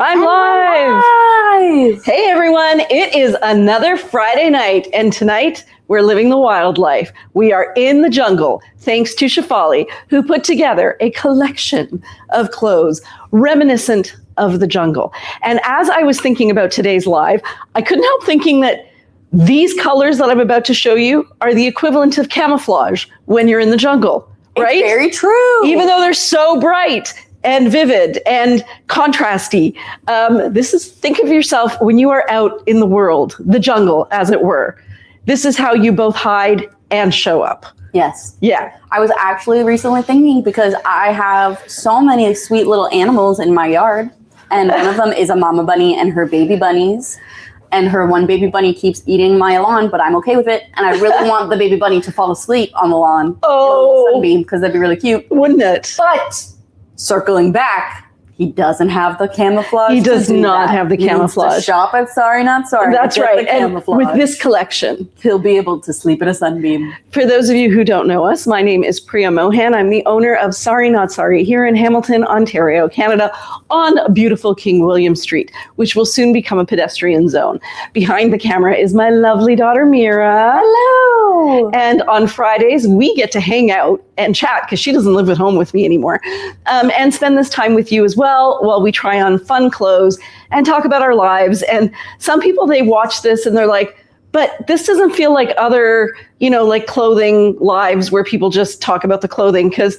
I'm live. Hey everyone, it is another Friday night, and tonight we're living the wildlife. We are in the jungle, thanks to Shefali, who put together a collection of clothes reminiscent of the jungle. And as I was thinking about today's live, I couldn't help thinking that these colors that I'm about to show you are the equivalent of camouflage when you're in the jungle, right? It's very true. Even though they're so bright and vivid and contrasty. Think of yourself when you are out in the world, the jungle, as it were. This is how you both hide and show up. Yes. Yeah. I was actually recently thinking, because I have so many sweet little animals in my yard, and one of them is a mama bunny and her baby bunnies. And her one baby bunny keeps eating my lawn, but I'm okay with it. And I really want the baby bunny to fall asleep on the lawn. Oh. Sunbeam, because that'd be really cute. Wouldn't it? But circling back, he doesn't have the camouflage. He does not have the camouflage. He needs to shop at SariKNOTsari. That's right. And with this collection, he'll be able to sleep in a sunbeam. For those of you who don't know us, my name is Priya Mohan. I'm the owner of sariKNOTsari here in Hamilton, Ontario, Canada, on beautiful King William Street, which will soon become a pedestrian zone. Behind the camera is my lovely daughter, Mira. Hello. And on Fridays, we get to hang out and chat, because she doesn't live at home with me anymore, and spend this time with you as well while we try on fun clothes and talk about our lives. And some people, they watch this and they're like, but this doesn't feel like other, like clothing lives where people just talk about the clothing, because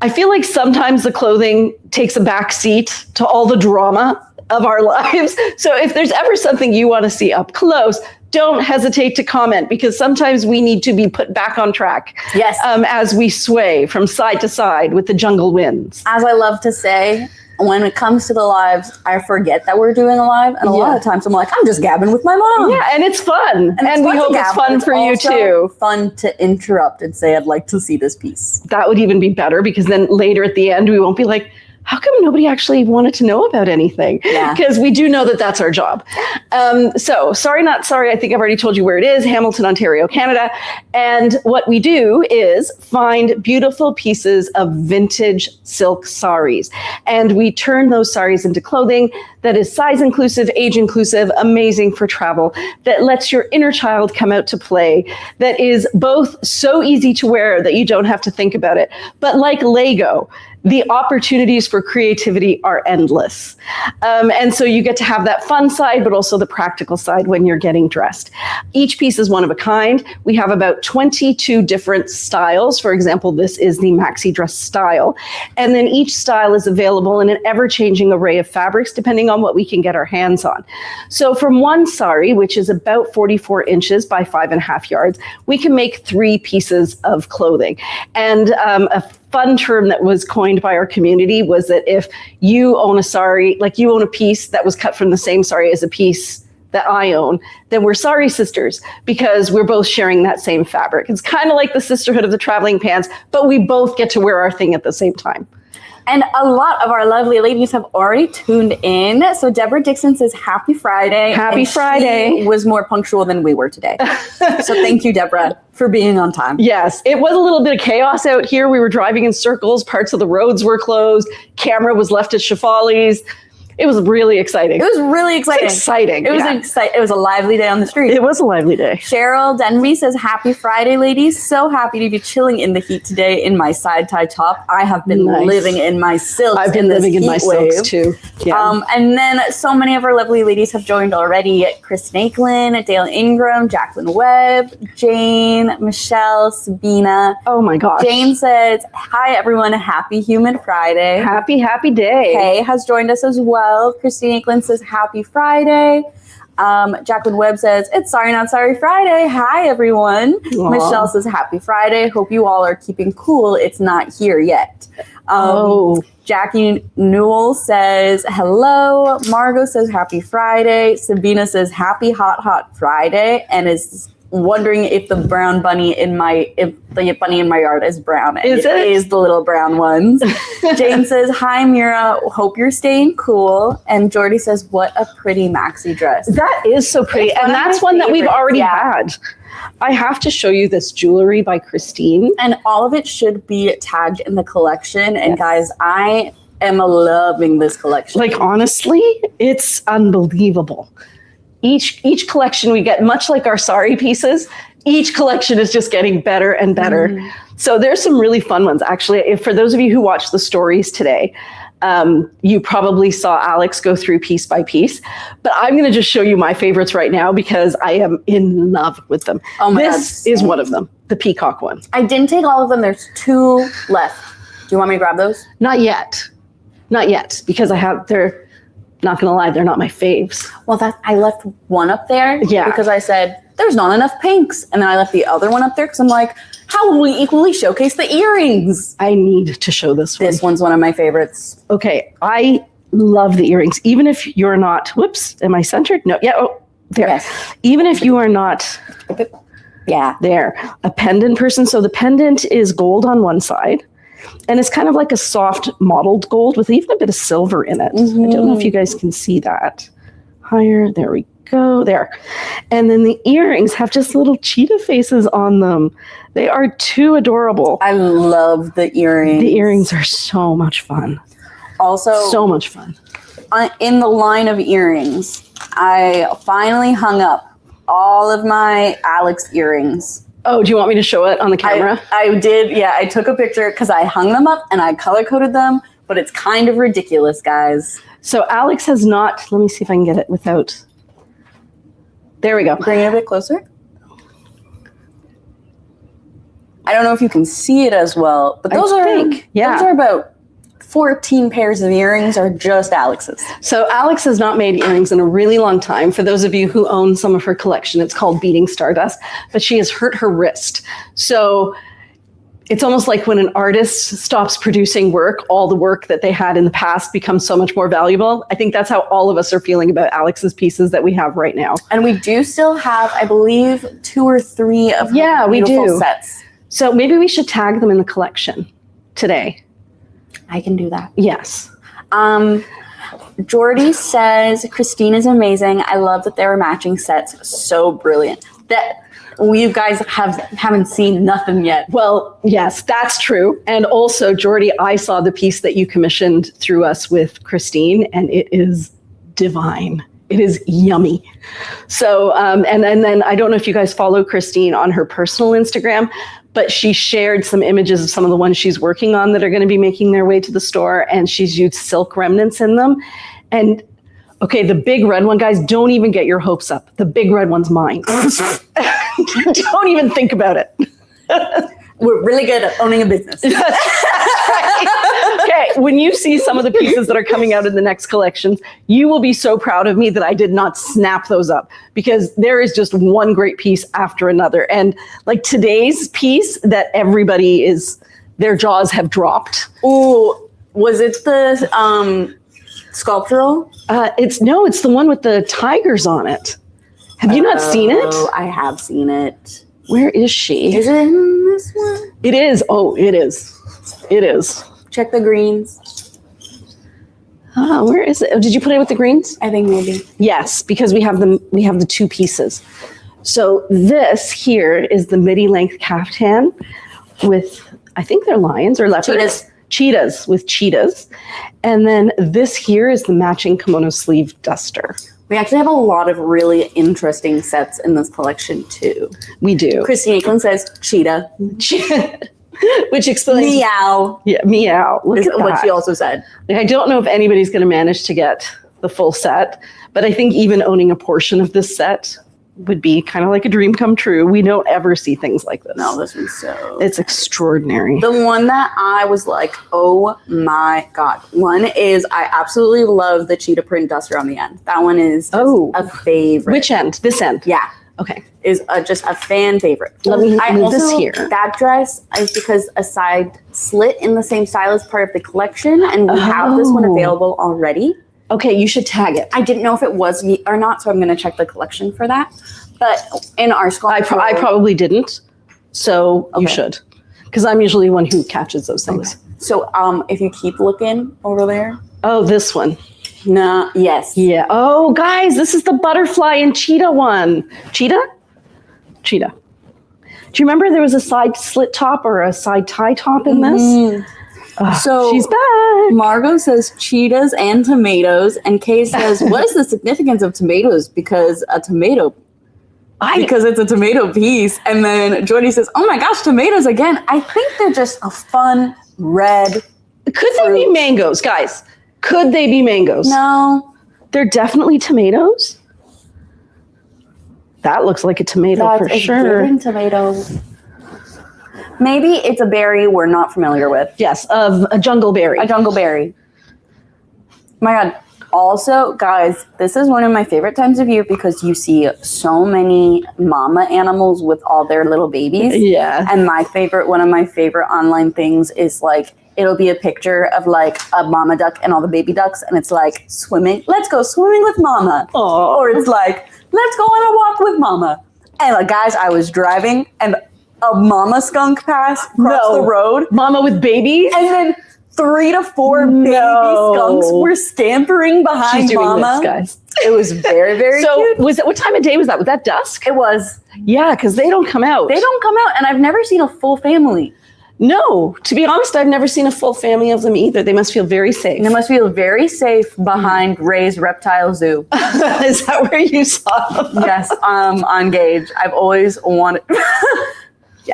I feel like sometimes the clothing takes a back seat to all the drama of our lives. So if there's ever something you want to see up close, don't hesitate to comment, because sometimes we need to be put back on track. Yes. As we sway from side to side with the jungle winds. As I love to say, when it comes to the lives, I forget that we're doing a live. And a lot of times I'm like, I'm just gabbing with my mom. Yeah, and it's fun. And we hope it's fun for you too. Fun to interrupt and say, I'd like to see this piece. That would even be better, because then later at the end, we won't be like, how come nobody actually wanted to know about anything? Because we do know that that's our job. So sariKNOTsari, I think I've already told you where it is, Hamilton, Ontario, Canada. And what we do is find beautiful pieces of vintage silk saris. And we turn those saris into clothing that is size inclusive, age inclusive, amazing for travel, that lets your inner child come out to play, that is both so easy to wear that you don't have to think about it, but like Lego, the opportunities for creativity are endless. And so you get to have that fun side, but also the practical side when you're getting dressed. Each piece is one of a kind. We have about 22 different styles. For example, this is the maxi dress style. And then each style is available in an ever-changing array of fabrics, depending on what we can get our hands on. So from one sari, which is about 44 inches by 5.5 yards, we can make 3 pieces of clothing. And a fun term that was coined by our community was that if you own a sari, like you own a piece that was cut from the same sari as a piece that I own, then we're sari sisters, because we're both sharing that same fabric. It's kind of like the sisterhood of the traveling pants, but we both get to wear our thing at the same time. And a lot of our lovely ladies have already tuned in. So Deborah Dixon says, happy Friday. Happy Friday. She was more punctual than we were today. So thank you, Deborah, for being on time. Yes, it was a little bit of chaos out here. We were driving in circles. Parts of the roads were closed. Camera was left at Shefali's. It was really exciting. It was really exciting. It's exciting. It was It was a lively day on the street. It was a lively day. Cheryl Denby says, happy Friday, ladies. So happy to be chilling in the heat today in my side tie top. I have been living in my silks. I've been living in my silks too. Yeah. And then so many of our lovely ladies have joined already. Kristen Aiklin, Dale Ingram, Jacqueline Webb, Jane, Michelle, Sabina. Oh my gosh. Jane says, hi everyone, happy Human Friday. Happy day. Kay has joined us as well. Christine Aiklin says, happy Friday. Jacqueline Webb says, it's sariKNOTsari Friday. Hi, everyone. Aww. Michelle says, happy Friday. Hope you all are keeping cool. It's not here yet. Jackie Newell says, hello. Margot says, happy Friday. Sabina says, happy hot Friday, and is wondering if the bunny in my yard is brown. And it is the little brown ones. Jane says, hi Mira, hope you're staying cool. And Jordy says, what a pretty maxi dress. That is so pretty. And that's one that we've already had. I have to show you this jewelry by Christine. And all of it should be tagged in the collection. And guys, I am loving this collection. Like, honestly, it's unbelievable. Each collection we get, much like our sari pieces, each collection is just getting better and better. So there's some really fun ones. Actually, if for those of you who watched the stories today, you probably saw Alex go through piece by piece, but I'm going to just show you my favorites right now because I am in love with them. Oh my this God. is one of them, the peacock one. I didn't take all of them. There's 2 left. Do you want me to grab those? Not yet, because they're not going to lie, they're not my faves. Well, I left one up there because I said, there's not enough pinks. And then I left the other one up there because I'm like, how will we equally showcase the earrings? I need to show this one. This one's one of my favorites. Okay, I love the earrings. Even if you're not, whoops, am I centered? No, yeah, oh, there. Yes. Even if you are not, there, a pendant person. So the pendant is gold on one side, and it's kind of like a soft mottled gold with even a bit of silver in it. I don't know if you guys can see that. Higher, there we go, there. And then the earrings have just little cheetah faces on them. They are too adorable. I love the earrings. The earrings are so much fun. Also, so much fun. In the line of earrings, I finally hung up all of my Alex earrings. Oh, do you want me to show it on the camera? I did, yeah. I took a picture because I hung them up and I color-coded them, but it's kind of ridiculous, guys. So Alex has not, let me see if I can get it without, there we go. Bring it a bit closer. I don't know if you can see it as well, but those are about 14 pairs of earrings are just Alex's. So Alex has not made earrings in a really long time. For those of you who own some of her collection, it's called Beating Stardust, but she has hurt her wrist. So it's almost like when an artist stops producing work, all the work that they had in the past becomes so much more valuable. I think that's how all of us are feeling about Alex's pieces that we have right now. And we do still have, I believe, 2 or 3 of her beautiful sets. So maybe we should tag them in the collection today. I can do that. Yes. Jordy says, Christine is amazing. I love that there were matching sets. So brilliant. That you guys haven't seen nothing yet. Well, yes, that's true. And also, Jordy, I saw the piece that you commissioned through us with Christine, and it is divine. It is yummy. So, and then I don't know if you guys follow Christine on her personal Instagram, but she shared some images of some of the ones she's working on that are going to be making their way to the store, and she's used silk remnants in them. And okay, the big red one, guys, don't even get your hopes up. The big red one's mine. Don't even think about it. We're really good at owning a business. Okay, when you see some of the pieces that are coming out in the next collections, you will be so proud of me that I did not snap those up, because there is just one great piece after another. And like today's piece that everybody is, their jaws have dropped. Oh, was it the sculptural? It's the one with the tigers on it. Have you not seen it? Oh, I have seen it. Where is she? Is it in this one? It is. Oh, it is. It is. Check the greens. Where is it? Oh, did you put it with the greens? I think maybe. Yes, because we have them. We have the 2 pieces. So this here is the midi length caftan with, I think they're lions or leopards. Cheetahs with cheetahs. And then this here is the matching kimono sleeve duster. We actually have a lot of really interesting sets in this collection too. We do. Christine Aiklin says cheetah. Which explains meow. Yeah, meow. Look is at what that. she also said. Like, I don't know if anybody's going to manage to get the full set, but I think even owning a portion of this set would be kind of like a dream come true. We don't ever see things like this. No, this one's so... It's extraordinary. The one that I was like, oh my God. One is, I absolutely love the cheetah print duster on the end. That one is a favorite. Which end? This end? Yeah. Okay. Is just a fan favorite. Let me move this here. That dress is because a side slit in the same style is part of the collection, and we have this one available already. Okay, you should tag it. I didn't know if it was or not, so I'm going to check the collection for that. But in our sculpture, I probably didn't, so you should, because I'm usually one who catches those things. Okay. So if you keep looking over there. Oh, this one. No. Yes. Yeah. Oh, guys, this is the butterfly and cheetah one. Cheetah. Do you remember there was a side slit top or a side tie top in this? So she's back. Margot says cheetahs and tomatoes, and Kay says, what is the significance of tomatoes? Because it's a tomato piece. And then Jordy says, oh my gosh, tomatoes again. I think they're just a fun red Could they be mangoes, guys? Could they be mangoes? No. They're definitely tomatoes. That looks like a tomato for sure. Giving tomatoes. Maybe it's a berry we're not familiar with. Yes, of a jungle berry. A jungle berry. My God. Also, guys, this is one of my favorite times of year because you see so many mama animals with all their little babies. Yeah. And one of my favorite online things is like, it'll be a picture of like a mama duck and all the baby ducks. And it's like swimming. Let's go swimming with mama. Aww. Or it's like, let's go on a walk with mama. And like, guys, I was driving and a mama skunk passed across the road. Mama with babies? And then 3 to 4 baby skunks were scampering behind She's doing mama. this, guys. It was very, very cute. Was it, what time of day was that? Was that dusk? It was. Yeah, because they don't come out. They don't come out, and I've never seen a full family. No, to be honest, I've never seen a full family of them either. They must feel very safe. They must feel very safe behind Ray's Reptile Zoo. Is that where you saw them? Yes, on Gage. I've always wanted...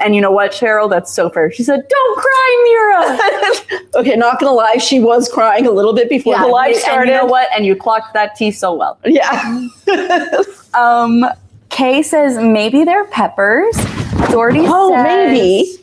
And you know what, Cheryl? That's so fair. She said, don't cry, Mira. Okay, not going to lie. She was crying a little bit before the live started. And you know what? And you clocked that tea so well. Yeah. Kay says, maybe they're peppers. Doherty says, maybe.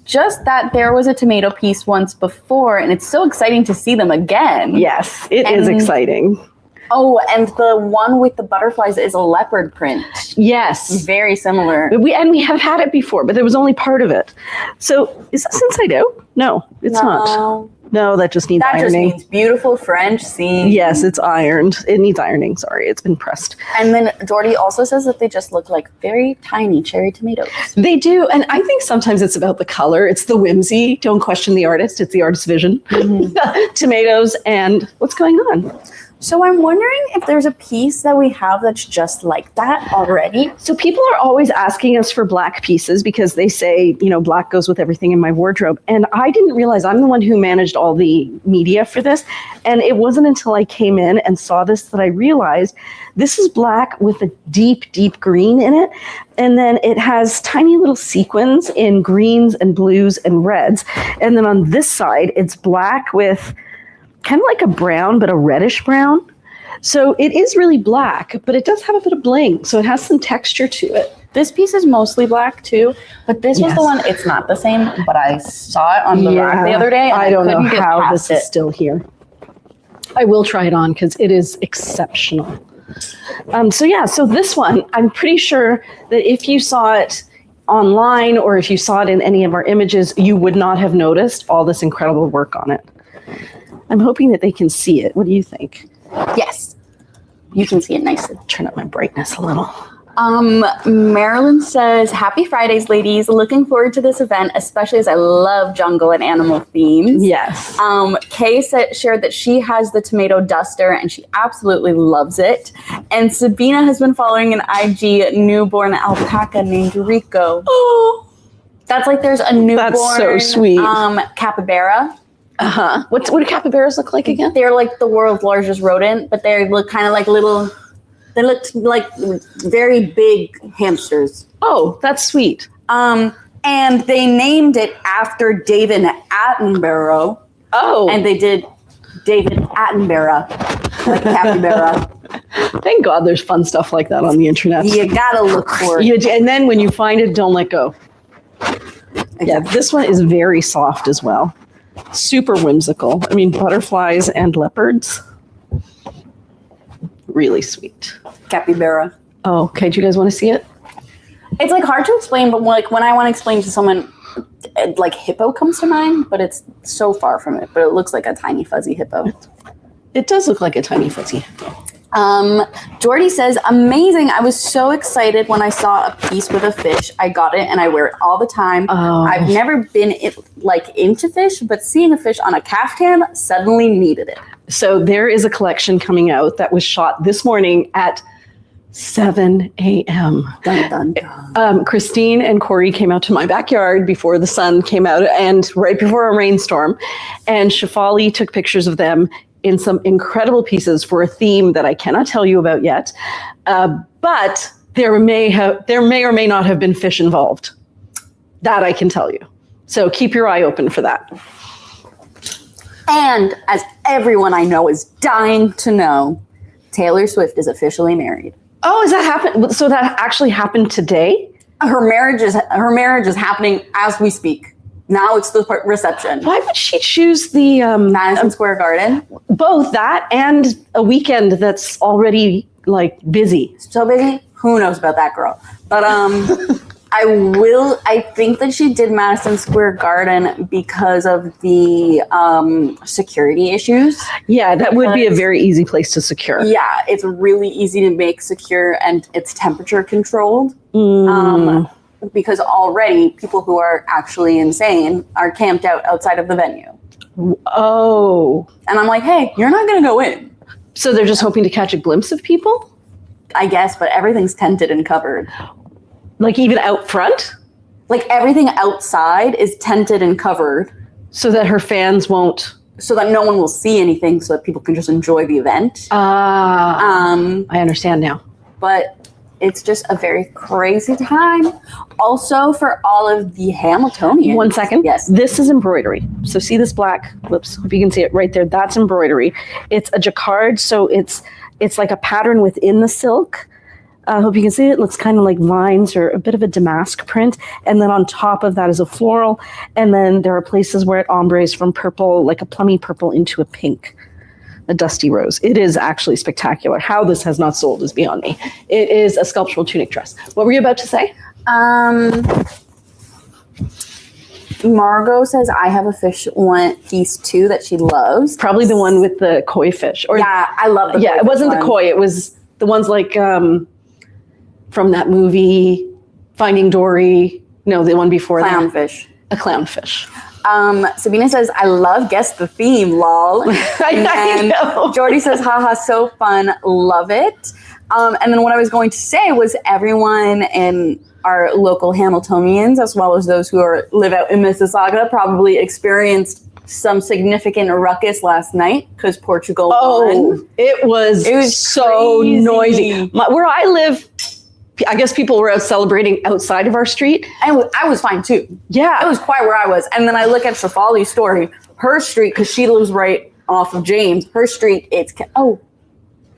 Just that there was a tomato piece once before, and it's so exciting to see them again. Yes, it is exciting. Oh, and the one with the butterflies is a leopard print. Yes. Very similar. We have had it before, but there was only part of it. So is this inside out? No, it's not. No, that just needs ironing. That just means beautiful French seam. Yes, it's ironed. It needs ironing. Sorry, it's been pressed. And then Jordy also says that they just look like very tiny cherry tomatoes. They do. And I think sometimes it's about the color. It's the whimsy. Don't question the artist. It's the artist's vision. Mm-hmm. Tomatoes and what's going on? So I'm wondering if there's a piece that we have that's just like that already. So people are always asking us for black pieces because they say, you know, black goes with everything in my wardrobe. And I didn't realize I'm the one who managed all the media for this. And it wasn't until I came in and saw this that I realized this is black with a deep, deep green in it. And then it has tiny little sequins in greens and blues and reds. And then on this side, it's black with kind of like a brown, but a reddish brown. So it is really black, but it does have a bit of bling. So it has some texture to it. This piece is mostly black too, but this was the one, it's not the same, but I saw it on the rack the other day. And I don't know how this is still here. I will try it on because it is exceptional. So this one, I'm pretty sure that if you saw it online or if you saw it in any of our images, you would not have noticed all this incredible work on it. I'm hoping that they can see it. What do you think? Yes, you can see it nicely. Turn up my brightness a little. Marilyn says, happy Fridays, ladies. Looking forward to this event, especially as I love jungle and animal themes. Yes. Kay shared that she has the tomato duster and she absolutely loves it. And Sabina has been following an IG newborn alpaca named Rico. Oh, that's like there's a newborn. That's so sweet. Capybara. Uh-huh. What do capybaras look like again? They're like the world's largest rodent, but they look kind of like little, they look like very big hamsters. Oh, that's sweet. And they named it after David Attenborough. Oh. And they did David Attenborough, like capybara. Thank God there's fun stuff like that on the internet. You gotta look for it. And then when you find it, don't let go. Exactly. Yeah, this one is very soft as well. Super whimsical. I mean, butterflies and leopards. Really sweet. Capybara. Oh, okay. Do you guys want to see it? It's like hard to explain, but like when I want to explain to someone, like hippo comes to mind, but it's so far from it. But it looks like a tiny fuzzy hippo. It does look like a tiny fuzzy hippo. Jordy says, amazing. I was so excited when I saw a piece with a fish. I got it and I wear it all the time. Oh. I've never been into fish, but seeing a fish on a caftan suddenly needed it. So there is a collection coming out that was shot this morning at 7 a.m. Dun, dun, dun. Christine and Corey came out to my backyard before the sun came out and right before a rainstorm. And Shefali took pictures of them in some incredible pieces for a theme that I cannot tell you about yet. But there may or may not have been fish involved. That I can tell you. So keep your eye open for that. And as everyone I know is dying to know, Taylor Swift is officially married. Oh, is that happened? So that actually happened today? Her marriage is happening as we speak. Now it's the reception. Why would she choose the Madison Square Garden? Both that and a weekend that's already like busy. So busy? Who knows about that girl? But I think that she did Madison Square Garden because of the security issues. Yeah, that would be a very easy place to secure. Yeah, it's really easy to make secure and it's temperature controlled. Because already people who are actually insane are camped out outside of the venue. Oh. And I'm like, hey, you're not going to go in. So they're just hoping to catch a glimpse of people? I guess, but everything's tented and covered. Like even out front? Like everything outside is tented and covered. So that her fans won't... So that no one will see anything so that people can just enjoy the event. I understand now. But it's just a very crazy time. Also for all of the Hamiltonians. 1 second. Yes. This is embroidery. So see this black, whoops, if you can see it right there, that's embroidery. It's a jacquard, so it's like a pattern within the silk. I hope you can see it. It looks kind of like vines or a bit of a damask print. And then on top of that is a floral. And then there are places where it ombres from purple, like a plummy purple, into a pink, a dusty rose. It is actually spectacular. How this has not sold is beyond me. It is a sculptural tunic dress. What were you about to say? Margot says, I have a fish one piece too that she loves. Probably the one with the koi fish. Or, yeah, I love the koi. Yeah, it wasn't the koi. It was the ones like from that movie, Finding Dory. No, the one before that. Clownfish. A clownfish. Sabina says, I love Guess the Theme, lol. I know. Jordy says, haha, so fun, love it. And then what I was going to say was everyone in our local Hamiltonians, as well as those who live out in Mississauga, probably experienced some significant ruckus last night because Portugal won. It was so crazy. noisy. Where I live, I guess people were out celebrating outside of our street. I was fine too. Yeah. It was quiet where I was. And then I look at Shefali's story, her street, because she lives right off of James, her street,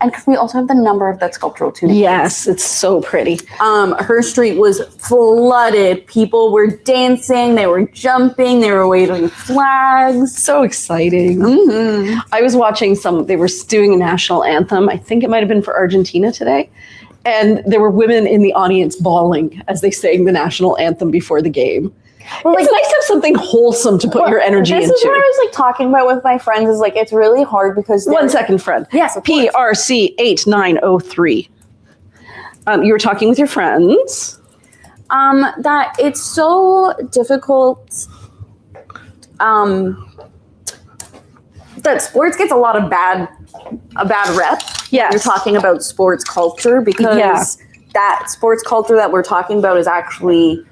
and because we also have the number of that sculptural tunic. Yes, it's so pretty. Her street was flooded. People were dancing, they were jumping, they were waving flags. So exciting. Mm-hmm. I was watching they were doing a national anthem. I think it might have been for Argentina today. And there were women in the audience bawling as they sang the national anthem before the game. Well, it's nice to have something wholesome to put your energy into. This is what I was talking about with my friends, is it's really hard because 1 second, friend. Yes, of course. PRC 8903. You were talking with your friends. That it's so difficult. That sports gets a lot of bad rep. Yes. You're talking about sports culture because that sports culture that we're talking about is actually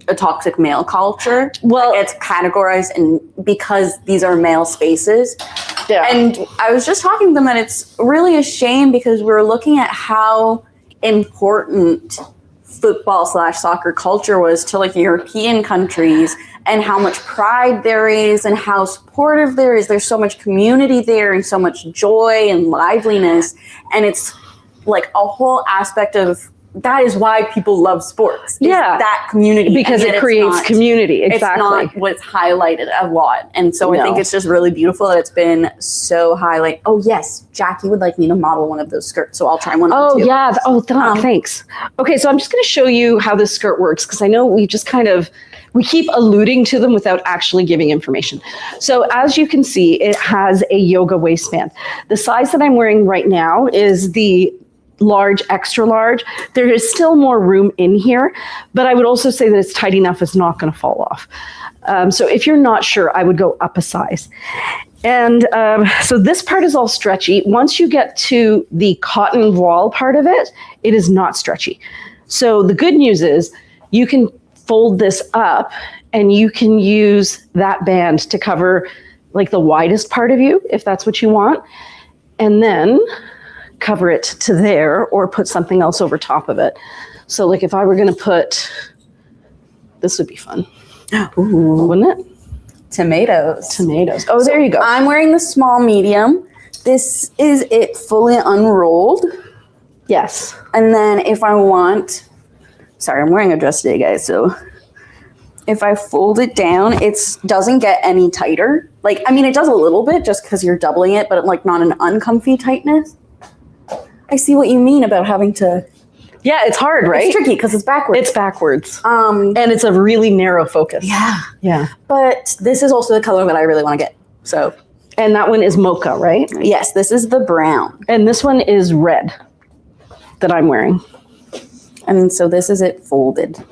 a toxic male culture. Well, it's categorized because these are male spaces. Yeah. And I was just talking to them that it's really a shame because we're looking at how important football/soccer culture was to European countries and how much pride there is and how supportive there is. There's so much community there and so much joy and liveliness. And it's a whole aspect of that is why people love sports. Yeah. That community. Because it creates community. Exactly. It's not what's highlighted a lot. And so I think it's just really beautiful that it's been so highlighted. Oh, yes. Jackie would like me to model one of those skirts. So I'll try one on too. Oh, yeah. Thanks. Okay. So I'm just going to show you how this skirt works because I know we just we keep alluding to them without actually giving information. So as you can see, it has a yoga waistband. The size that I'm wearing right now is the large, extra large. There is still more room in here, but I would also say that it's tight enough it's not going to fall off. So if you're not sure, I would go up a size. And so this part is all stretchy. Once you get to the cotton voile part of it, it is not stretchy. So the good news is you can fold this up and you can use that band to cover like the widest part of you, if that's what you want, and then cover it to there or put something else over top of it. So like if I were going to put, this would be fun. Ooh, wouldn't it? Tomatoes. Oh, there you go. I'm wearing the small medium. This is it fully unrolled. Yes. And then if I want, sorry, I'm wearing a dress today, guys. So if I fold it down, it doesn't get any tighter. Like, I mean, it does a little bit just because you're doubling it, but like not an uncomfy tightness. I see what you mean about having to. Yeah, it's hard, right? It's tricky because it's backwards. It's backwards. And it's a really narrow focus. Yeah. Yeah. But this is also the color that I really want to get. So. And that one is mocha, right? Yes, this is the brown. And this one is red that I'm wearing. And so this is it folded.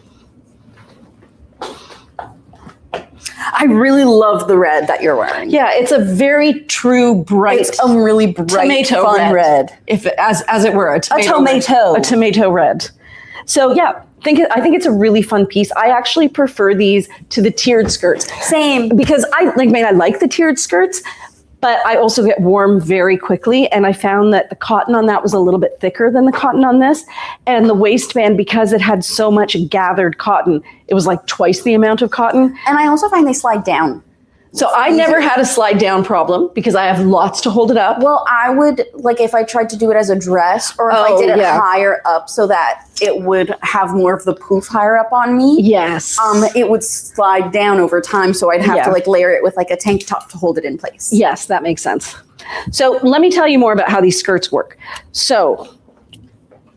I really love the red that you're wearing. Yeah, it's a very true, bright, it's a really bright, tomato fun red. If it, as it were, a tomato red. A tomato red. So yeah, I think it's a really fun piece. I actually prefer these to the tiered skirts. Same. Because I like the tiered skirts, but I also get warm very quickly. And I found that the cotton on that was a little bit thicker than the cotton on this. And the waistband, because it had so much gathered cotton, it was like twice the amount of cotton. And I also find they slide down. So I never had a slide down problem because I have lots to hold it up. Well, I would, like if I tried to do it as a dress or if I did it higher up so that it would have more of the poof higher up on me. Yes. It would slide down over time. So I'd have to like layer it with like a tank top to hold it in place. Yes, that makes sense. So let me tell you more about how these skirts work. So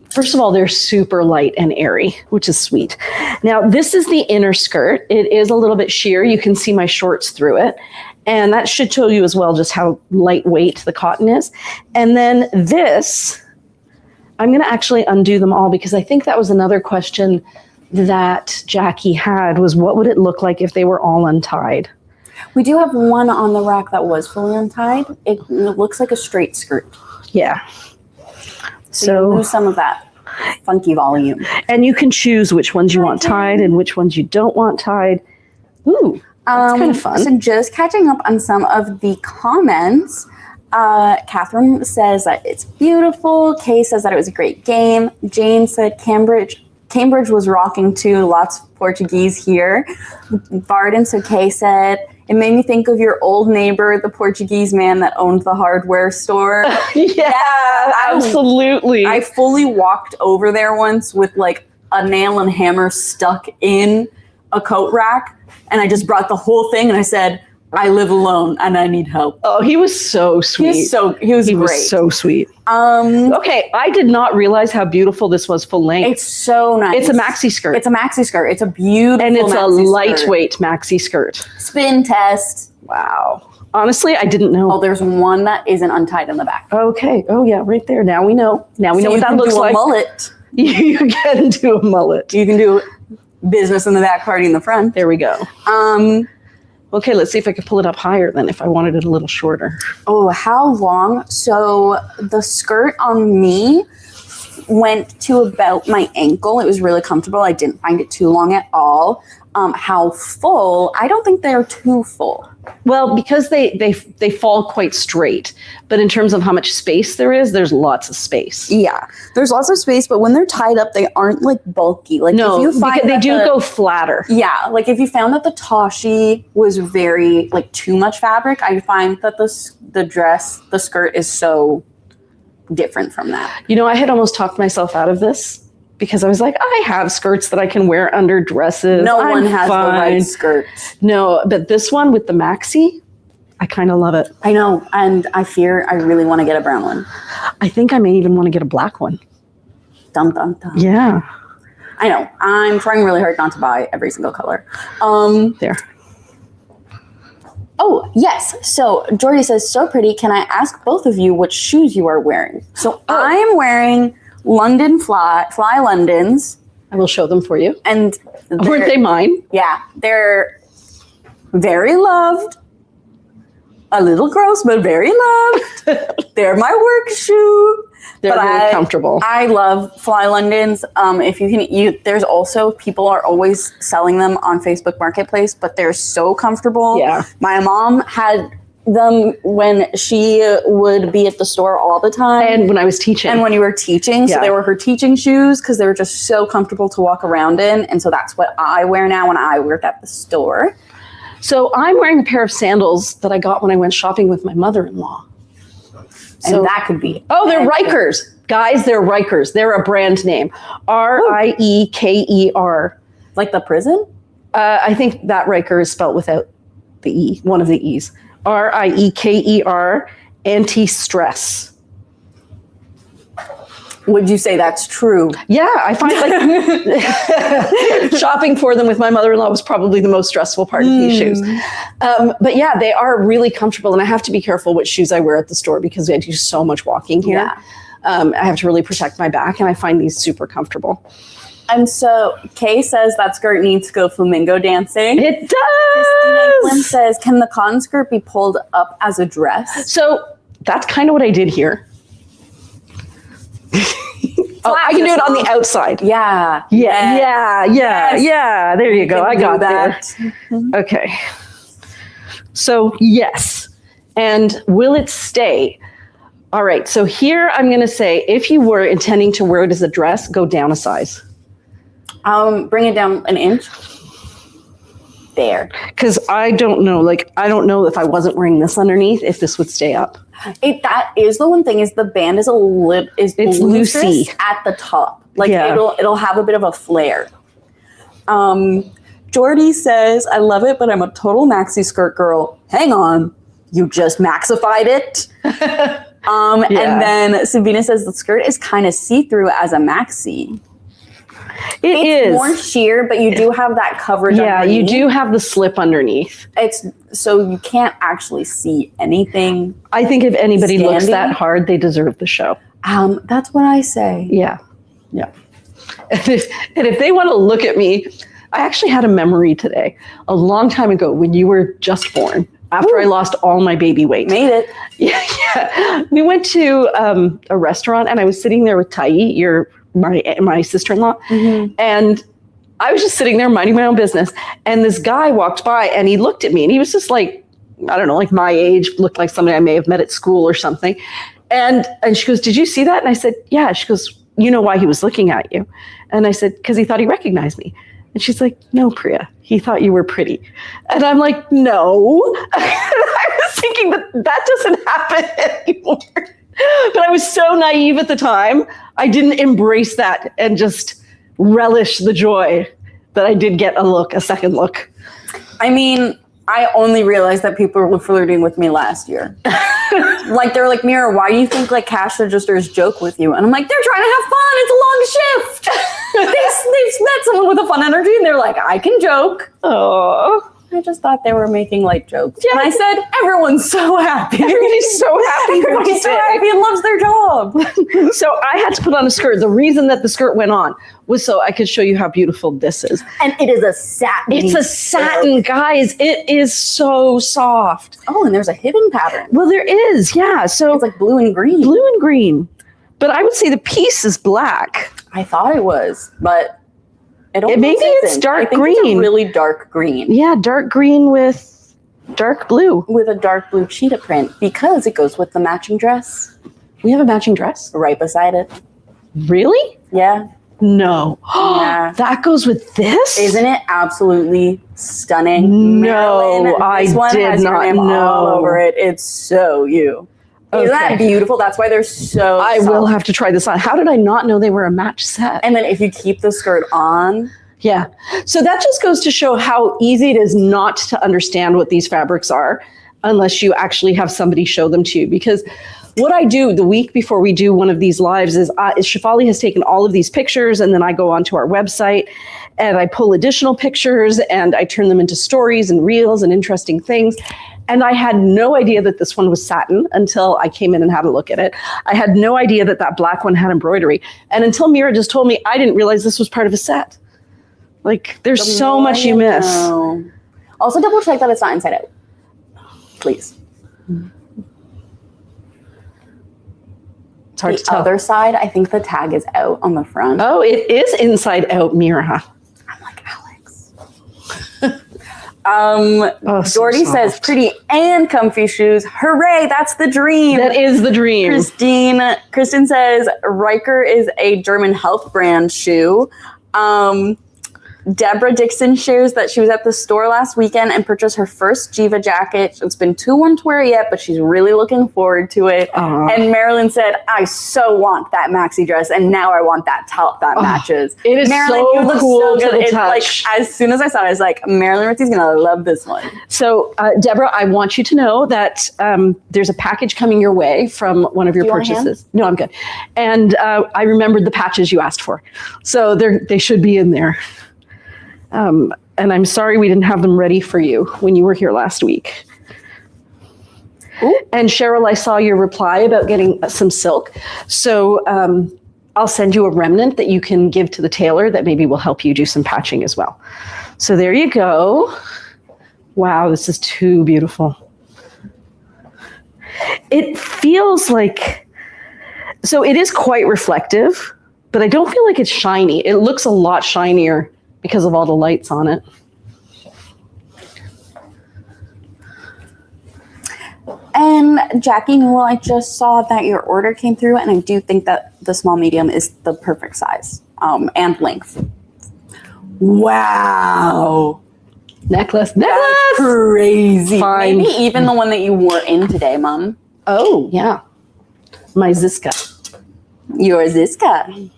first of all, they're super light and airy, which is sweet. Now, this is the inner skirt. It is a little bit sheer. You can see my shorts through it. And that should show you as well just how lightweight the cotton is. And then this, I'm going to actually undo them all because I think that was another question that Jackie had was what would it look like if they were all untied? We do have one on the rack that was fully untied. It looks like a straight skirt. Yeah. So you lose some of that funky volume. And you can choose which ones you want tied and which ones you don't want tied. Ooh, that's kind of fun. So just catching up on some of the comments. Catherine says that it's beautiful. Kay says that it was a great game. Jane said Cambridge was rocking too. Lots of Portuguese here. Varden, so Kay said, it made me think of your old neighbor, the Portuguese man that owned the hardware store. Yeah, absolutely. I fully walked over there once with like a nail and hammer stuck in a coat rack. And I just brought the whole thing and I said, I live alone and I need help. Oh, he was so sweet. He was great. Was so sweet. Okay, I did not realize how beautiful this was full length. It's so nice. It's a maxi skirt. It's a maxi skirt. It's a beautiful and it's maxi a lightweight maxi skirt. Spin test. Wow. Honestly, I didn't know. Oh, there's one that isn't untied in the back. Okay. Oh yeah, right there. Now we know. Now we know what that looks like. Mullet. You can do a mullet. You can do business in the back, party in the front. There we go. Okay, let's see if I could pull it up higher then if I wanted it a little shorter. Oh, how long? So the skirt on me went to about my ankle. It was really comfortable. I didn't find it too long at all. How full? I don't think they're too full. Well, because they fall quite straight. But in terms of how much space there is, there's lots of space. Yeah, there's lots of space, but when they're tied up, they aren't like bulky. Like no, if you find because they do go flatter. Yeah, like if you found that the Toshi was very like too much fabric, I find that the skirt is so different from that. You know, I had almost talked myself out of this. Because I was like, I have skirts that I can wear under dresses. No one has the right skirt. No, but this one with the maxi, I kind of love it. I know, and I fear I really want to get a brown one. I think I may even want to get a black one. Dun, dun, dun. Yeah. I know. I'm trying really hard not to buy every single color. There. Oh, yes. So Jordy says, so pretty. Can I ask both of you what shoes you are wearing? So I am wearing London Fly Londons. I will show them for you. And weren't they mine? Yeah, they're very loved. a little gross, but very loved. They're my work shoe. They're really comfortable. I love Fly Londons. If you can, there's also people are always selling them on Facebook Marketplace, but they're so comfortable. Yeah. My mom had them when she would be at the store all the time. And when I was teaching. And when you were teaching. So they were her teaching shoes because they were just so comfortable to walk around in. And so that's what I wear now when I work at the store. So I'm wearing a pair of sandals that I got when I went shopping with my mother-in-law. And that could be. Oh, they're Rikers. Guys, they're Rikers. They're a brand name. Rieker. Like the prison? I think that Riker is spelled without the E, one of the E's. Rieker, anti-stress. Would you say that's true? Yeah, I find like shopping for them with my mother-in-law was probably the most stressful part of these shoes. But yeah, they are really comfortable, and I have to be careful which shoes I wear at the store because I do so much walking here. Yeah. I have to really protect my back, and I find these super comfortable. And so Kay says that skirt needs to go flamingo dancing. It Christina does! Flynn says, can the cotton skirt be pulled up as a dress? So that's kind of what I did here. I can do it on the outside. Yeah. Yeah. There you go. I got that. there. Okay. So yes. And will it stay? All right. So here I'm going to say, if you were intending to wear it as a dress, go down a size. Bring it down an inch. There. Because I don't know. I don't know if I wasn't wearing this underneath, if this would stay up. That is the one thing is the band is it's loosey at the top. It'll have a bit of a flare. Jordy says, I love it, but I'm a total maxi skirt girl. Hang on. You just maxified it. And then Sabina says the skirt is kind of see-through as a maxi. It's more sheer, but you do have that coverage. Yeah, underneath. You do have the slip underneath. It's so you can't actually see anything. I think if anybody looks that hard, they deserve the show. That's what I say. Yeah. And if they want to look at me, I actually had a memory today, a long time ago when you were just born. After I lost all my baby weight. Made it. Yeah. We went to a restaurant, and I was sitting there with Tai, my sister-in-law, and I was just sitting there minding my own business, and this guy walked by and he looked at me, and he was just like, I don't know, like my age, looked like somebody I may have met at school or something. And she goes, did you see that? And I said, yeah. She goes, you know why he was looking at you? And I said, because he thought he recognized me. And she's like, no, Priya, he thought you were pretty. And I'm like, no. I was thinking that doesn't happen anymore. But I was so naive at the time. I didn't embrace that and just relish the joy that I did get a second look. I mean, I only realized that people were flirting with me last year. They're like, Mira, why do you think cash registers joke with you? And I'm like, they're trying to have fun. It's a long shift. They've met someone with a fun energy, and they're like, I can joke. Oh. I just thought they were making light jokes. Yeah. And I said, everyone's so happy. Everybody's so happy. Everybody's so happy and loves their job. So I had to put on a skirt. The reason that the skirt went on was so I could show you how beautiful this is. And it is a satin. It's a satin, guys. It is so soft. Oh, and there's a hidden pattern. Well, there is, yeah. So it's like blue and green. Blue and green. But I would say the piece is black. I thought it was, but maybe it's dark green. It's a really dark green. Yeah, dark green with dark blue. With a dark blue cheetah print because it goes with the matching dress. We have a matching dress? Right beside it. Really? Yeah. No. Yeah. That goes with this? Isn't it absolutely stunning? No, Marilyn, this one has your name all over it. It's so you. Isn't that beautiful? That's why they're so I will have to try this on. How did I not know they were a match set? And then if you keep the skirt on. Yeah. So that just goes to show how easy it is not to understand what these fabrics are unless you actually have somebody show them to you. Because what I do the week before we do one of these lives is Shefali has taken all of these pictures, and then I go onto our website and I pull additional pictures and I turn them into stories and reels and interesting things. And I had no idea that this one was satin until I came in and had a look at it. I had no idea that that black one had embroidery. And until Mira just told me, I didn't realize this was part of a set. There's so much you miss. Also double check that it's not inside out. Please. It's hard The to tell. other side, I think the tag is out on the front. Oh, it is inside out, Mira. I'm like, Alex. Oh, so Jordy says, soft. pretty and comfy shoes. Hooray, that's the dream. That is the dream. Kristen says, Riker is a German health brand shoe. Deborah Dixon shares that she was at the store last weekend and purchased her first Jiva jacket. It's been too warm to wear yet, but she's really looking forward to it. And Marilyn said, I so want that maxi dress, and now I want that top that matches. It is Marilyn, so you look cool so to good. the It's touch. like, as soon as I saw it, I was like, Marilyn Ritzy's going to love this one. So, Deborah, I want you to know that there's a package coming your way from one of your Do you want a purchases. No, I'm good. And I remembered the patches you asked for. So they should be in there. And I'm sorry we didn't have them ready for you when you were here last week. Ooh. And Cheryl, I saw your reply about getting some silk. So I'll send you a remnant that you can give to the tailor that maybe will help you do some patching as well. So there you go. Wow, this is too beautiful. It feels like, so it is quite reflective, but I don't feel like it's shiny. It looks a lot shinier because of all the lights on it. And Jackie Newell, I just saw that your order came through, and I do think that the small medium is the perfect size and length. Wow. Necklace. That's crazy. Fine. Maybe even the one that you wore in today, Mom. Oh, yeah. My Ziska. Your Ziska.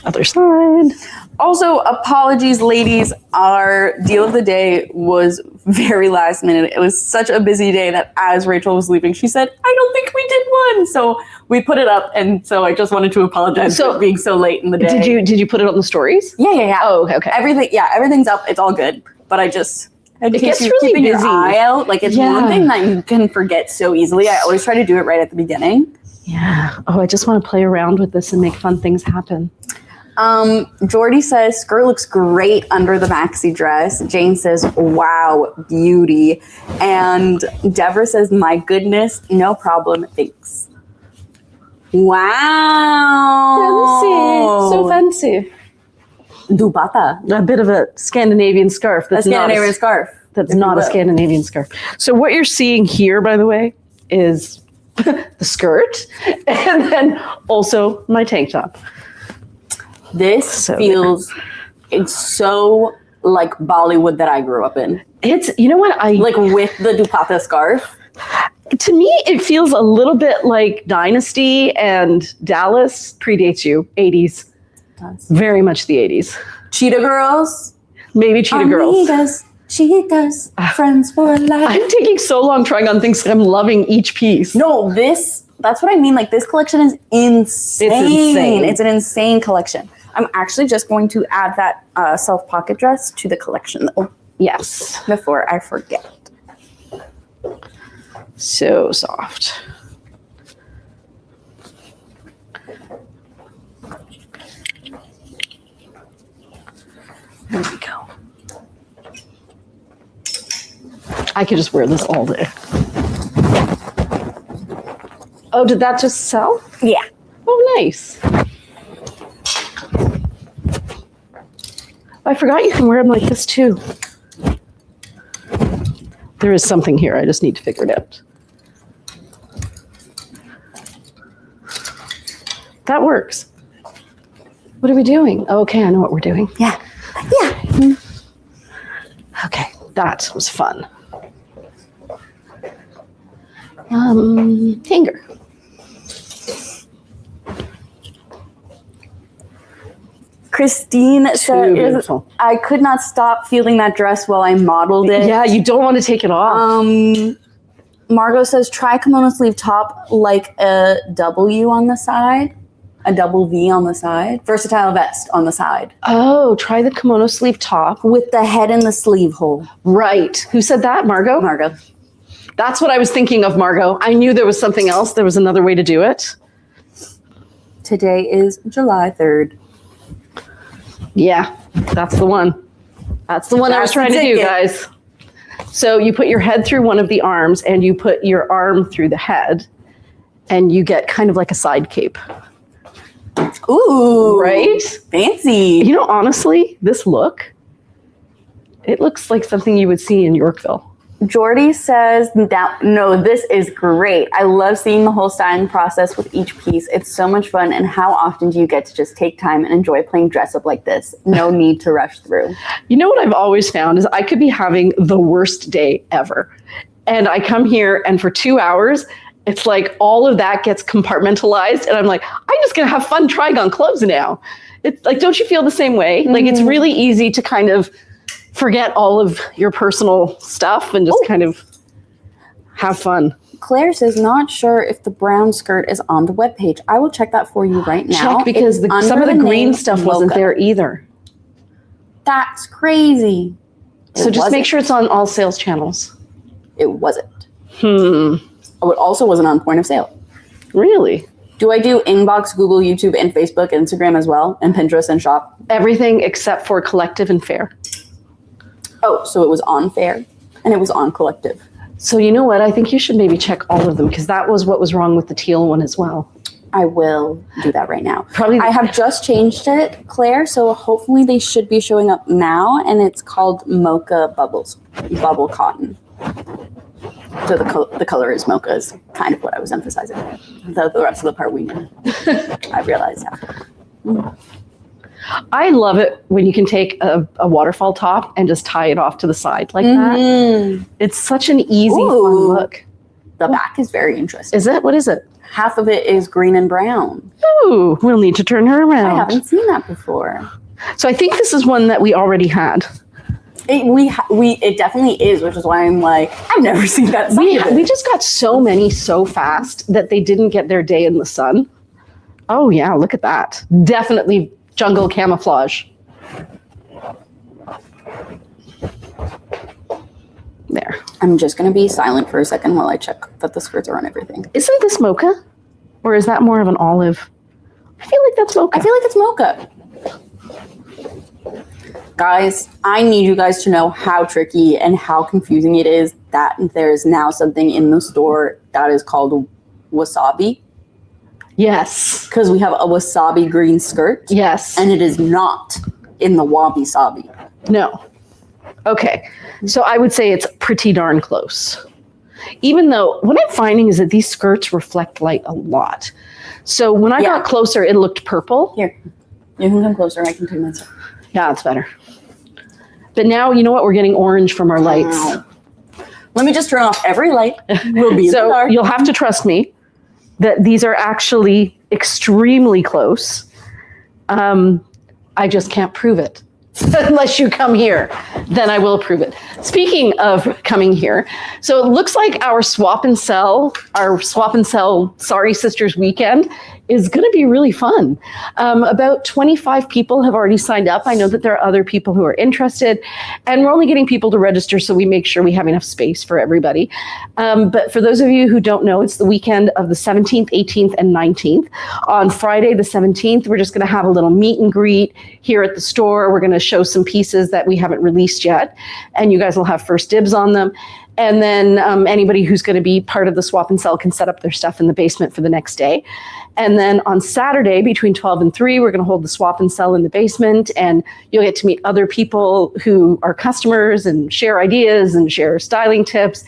Other side. Also, apologies, ladies. Our deal of the day was very last minute. It was such a busy day that as Rachel was leaving, she said, I don't think we did one. So we put it up. And so I just wanted to apologize for being so late in the day. Did you put it on the stories? Yeah. Oh, okay. Everything's up. It's all good. But I just... It gets really keeping busy. your eye out. Like, it's one thing that you can forget so easily. I always try to do it right at the beginning. Yeah. Oh, I just want to play around with this and make fun things happen. Jordy says, skirt looks great under the maxi dress. Jane says, wow, beauty. And Deborah says, my goodness, no problem, thanks. Wow. So fancy. Dubata. A bit of a Scandinavian scarf. A Scandinavian scarf. That's not a Scandinavian scarf. So what you're seeing here, by the way, is the skirt and then also my tank top. This feels, it's so like Bollywood that I grew up in. It's, you know what? Like with the Dupata scarf. To me, it feels a little bit like Dynasty and Dallas predates you, 80s. Very much the 80s. Cheetah Girls. Maybe Cheetah Girls. Amigas, Cheetahs, friends for life. I'm taking so long trying on things. I'm loving each piece. No, that's what I mean. Like, this collection is insane. It's insane. It's an insane collection. I'm actually just going to add that self pocket dress to the collection, though. Yes. Before I forget. So soft. There we go. I could just wear this all day. Oh, did that just sell? Yeah. Oh, nice. I forgot you can wear them like this too. There is something here. I just need to figure it out. That works. What are we doing? Oh, okay, I know what we're doing. Yeah. Okay, that was fun. Hanger. Christine said, beautiful. I could not stop feeling that dress while I modeled it. Yeah, you don't want to take it off. Margot says, try kimono sleeve top like a W on the side, a double V on the side, versatile vest on the side. Oh, try the kimono sleeve top. With the head in the sleeve hole. Right. Who said that? Margot? Margot. That's what I was thinking of, Margot. I knew there was something else. There was another way to do it. Today is July 3rd. Yeah, that's the one. That's the one I was trying to do, guys. So you put your head through one of the arms and you put your arm through the head and you get kind of like a side cape. Ooh. Right? Fancy. You know, honestly, this look, it looks like something you would see in Yorkville. Jordy says, no, this is great. I love seeing the whole styling process with each piece. It's so much fun. And how often do you get to just take time and enjoy playing dress up like this? No need to rush through. You know what I've always found is I could be having the worst day ever. And I come here and for 2 hours, it's like all of that gets compartmentalized. And I'm like, I'm just going to have fun trying on clothes now. It's like, don't you feel the same way? Mm-hmm. Like it's really easy to kind of forget all of your personal stuff and just kind of have fun. Claire says, not sure if the brown skirt is on the webpage. I will check that for you right now. Check, because some of the green stuff wasn't there either. That's crazy. So just make sure it's on all sales channels. It wasn't. Oh, it also wasn't on point of sale. Really? Do I do inbox, Google, YouTube, and Facebook, Instagram as well, and Pinterest and shop? Everything except for Collective and Fair. Oh, so it was on Fair and it was on Collective. So you know what? I think you should maybe check all of them because that was what was wrong with the teal one as well. I will do that right now. Probably. I have just changed it, Claire, so hopefully they should be showing up now, and it's called Mocha Bubbles, Bubble Cotton. So the color is mocha is kind of what I was emphasizing. The rest of the part we knew. I realized after. I love it when you can take a waterfall top and just tie it off to the side like that. It's such an easy, fun look. The back is very interesting. Is it? What is it? Half of it is green and brown. Ooh, we'll need to turn her around. I haven't seen that before. So I think this is one that we already had. It definitely is, which is why I'm like, I've never seen that side of it. We just got so many so fast that they didn't get their day in the sun. Oh yeah, look at that. Definitely jungle camouflage. There. I'm just going to be silent for a second while I check that the skirts are on everything. Isn't this mocha? Or is that more of an olive? I feel like that's mocha. I feel like it's mocha. Guys, I need you guys to know how tricky and how confusing it is that there's now something in the store that is called wasabi. Yes. Because we have a wasabi green skirt. Yes. And it is not in the wabi-sabi. No. Okay. So I would say it's pretty darn close. Even though what I'm finding is that these skirts reflect light a lot. So when I got closer, it looked purple. Here, you can come closer. I can take myself. Yeah, it's better. But now, you know what? We're getting orange from our lights. Let me just turn off every light. We'll be so in the dark. You'll have to trust me that these are actually extremely close. I just can't prove it. Unless you come here, then I will prove it. Speaking of coming here, so it looks like our swap and sell Sari Sisters weekend is going to be really fun. About 25 people have already signed up. I know that there are other people who are interested, and we're only getting people to register so we make sure we have enough space for everybody. But for those of you who don't know, it's the weekend of the 17th, 18th, and 19th. On Friday, the 17th, we're just going to have a little meet and greet here at the store. We're going to show some pieces that we haven't released yet, and you guys will have first dibs on them. And then anybody who's going to be part of the swap and sell can set up their stuff in the basement for the next day. And then on Saturday, between 12 and 3, we're going to hold the swap and sell in the basement, and you'll get to meet other people who are customers and share ideas and share styling tips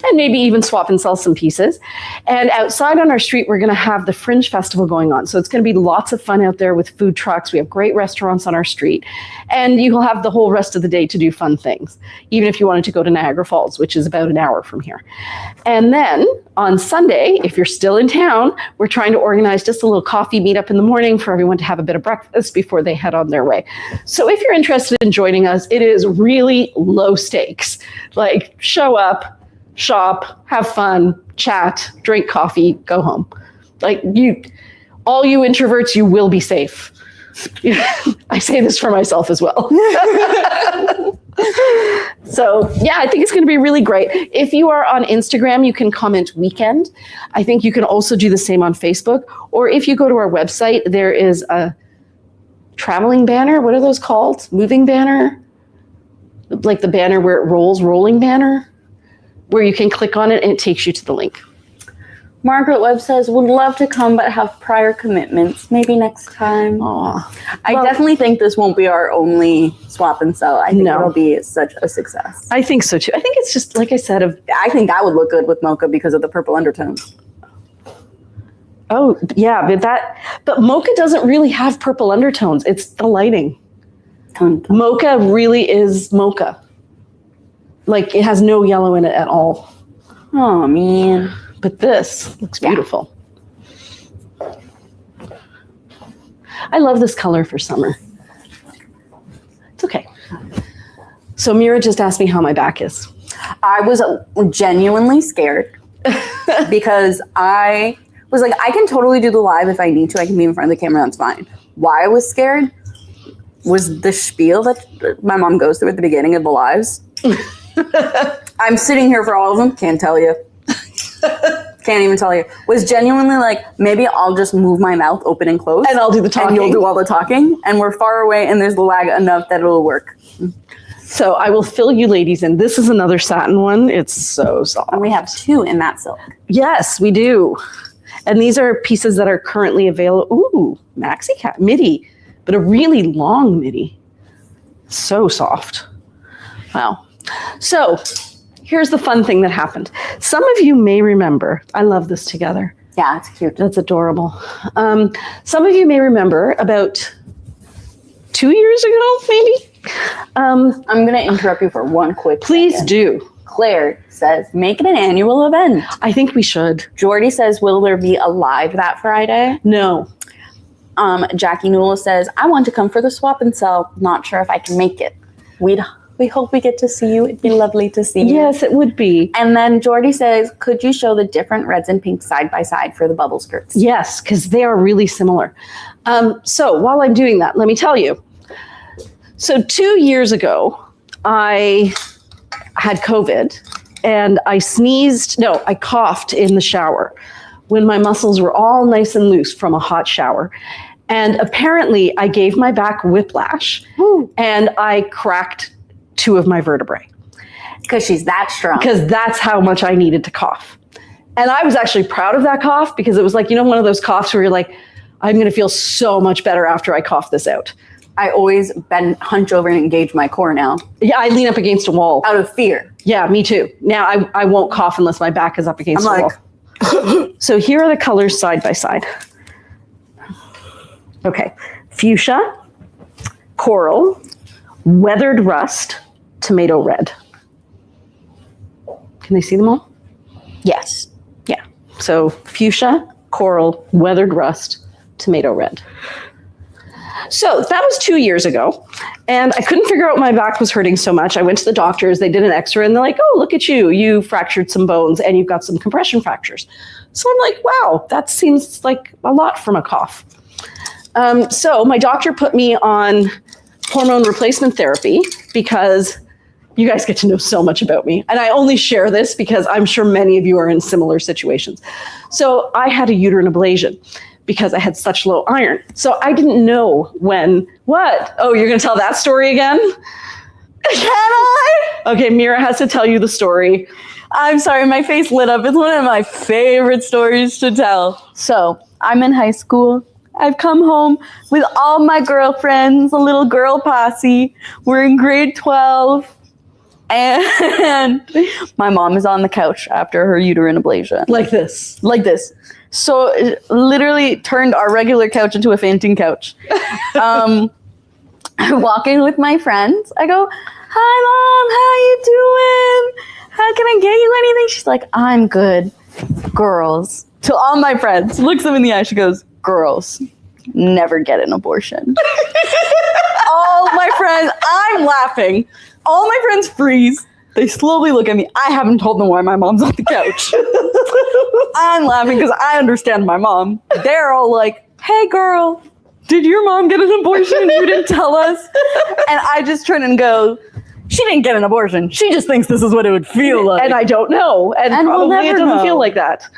and maybe even swap and sell some pieces. And outside on our street, we're going to have the Fringe Festival going on. So it's going to be lots of fun out there with food trucks. We have great restaurants on our street, and you will have the whole rest of the day to do fun things, even if you wanted to go to Niagara Falls, which is about an hour from here. And then on Sunday, if you're still in town, we're trying to organize just a little coffee meetup in the morning for everyone to have a bit of breakfast before they head on their way. So if you're interested in joining us, it is really low stakes. Like, show up, shop, have fun, chat, drink coffee, go home. Like, all you introverts, you will be safe. I say this for myself as well. So yeah, I think it's going to be really great. If you are on Instagram, you can comment weekend. I think you can also do the same on Facebook. Or if you go to our website, there is a traveling banner. What are those called? Moving banner? like the banner where it rolling banner, where you can click on it and it takes you to the link. Margaret Webb says, would love to come, but have prior commitments. Maybe next time. Aww. I definitely think this won't be our only swap and sell. I think it'll be such a success. I think so too. I think it's just, like I said, I think that would look good with mocha because of the purple undertones. Oh, yeah, but mocha doesn't really have purple undertones. It's the lighting. Mocha really is mocha. Like, it has no yellow in it at all. Oh, man. But this looks beautiful. I love this color for summer. It's okay. So Mira just asked me how my back is. I was genuinely scared because I was like, I can totally do the live if I need to. I can be in front of the camera. That's fine. Why I was scared was the spiel that my mom goes through at the beginning of the lives. I'm sitting here for all of them. Can't tell you. Can't even tell you. Was genuinely like, maybe I'll just move my mouth open and close. And I'll do the talking. And you'll do all the talking. And we're far away and there's the lag enough that it'll work. So I will fill you ladies in. This is another satin one. It's so soft. And we have 2 in that silk. Yes, we do. And these are pieces that are currently available. Ooh, maxi cap midi, but a really long midi. So soft. Wow. So here's the fun thing that happened. Some of you may remember, I love this together. Yeah, it's cute. That's adorable. Some of you may remember about 2 years ago, maybe. I'm going to interrupt you for one quick Please second. do. Claire says, make it an annual event. I think we should. Jordy says, will there be a live that Friday? No. Jackie Newell says, I want to come for the swap and sell. Not sure if I can make it. We hope we get to see you. It'd be lovely to see you. Yes, it would be. And then Jordy says, could you show the different reds and pinks side by side for the bubble skirts? Yes, because they are really similar. So while I'm doing that, let me tell you. So 2 years ago, I had COVID and I coughed in the shower when my muscles were all nice and loose from a hot shower. And apparently I gave my back whiplash and I cracked 2 of my vertebrae. Because she's that strong. Because that's how much I needed to cough. And I was actually proud of that cough because it was like, one of those coughs where you're like, I'm going to feel so much better after I cough this out. I always hunch over and engage my core now. Yeah, I lean up against a wall. Out of fear. Yeah, me too. Now I won't cough unless my back is up against a wall. So here are the colors side by side. Okay, fuchsia, coral, weathered rust, tomato red. Can they see them all? Yes. Yeah. So fuchsia, coral, weathered rust, tomato red. So that was 2 years ago, and I couldn't figure out why my back was hurting so much. I went to the doctors, they did an x-ray, and they're like, oh, look at you. You fractured some bones, and you've got some compression fractures. So I'm like, wow, that seems like a lot from a cough. So my doctor put me on hormone replacement therapy because you guys get to know so much about me. And I only share this because I'm sure many of you are in similar situations. So I had a uterine ablation because I had such low iron. So I didn't know what? Oh, you're going to tell that story again? Can I? Okay, Mira has to tell you the story. I'm sorry, my face lit up. It's one of my favorite stories to tell. So I'm in high school. I've come home with all my girlfriends, a little girl posse. We're in grade 12. And my mom is on the couch after her uterine ablation. Like this. So it literally turned our regular couch into a fainting couch. I walk in with my friends. I go, hi, Mom. How you doing? How can I get you anything? She's like, I'm good. Girls. To all my friends. Looks them in the eye. She goes, girls, never get an abortion. All my friends, I'm laughing. All my friends freeze. They slowly look at me. I haven't told them why my mom's on the couch. I'm laughing because I understand my mom. They're all like, hey, girl, did your mom get an abortion? You didn't tell us. And I just turn and go, she didn't get an abortion. She just thinks this is what it would feel like. And I don't know. And probably we'll it doesn't know. feel like that.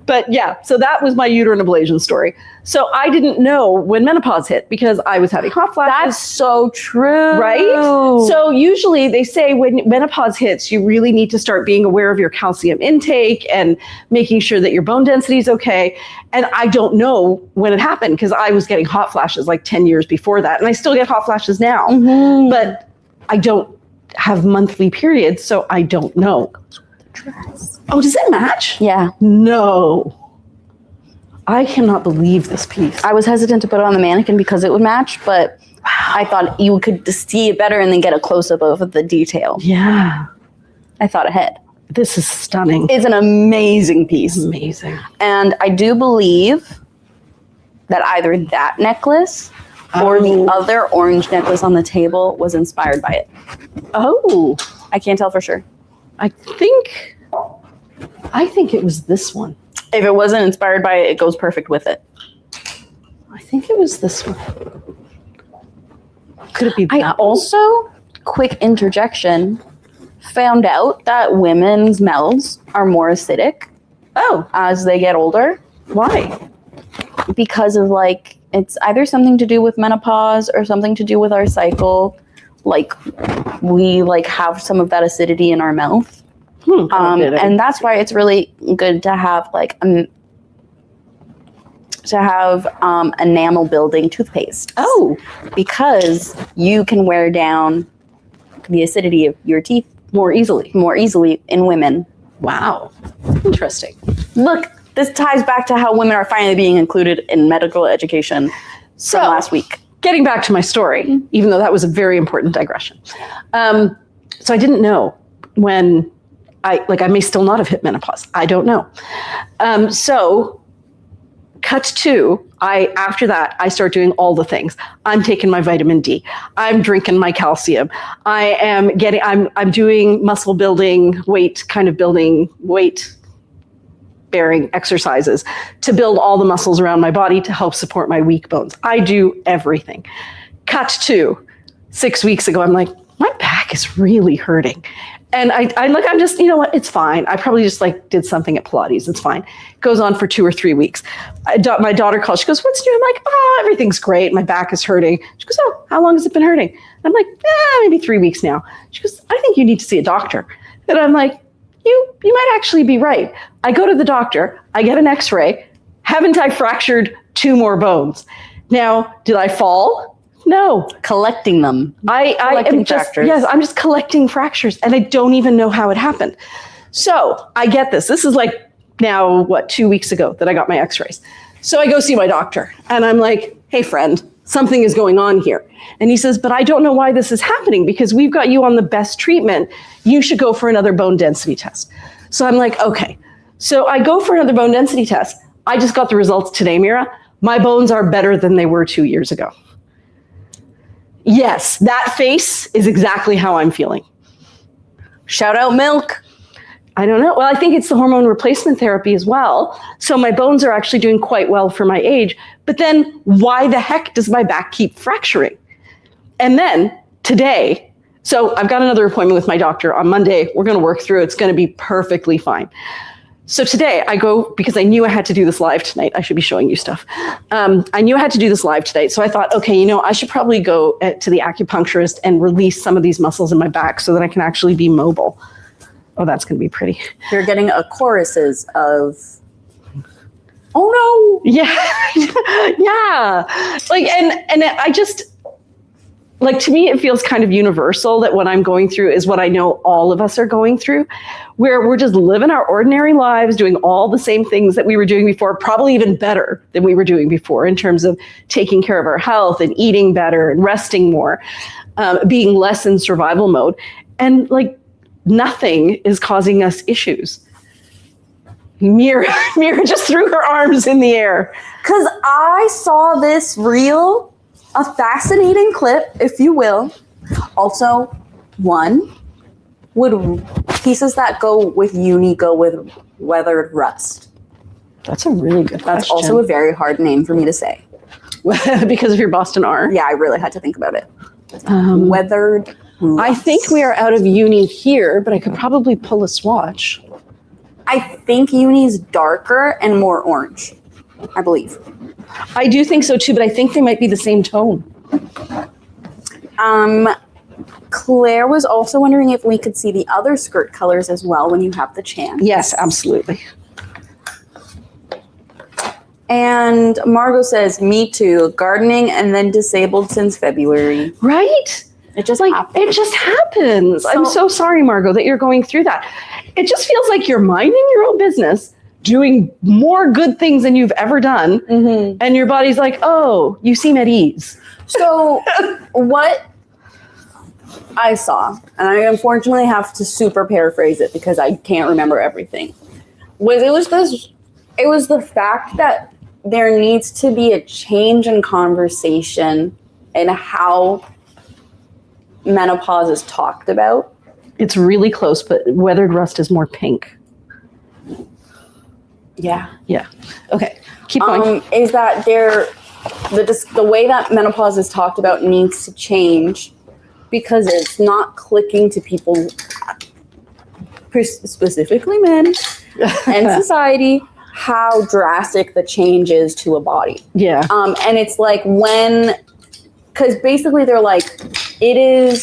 But yeah, so that was my uterine ablation story. So I didn't know when menopause hit because I was having hot flashes. That's so true. Right? So usually they say when menopause hits, you really need to start being aware of your calcium intake and making sure that your bone density is okay. And I don't know when it happened because I was getting hot flashes like 10 years before that. And I still get hot flashes now. But I don't have monthly periods, so I don't know. Oh, does it match? Yeah. No. I cannot believe this piece. I was hesitant to put it on the mannequin because it would match, but I thought you could see it better and then get a close-up of the detail. Yeah. I thought ahead. This is stunning. It's an amazing piece. Amazing. And I do believe that either that necklace or the other orange necklace on the table was inspired by it. Oh. I can't tell for sure. I think it was this one. If it wasn't inspired by it, it goes perfect with it. I think it was this one. Could it be that I one? also, quick interjection, found out that women's mouths are more acidic as they get older. Why? Because of like, it's either something to do with menopause or something to do with our cycle. Like we like have some of that acidity in our mouth. And that's why it's really good to have like enamel building toothpaste. Oh, because you can wear down the acidity of your teeth more easily in women. Wow. Interesting. Look, this ties back to how women are finally being included in medical education from last week. Getting back to my story, even though that was a very important digression. So I didn't know when I may still not have hit menopause. I don't know. So cut to, after that, I start doing all the things. I'm taking my vitamin D. I'm drinking my calcium. I'm doing muscle building, weight bearing exercises to build all the muscles around my body to help support my weak bones. I do everything. Cut to 6 weeks ago, I'm like, my back is really hurting. And I'm just, you know what, it's fine. I probably just did something at Pilates. It's fine. It goes on for 2 or 3 weeks. My daughter calls. She goes, what's new? I'm like, everything's great. My back is hurting. She goes, oh, how long has it been hurting? I'm like, maybe 3 weeks now. She goes, I think you need to see a doctor. And I'm like, you might actually be right. I go to the doctor. I get an x-ray. Haven't I fractured 2 more bones? Now, did I fall? No. Collecting them. I'm just collecting fractures and I don't even know how it happened. So I get this. This is now, 2 weeks ago that I got my x-rays. So I go see my doctor and I'm like, hey friend, something is going on here. And he says, but I don't know why this is happening because we've got you on the best treatment. You should go for another bone density test. So I'm like, okay. So I go for another bone density test. I just got the results today, Mira. My bones are better than they were 2 years ago. Yes, that face is exactly how I'm feeling. Shout out milk. I don't know. Well, I think it's the hormone replacement therapy as well. So my bones are actually doing quite well for my age. But then why the heck does my back keep fracturing? And then today, so I've got another appointment with my doctor on Monday. We're going to work through it. It's going to be perfectly fine. So today I go, because I knew I had to do this live tonight. I should be showing you stuff. I knew I had to do this live today. So I thought, okay, I should probably go to the acupuncturist and release some of these muscles in my back so that I can actually be mobile. Oh, that's going to be pretty. You're getting choruses of, oh no. Yeah. Yeah. And I just, to me, it feels kind of universal that what I'm going through is what I know all of us are going through, where we're just living our ordinary lives, doing all the same things that we were doing before, probably even better than we were doing before in terms of taking care of our health and eating better and resting more, being less in survival mode. And nothing is causing us issues. Mira just threw her arms in the air. Because I saw this reel, a fascinating clip, if you will. Also, one, would pieces that go with uni go with weathered rust? That's a really good question. That's also a very hard name for me to say. Because of your Boston R? Yeah, I really had to think about it. Weathered rust. I think we are out of uni here, but I could probably pull a swatch. I think uni's darker and more orange, I believe. I do think so too, but I think they might be the same tone. Claire was also wondering if we could see the other skirt colors as well when you have the chance. Yes, absolutely. And Margot says, me too, gardening and then disabled since February. Right? It just happens. It just happens. So, I'm so sorry, Margot, that you're going through that. It just feels like you're minding your own business, doing more good things than you've ever done. Mm-hmm. And your body's like, oh, you seem at ease. So what I saw, and I unfortunately have to super paraphrase it because I can't remember everything, it was the fact that there needs to be a change in conversation in how menopause is talked about. It's really close, but weathered rust is more pink. Yeah. Yeah. Okay. Keep going. Is that the way that menopause is talked about needs to change because it's not clicking to people, specifically men and society, how drastic the change is to a body. Yeah. And it's like because basically they're like, it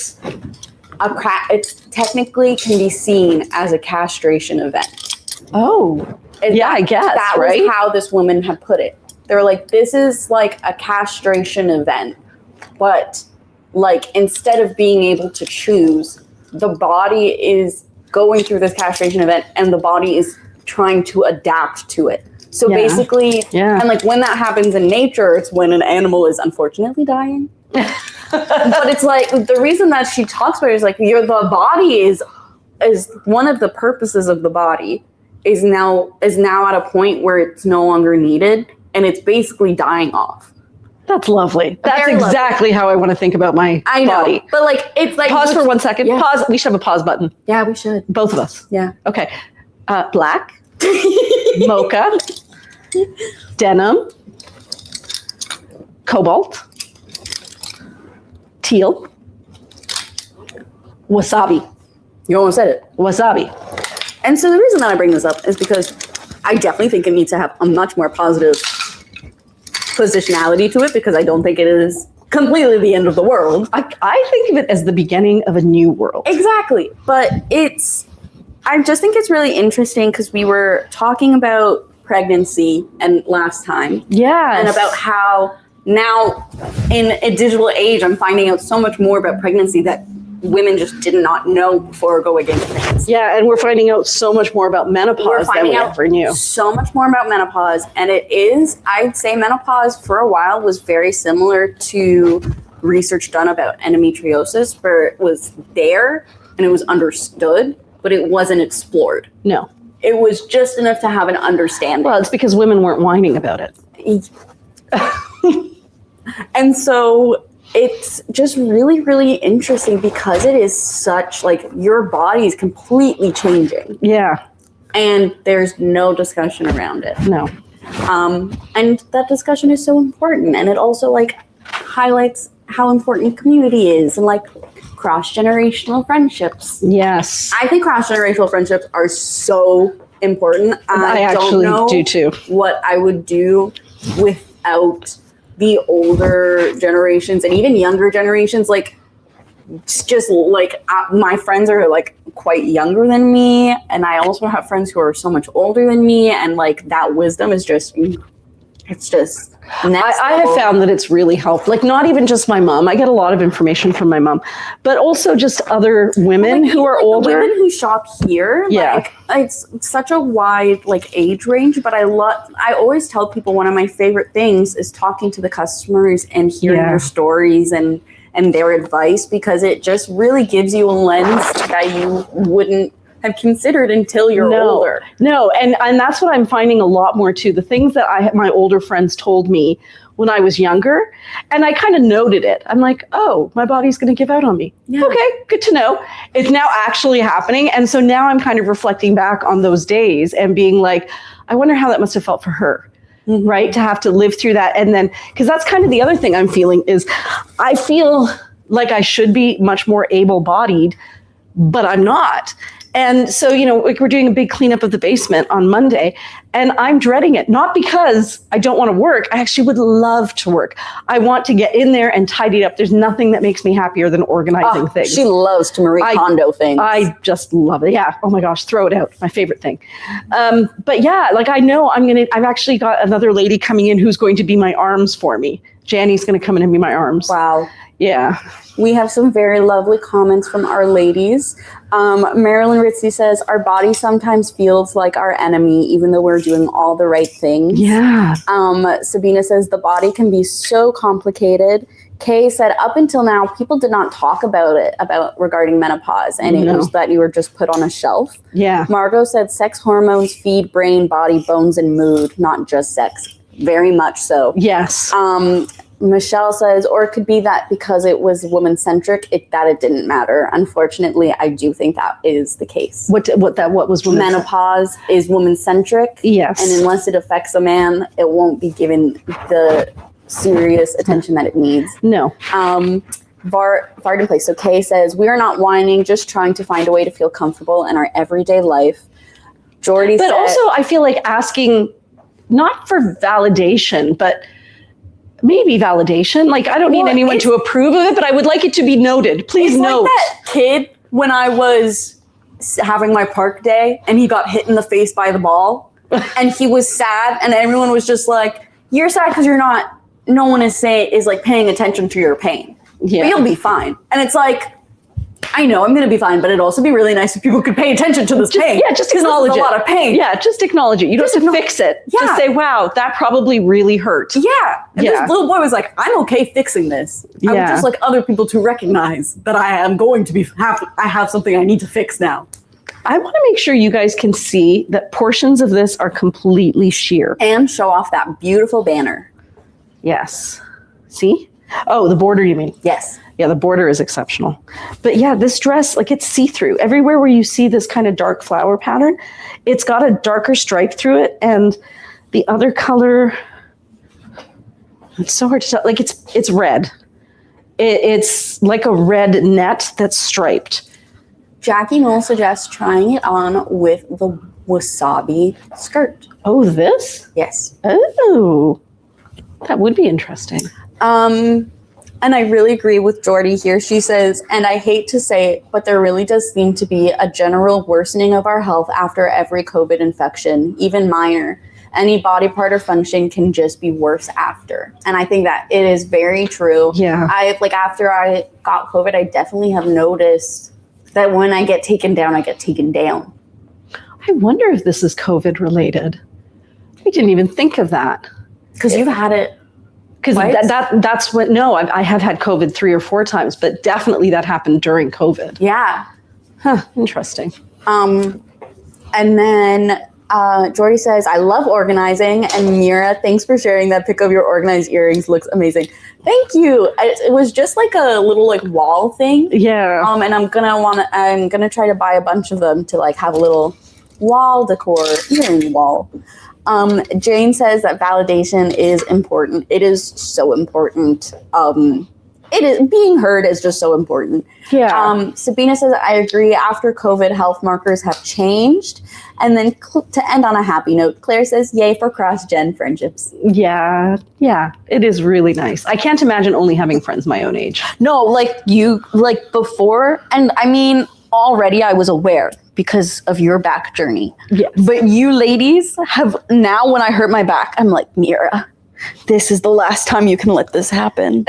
technically can be seen as a castration event. Oh, yeah, I guess, that right? was how this woman had put it. They're like, this is like a castration event, but like instead of being able to choose, the body is going through this castration event and the body is trying to adapt to it. So basically, and like when that happens in nature, it's when an animal is unfortunately dying. But it's like the reason that she talks about it is like the body is one of the purposes of the body is now at a point where it's no longer needed and it's basically dying off. That's lovely. That's Very exactly how I want to think about my body. But like it's like pause for 1 second. Yeah. Pause. We should have a pause button. Yeah, we should. Both of us. Yeah. Okay. Black, mocha, denim, cobalt, teal, wasabi. You almost said it. Wasabi. And so the reason that I bring this up is because I definitely think it needs to have a much more positive positionality to it because I don't think it is completely the end of the world. I think of it as the beginning of a new world. Exactly. But I just think it's really interesting because we were talking about pregnancy and last time. Yeah. And about how now in a digital age, I'm finding out so much more about pregnancy that women just did not know before going into pregnancy. Yeah, and we're finding out so much more about menopause than we ever knew. So much more about menopause. And I'd say menopause for a while was very similar to research done about endometriosis, where it was there and it was understood, but it wasn't explored. No. It was just enough to have an understanding. Well, it's because women weren't whining about it. And so it's just really, really interesting because it is such like your body is completely changing. Yeah. And there's no discussion around it. No. And that discussion is so important. And it also like highlights how important community is and like cross-generational friendships. Yes. I think cross-generational friendships are so important. I actually do too. What I would do without the older generations and even younger generations, like just like my friends are like quite younger than me, and I also have friends who are so much older than me, and like that wisdom is just next I have found that it's really helped. Like not even just my mom. I get a lot of information from my mom, but also just other women who are older. The women who shop here, like it's such a wide like age range. But I always tell people one of my favorite things is talking to the customers and hearing their stories and their advice, because it just really gives you a lens that you wouldn't have considered until you're older. No, and that's what I'm finding a lot more too. The things that my older friends told me when I was younger, and I kind of noted it. I'm like, oh, my body's going to give out on me. Yeah. Okay, good to know. It's now actually happening. And so now I'm kind of reflecting back on those days and being like, I wonder how that must have felt for her. Mm-hmm. Right? To have to live through that. And then, because that's kind of the other thing I'm feeling is I feel like I should be much more able-bodied, but I'm not. And so, like we're doing a big cleanup of the basement on Monday, and I'm dreading it. Not because I don't want to work. I actually would love to work. I want to get in there and tidy it up. There's nothing that makes me happier than organizing things. She loves to Marie Kondo things. I just love it. Yeah. Oh my gosh, throw it out. My favorite thing. But yeah, like I know I've actually got another lady coming in who's going to be my arms for me. Janny's going to come in and be my arms. Wow. Yeah. We have some very lovely comments from our ladies. Marilyn Ritzy says, our body sometimes feels like our enemy, even though we're doing all the right things. Yeah. Sabina says, the body can be so complicated. Kay said, up until now, people did not talk about it, regarding menopause, and it was that you were just put on a shelf. Yeah. Margot said, sex hormones feed brain, body, bones, and mood, not just sex. Very much so. Yes. Michelle says, or it could be that because it was woman-centric, that it didn't matter. Unfortunately, I do think that is the case. What was woman? Menopause is woman-centric. Yes. And unless it affects a man, it won't be given the serious attention that it needs. No. Varden Place. So Kay says, we are not whining, just trying to find a way to feel comfortable in our everyday life. Jordy said, also I feel like asking, not for validation, but maybe validation. Like, I don't need anyone to approve of it, but I would like it to be noted. Please note. Like that kid when I was having my park day and he got hit in the face by the ball and he was sad and everyone was just like, you're sad because no one is like paying attention to your pain. Yeah. But you'll be fine. And it's like, I know I'm going to be fine, but it'd also be really nice if people could pay attention to this pain. Yeah, just acknowledge it. A lot of pain. Yeah, just acknowledge it. You don't have to fix it. Yeah. Just say, wow, that probably really hurt. Yeah. And this little boy was like, I'm okay fixing this. I would just like other people to recognize that I am going to I have something I need to fix now. I want to make sure you guys can see that portions of this are completely sheer. And show off that beautiful banner. Yes. See? Oh, the border, you mean? Yes. Yeah, the border is exceptional. But yeah, this dress, like it's see-through. Everywhere where you see this kind of dark flower pattern, it's got a darker stripe through it. And the other color, it's so hard to tell. Like it's red. It's like a red net that's striped. Jackie Knoll suggests trying it on with the wasabi skirt. Oh, this? Yes. Oh, that would be interesting. And I really agree with Jordy here. She says, and I hate to say it, but there really does seem to be a general worsening of our health after every COVID infection, even minor. Any body part or function can just be worse after. And I think that it is very true. Yeah. After I got COVID, I definitely have noticed that when I get taken down, I get taken down. I wonder if this is COVID related. I didn't even think of that. Because you've had it. Because that's what, I have had COVID 3 or 4 times, but definitely that happened during COVID. Yeah. Huh, interesting. And then Jordy says, I love organizing. And Mira, thanks for sharing that pic of your organized earrings. Looks amazing. Thank you. It was just like a little like wall thing. Yeah. And I'm gonna try to buy a bunch of them to like have a little wall decor earring wall. Jane says that validation is important. It is so important. It is being heard is just so important. Yeah. Sabina says, I agree. After COVID, health markers have changed. And then to end on a happy note, Claire says, yay for cross-gen friendships. Yeah. Yeah. It is really nice. I can't imagine only having friends my own age. No, like before. And I mean, already I was aware because of your back journey. Yes. But you ladies have now, when I hurt my back, I'm like, Mira, this is the last time you can let this happen.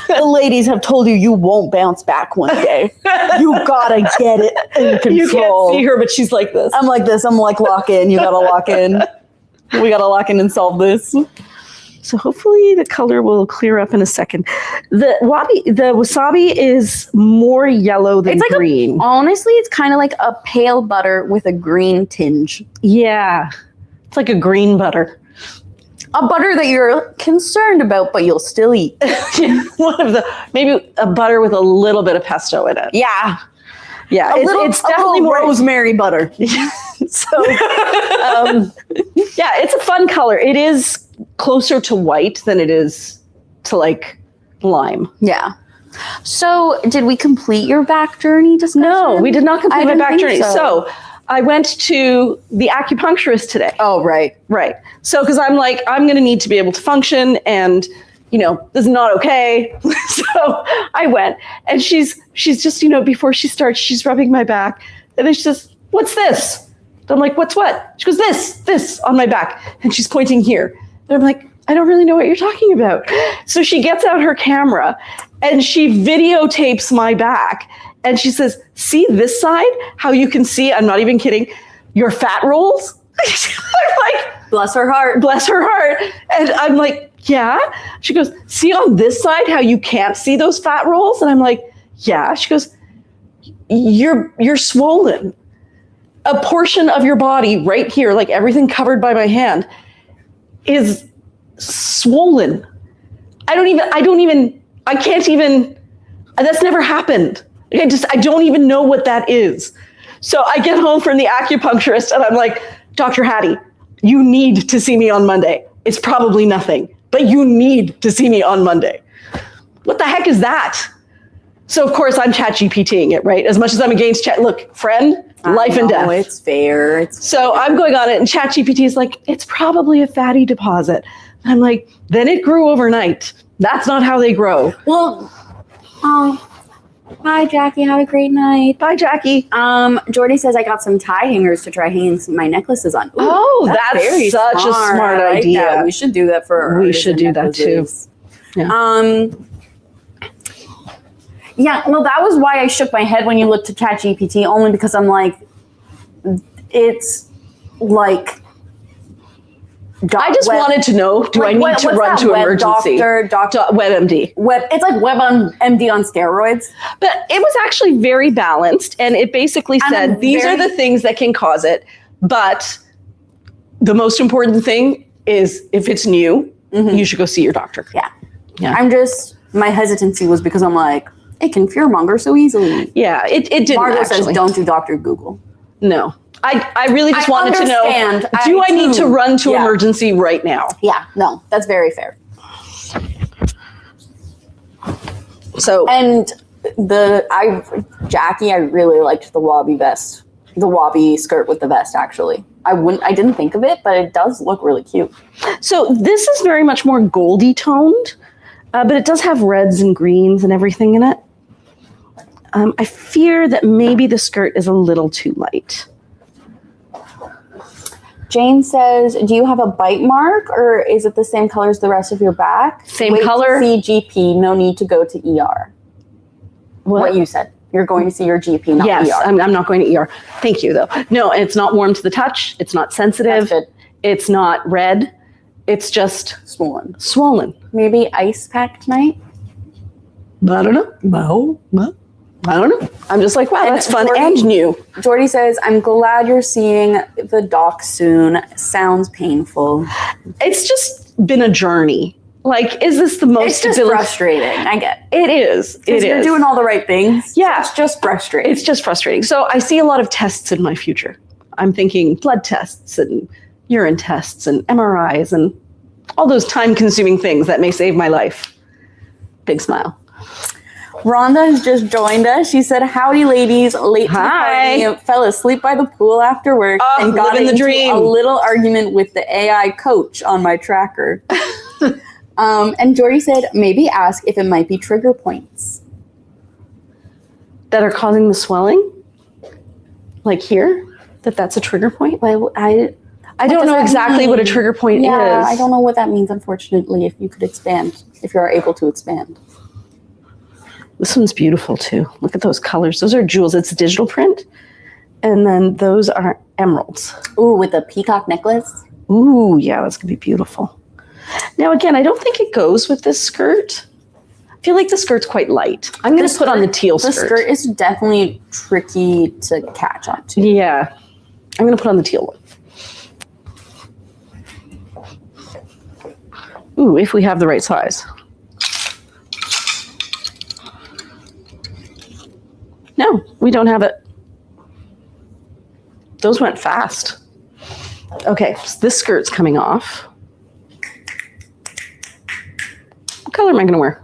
The ladies have told you won't bounce back one day. You gotta get it in control. You can't see her, but she's like this. I'm like this. I'm like, lock in. You gotta lock in. We gotta lock in and solve this. So hopefully the color will clear up in a second. The wasabi is more yellow than green. Honestly, it's kind of like a pale butter with a green tinge. Yeah. It's like a green butter. A butter that you're concerned about, but you'll still eat. Maybe a butter with a little bit of pesto in it. Yeah. Yeah. It's definitely more rosemary butter. So, yeah, it's a fun color. It is closer to white than it is to like lime. Yeah. So did we complete your back journey discussion? No, we did not complete my back journey. So I went to the acupuncturist today. Oh, right. Right. So, because I'm like, I'm going to need to be able to function, and, this is not okay. So I went, and she's just, before she starts, she's rubbing my back, and then she says, "What's this?" And I'm like, "What's what?" She goes, this on my back. And she's pointing here. And I'm like, "I don't really know what you're talking about." So she gets out her camera and she videotapes my back. And she says, "See this side? How you can see," I'm not even kidding, "your fat rolls?" I'm like, bless her heart. Bless her heart. And I'm like, "Yeah." She goes, "See on this side how you can't see those fat rolls?" And I'm like, "Yeah." She goes, You're swollen. A portion of your body right here, like everything covered by my hand, is swollen. I can't even, that's never happened. I don't even know what that is. So I get home from the acupuncturist and I'm like, "Dr. Hattie, you need to see me on Monday. It's probably nothing, but you need to see me on Monday." What the heck is that? So of course I'm ChatGPTing it, right? As much as I'm against chat, look, friend, life and death. It's fair. So I'm going on it, and ChatGPT is like, "It's probably a fatty deposit." And I'm like, "Then it grew overnight. That's not how they grow." Well, bye, Jackie. Have a great night. Bye, Jackie. Jordy says, "I got some tie hangers to try hanging my necklaces on." Ooh, that's such a smart idea. That. We should do that for. We should do that too. Yeah. Yeah, well, that was why I shook my head when you looked at ChatGPT, only because I'm like, it's like. I just wanted to know, do I need to run to emergency? WebMD. It's like WebMD on steroids. But it was actually very balanced, and it basically said, these are the things that can cause it, but the most important thing is if it's new, you should go see your doctor. Yeah. My hesitancy was because I'm like, it can fearmonger so easily. Yeah, it didn't. Margot says, "Don't do Dr. Google." No. I really just wanted to know, do I need to run to emergency right now? Yeah, no, that's very fair. So, and Jackie, I really liked the wabi vest, the wabi skirt with the vest, actually. I didn't think of it, but it does look really cute. So this is very much more goldy toned, but it does have reds and greens and everything in it. I fear that maybe the skirt is a little too light. Jane says, "Do you have a bite mark, or is it the same color as the rest of your back?" Same color. See GP. No need to go to ER. What you said. You're going to see your GP, not ER. Yes, I'm not going to ER. Thank you, though. No, and it's not warm to the touch. It's not sensitive. That's good. It's not red. It's just swollen. Maybe ice pack tonight? I don't know. No. I don't know. I'm just like, wow, that's fun and new. Jordy says, "I'm glad you're seeing the doc soon. Sounds painful." It's just been a journey. Like, is this the most... It's just frustrating. I get it. It is. You're doing all the right things. Yeah. So it's just frustrating. It's just frustrating. So I see a lot of tests in my future. I'm thinking blood tests and urine tests and MRIs and all those time-consuming things that may save my life. Big smile. Rhonda has just joined us. She said, "Howdy, ladies. Late to the party. Fell asleep by the pool after work and got into a little argument with the AI coach on my tracker." And Jordy said, "Maybe ask if it might be trigger points that are causing the swelling, like here. That's a trigger point." Well, I don't know exactly what a trigger point is. I don't know what that means. Unfortunately, if you could expand, if you are able to expand. This one's beautiful too. Look at those colors. Those are jewels. It's a digital print. And then those are emeralds. Ooh, with a peacock necklace. Ooh, yeah, that's going to be beautiful. Now, again, I don't think it goes with this skirt. I feel like the skirt's quite light. I'm going to put on the teal skirt. The skirt is definitely tricky to catch on to. Yeah. I'm going to put on the teal one. Ooh, if we have the right size. No, we don't have it. Those went fast. Okay, so this skirt's coming off. What color am I going to wear?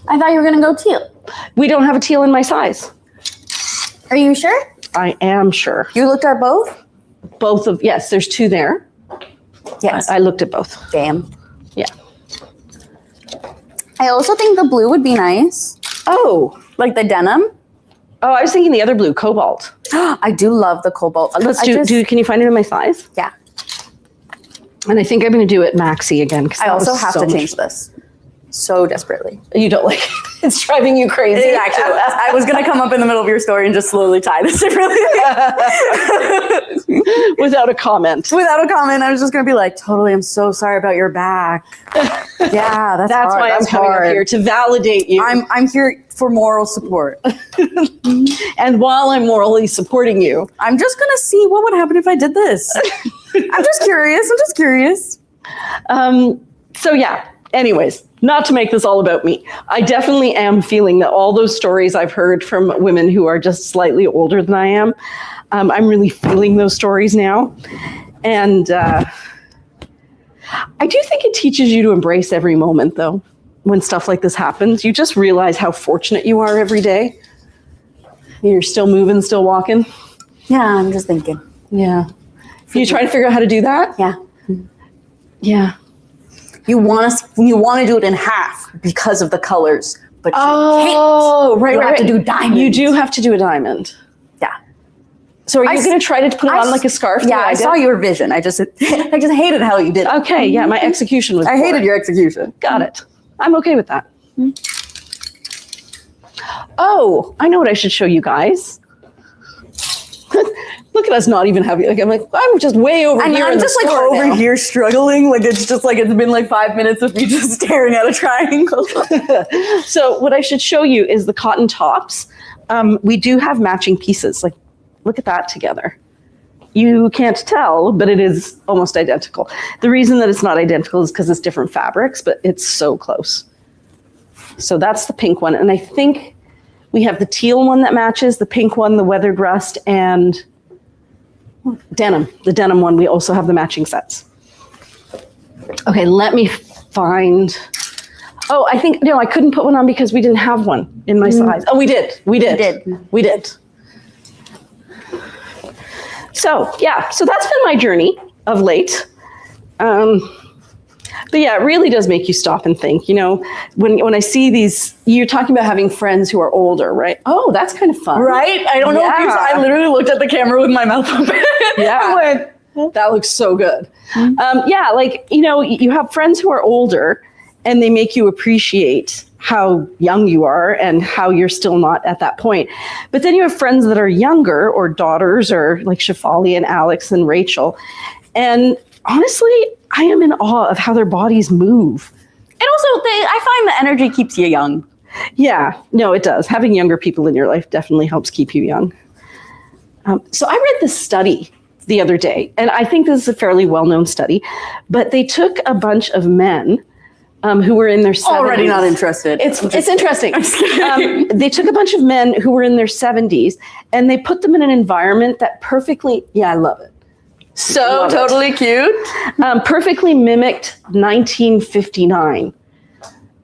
I thought you were going to go teal. We don't have a teal in my size. Are you sure? I am sure. You looked at both? Yes, there's 2 there. Yes. I looked at both. Damn. Yeah. I also think the blue would be nice. Oh. Like the denim. Oh, I was thinking the other blue, cobalt. I do love the cobalt. Can you find it in my size? Yeah. And I think I'm going to do it maxi again. I also have to change this so desperately. You don't like it? It's driving you crazy. It actually was. I was going to come up in the middle of your story and just slowly tie this differently. Without a comment. Without a comment. I was just going to be like, totally, I'm so sorry about your back. Yeah, that's hard. Why I'm coming up here, to validate you. I'm here for moral support. And while I'm morally supporting you, I'm just going to see what would happen if I did this. I'm just curious. So yeah, anyways, not to make this all about me. I definitely am feeling that all those stories I've heard from women who are just slightly older than I am, I'm really feeling those stories now. And I do think it teaches you to embrace every moment, though. When stuff like this happens, you just realize how fortunate you are every day. You're still moving, still walking. Yeah, I'm just thinking. Yeah. You trying to figure out how to do that? Yeah. Yeah. You want to do it in half because of the colors, but you can't. Right. You have to do diamonds. You do have to do a diamond. Yeah. So are you going to try to put it on like a scarf? Yeah, I saw your vision. I just hated how you did it. Okay. Yeah, my execution was. I hated your execution. Got it. I'm okay with that. Oh, I know what I should show you guys. Look at us not even having, I'm just way over here. I'm just over here struggling. Like it's just like it's been like 5 minutes of me just staring at a triangle. So what I should show you is the cotton tops. We do have matching pieces. Like, look at that together. You can't tell, but it is almost identical. The reason that it's not identical is because it's different fabrics, but it's so close. So that's the pink one. And I think we have the teal one that matches, the pink one, the weathered rust, and denim. The denim one, we also have the matching sets. Okay, let me find... Oh, I think, no, I couldn't put one on because we didn't have one in my size. Oh, we did. So, yeah, so that's been my journey of late. But yeah, it really does make you stop and think, you know, when I see these, you're talking about having friends who are older, right? Oh, that's kind of fun. Right? I don't know if you saw, I literally looked at the camera with my mouth open. Yeah. I went, that looks so good. Yeah, like, you know, you have friends who are older and they make you appreciate how young you are and how you're still not at that point. But then you have friends that are younger, or daughters, or like Shefali and Alex and Rachel. And honestly, I am in awe of how their bodies move. And also, I find the energy keeps you young. Yeah, no, it does. Having younger people in your life definitely helps keep you young. So I read this study the other day, and I think this is a fairly well-known study, but they took a bunch of men who were in their 70s. Already not interested. It's interesting. They took a bunch of men who were in their 70s, and they put them in an environment that perfectly, I love it. So totally cute. Perfectly mimicked 1959.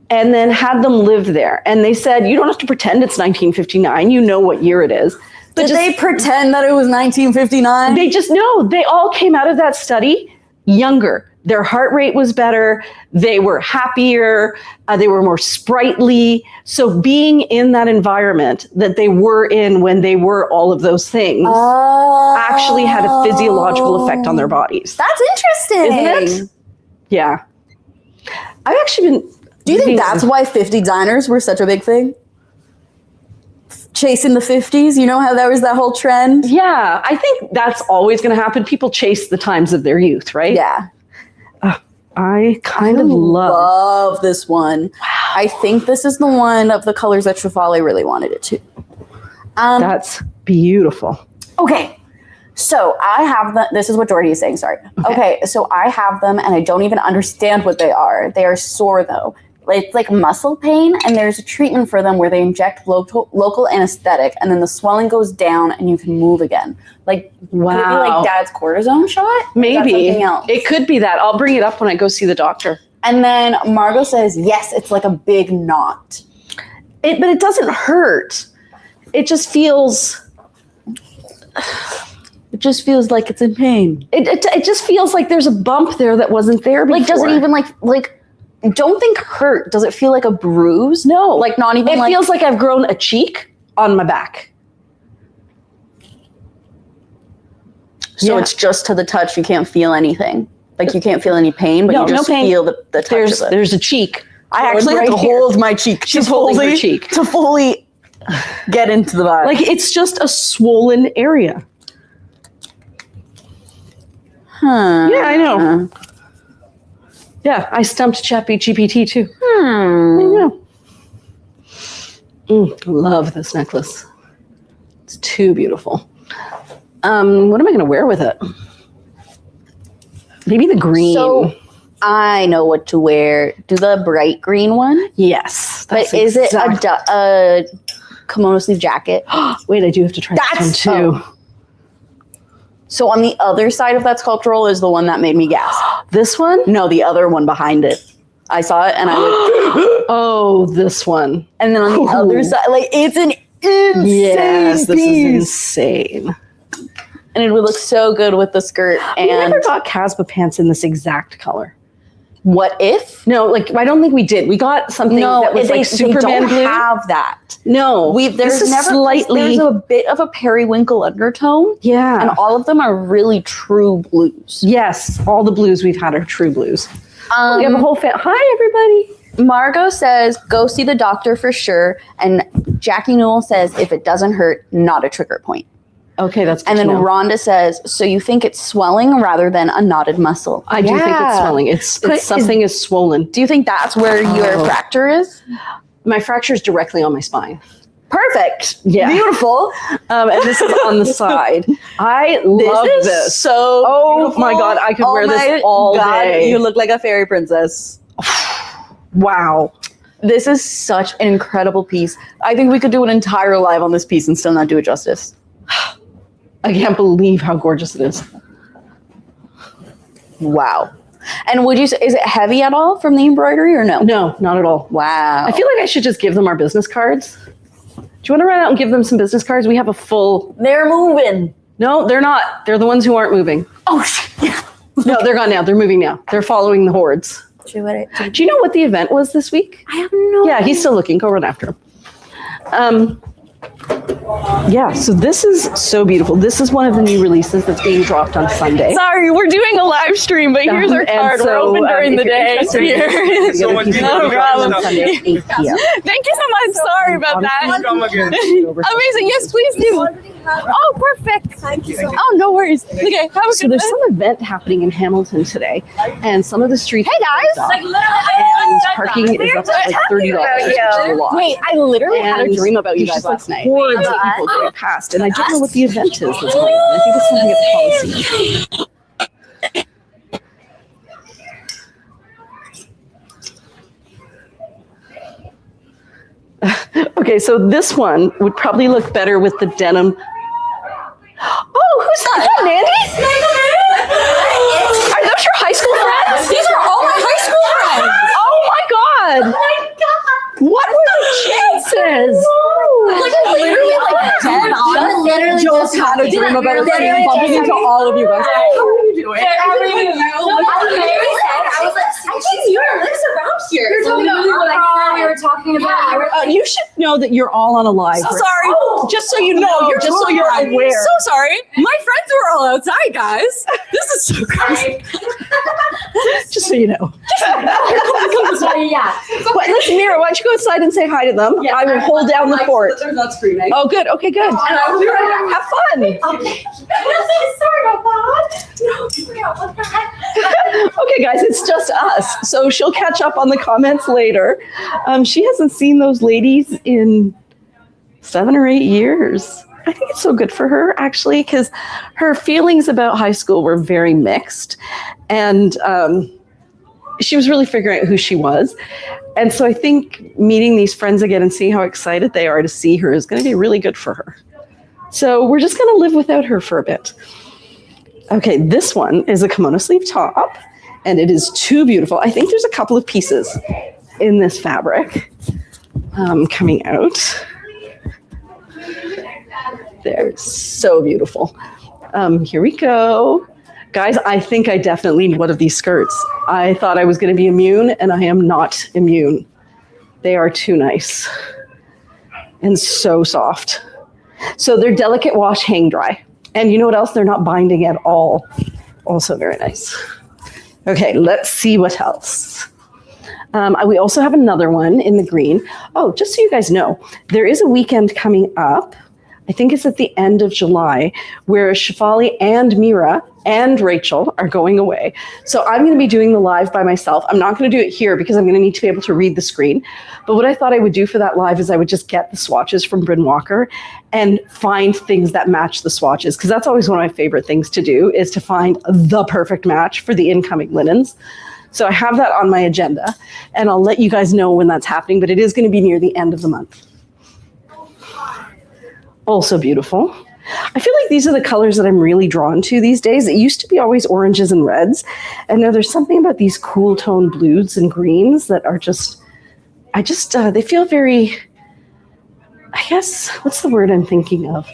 And then had them live there. And they said, you don't have to pretend it's 1959. You know what year it is. But Did they pretend that it was 1959? They just, no, they all came out of that study younger. Their heart rate was better. They were happier. They were more sprightly. So being in that environment that they were in when they were all of those things actually had a physiological effect on their bodies. That's interesting. Isn't it? Yeah. I've actually been... Do you think that's why 50 diners were such a big thing? Chasing the 50s? You know how there was that whole trend? Yeah. I think that's always going to happen. People chase the times of their youth, right? Yeah. I kind of love this one. Wow. I think this is the one of the colors that Shefali really wanted it to. That's beautiful. Okay. So I have them. This is what Jordy is saying. Sorry. Okay. So I have them and I don't even understand what they are. They are sore though. It's like muscle pain, and there's a treatment for them where they inject local anesthetic, and then the swelling goes down and you can move again. Like, wow. Could it be like Dad's cortisone shot? Maybe. It could be that. I'll bring it up when I go see the doctor. And then Margot says, yes, it's like a big knot. But it doesn't hurt. It just feels... It just feels like it's in pain. It just feels like there's a bump there that wasn't there before. Like, does it even like don't think hurt. Does it feel like a bruise? No. Like not even It feels like I've grown a cheek on my back. So it's just to the touch. You can't feel anything. Like you can't feel any pain, but you just feel the touch of it. There's a cheek. I actually have to hold my cheek. She's holding her cheek. To fully get into the vibe. Like it's just a swollen area. Huh. Yeah, I know. Yeah, I stumped ChatGPT too. I know. Love this necklace. It's too beautiful. What am I going to wear with it? Maybe the green. So I know what to wear. Do the bright green one? Yes. But is it a kimono sleeve jacket? Wait, I do have to try this one too. So on the other side of that sculptural is the one that made me gasp. This one? No, the other one behind it. I saw it and I went, oh, this one. And then on the other side, like it's an insane piece. This is insane. And it would look so good with the skirt. And we never got Casbah pants in this exact color. What if? No, like I don't think we did. We got something that was like Superman blue. They don't have that. No, there's a bit of a periwinkle undertone. Yeah, and all of them are really true blues. Yes, all the blues we've had are true blues. We have a whole Hi, everybody. Margot says, go see the doctor for sure. And Jackie Newell says, if it doesn't hurt, not a trigger point. Okay, that's good. And then Rhonda says, so you think it's swelling rather than a knotted muscle? I do think it's swelling. It's something is swollen. Do you think that's where your fracture is? My fracture is directly on my spine. Perfect. Yeah. Beautiful. And this is on the side. I love this. So beautiful. My God, I could wear this all day. You look like a fairy princess. Wow. This is such an incredible piece. I think we could do an entire live on this piece and still not do it justice. I can't believe how gorgeous it is. Wow. And would you say, is it heavy at all from the embroidery or no? No, not at all. Wow. I feel like I should just give them our business cards. Do you want to run out and give them some business cards? We have a full... They're moving. No, they're not. They're the ones who aren't moving. Oh, shit. No, they're gone now. They're moving now. They're following the hordes. Do you know what the event was this week? I have no idea. Yeah, he's still looking. Go run after him. Yeah, so this is so beautiful. This is one of the new releases that's being dropped on Sunday. Sorry, we're doing a live stream, but here's our card. We're open during the day. No problem. Sunday at 8 p.m. Thank you so much. Sorry about that. Amazing. Yes, please do. Oh, perfect. Thank you so much. Oh, no worries. Okay, have a good So there's some event happening in Hamilton today, and some of the streets. Hey guys! And parking is up to like $30. Wait, I literally had a dream about you guys last night. Hordes of people going past, and I don't know what the event is that's going on. I think it's something at the policy. Okay, so this one would probably look better with the denim. Oh, who's that? Is that Mandy? Are those your high school friends? These are all my high school friends. Oh my God. What were the chances? Like literally dead on. Just had a dream about bumping into all of you guys. How are you doing? I was like, I think you lives around here. You're talking about we were talking about. You should know that you're all on a live. So sorry. Just so you know, just so you're aware. So sorry. My friends were all outside, guys. This is so crazy. Just so you know. Yeah. Well, listen, Mira, why don't you go inside and say hi to them? I will hold down the fort. They're not screaming. Oh, good. Okay, good. Have fun. Okay. Sorry about that. No, what the heck? Okay, guys, it's just us. So she'll catch up on the comments later. She hasn't seen those ladies in 7 or 8 years. I think it's so good for her, actually, because her feelings about high school were very mixed. And she was really figuring out who she was. And so I think meeting these friends again and seeing how excited they are to see her is going to be really good for her. So we're just going to live without her for a bit. Okay, this one is a kimono sleeve top, and it is too beautiful. I think there's a couple of pieces in this fabric. coming out. They're so beautiful. Here we go. Guys, I think I definitely need one of these skirts. I thought I was going to be immune, and I am not immune. They are too nice and so soft. So they're delicate wash, hang dry. And you know what else? They're not binding at all. Also very nice. Okay, let's see what else. We also have another one in the green. Oh, just so you guys know, there is a weekend coming up. I think it's at the end of July, where Shefali and Mira and Rachel are going away. So I'm going to be doing the live by myself. I'm not going to do it here because I'm going to need to be able to read the screen. But what I thought I would do for that live is I would just get the swatches from Bryn Walker and find things that match the swatches, because that's always one of my favorite things to do, is to find the perfect match for the incoming linens. So I have that on my agenda, and I'll let you guys know when that's happening, but it is going to be near the end of the month. Also beautiful. I feel like these are the colors that I'm really drawn to these days. It used to be always oranges and reds, and now there's something about these cool tone blues and greens that are just, they feel very, I guess, what's the word I'm thinking of?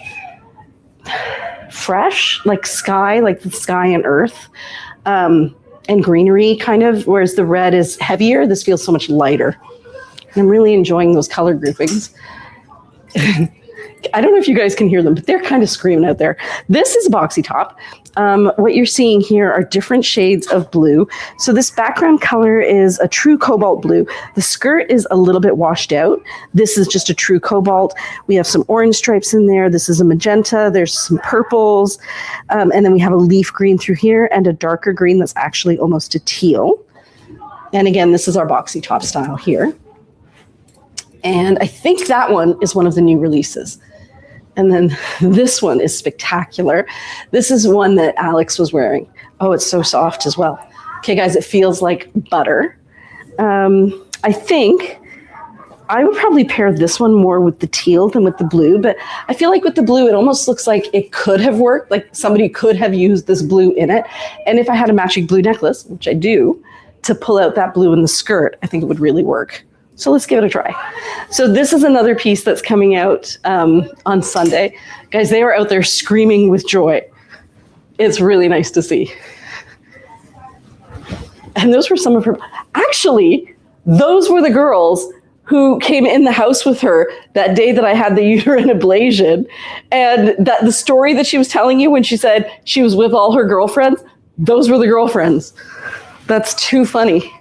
Fresh, like sky, like the sky and earth, and greenery kind of, whereas the red is heavier. This feels so much lighter. And I'm really enjoying those color groupings. I don't know if you guys can hear them, but they're kind of screaming out there. This is a boxy top. What you're seeing here are different shades of blue. So this background color is a true cobalt blue. The skirt is a little bit washed out. This is just a true cobalt. We have some orange stripes in there. This is a magenta. There's some purples. And then we have a leaf green through here and a darker green that's actually almost a teal. And again, this is our boxy top style here. And I think that one is one of the new releases. And then this one is spectacular. This is one that Alex was wearing. Oh, it's so soft as well. Okay, guys, it feels like butter. I think I would probably pair this one more with the teal than with the blue, but I feel like with the blue, it almost looks like it could have worked, like somebody could have used this blue in it. And if I had a matching blue necklace, which I do, to pull out that blue in the skirt, I think it would really work. So let's give it a try. So this is another piece that's coming out on Sunday. Guys, they are out there screaming with joy. It's really nice to see. And those were some of her, actually, those were the girls who came in the house with her that day that I had the uterine ablation. And that the story that she was telling you when she said she was with all her girlfriends, those were the girlfriends. That's too funny.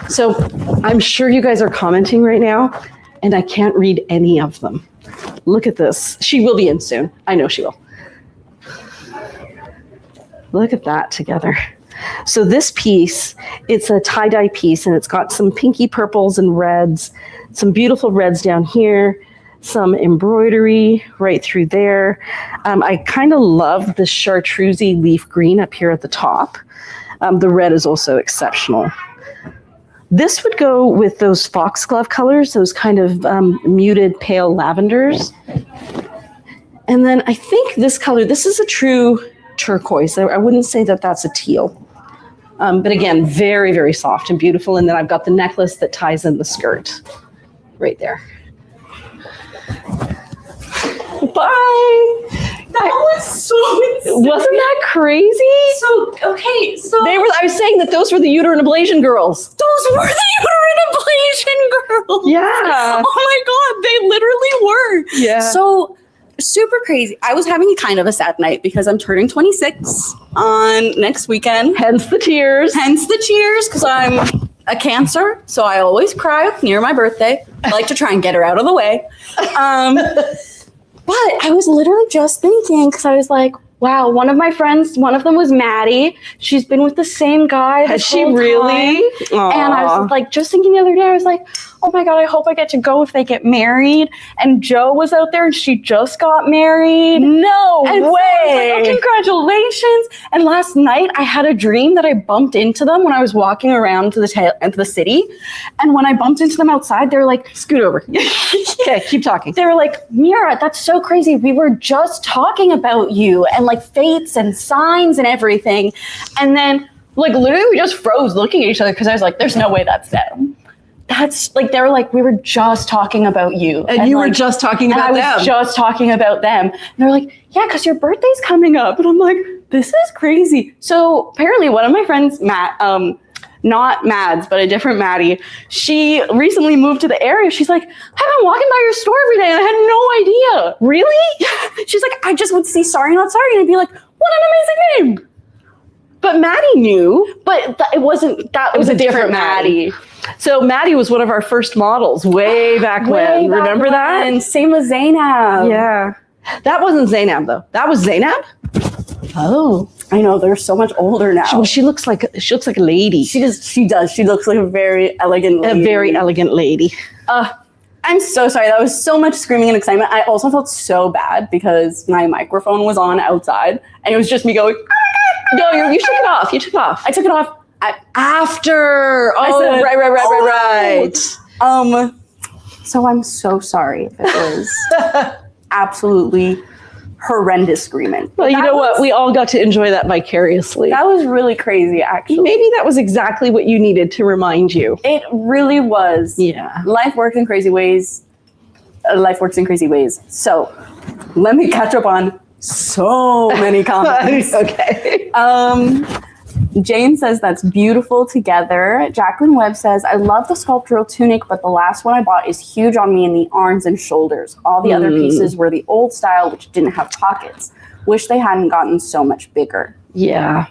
So I'm sure you guys are commenting right now, and I can't read any of them. Look at this. She will be in soon. I know she will. Look at that together. So this piece, it's a tie-dye piece, and it's got some pinky purples and reds, some beautiful reds down here, some embroidery right through there. I kind of love the chartreusey leaf green up here at the top. The red is also exceptional. This would go with those foxglove colors, those kind of muted pale lavenders. And then I think this color, this is a true turquoise. I wouldn't say that that's a teal. But again, very, very soft and beautiful. And then I've got the necklace that ties in the skirt right there. Bye. That was so insane. Wasn't that crazy? So, okay, so... I was saying that those were the uterine ablation girls. Those were the uterine ablation girls. Yeah. Oh my God, they literally were. Yeah. So, super crazy. I was having kind of a sad night because I'm turning 26 on next weekend. Hence the tears. Hence the tears, because I'm a Cancer, so I always cry near my birthday. I like to try and get her out of the way. But I was literally just thinking, because I was like, wow, one of my friends, one of them was Maddie. She's been with the same guy. Has she really? And I was like, just thinking the other day, I was like, oh my God, I hope I get to go if they get married. And Jo was out there and she just got married. No and way. So I was like, oh, congratulations. And last night I had a dream that I bumped into them when I was walking around to the city. And when I bumped into them outside, they were like, scoot over. Okay, keep talking. They were like, Mira, that's so crazy. We were just talking about you and like fates and signs and everything. And then like literally we just froze looking at each other because I was like, there's no way that's them. that's like, they were like, we were just talking about you. And you like, were just talking about them. I was just talking about them. And they're like, yeah, because your birthday's coming up. And I'm like, this is crazy. So apparently one of my friends, Matt, not Mads, but a different Maddie, she recently moved to the area. She's like, I've been walking by your store every day and I had no idea. Really? She's like, I just would see sariKNOTsari and I'd be like, what an amazing name. But Maddie knew. But it wasn't, that was a different Maddie. So Maddie was one of our first models way back when. Remember that? And same as Zainab. Yeah. That wasn't Zainab though. That was Zainab? Oh. I know, they're so much older now. Well, she looks like a lady. She does. She looks like a very elegant lady. A very elegant lady. I'm so sorry. That was so much screaming and excitement. I also felt so bad because my microphone was on outside and it was just me going, no, you took it off. You took it off. I took it off after. Oh, said, right. So I'm so sorry if it was absolutely horrendous screaming. Well, you know what? We all got to enjoy that vicariously. That was really crazy, actually. Maybe that was exactly what you needed to remind you. It really was. Yeah. Life works in crazy ways. Life works in crazy ways. So let me catch up on so many comments. Okay. Jane says, that's beautiful together. Jacqueline Webb says, I love the sculptural tunic, but the last one I bought is huge on me in the arms and shoulders. All the other pieces were the old style, which didn't have pockets. Wish they hadn't gotten so much bigger. Yeah.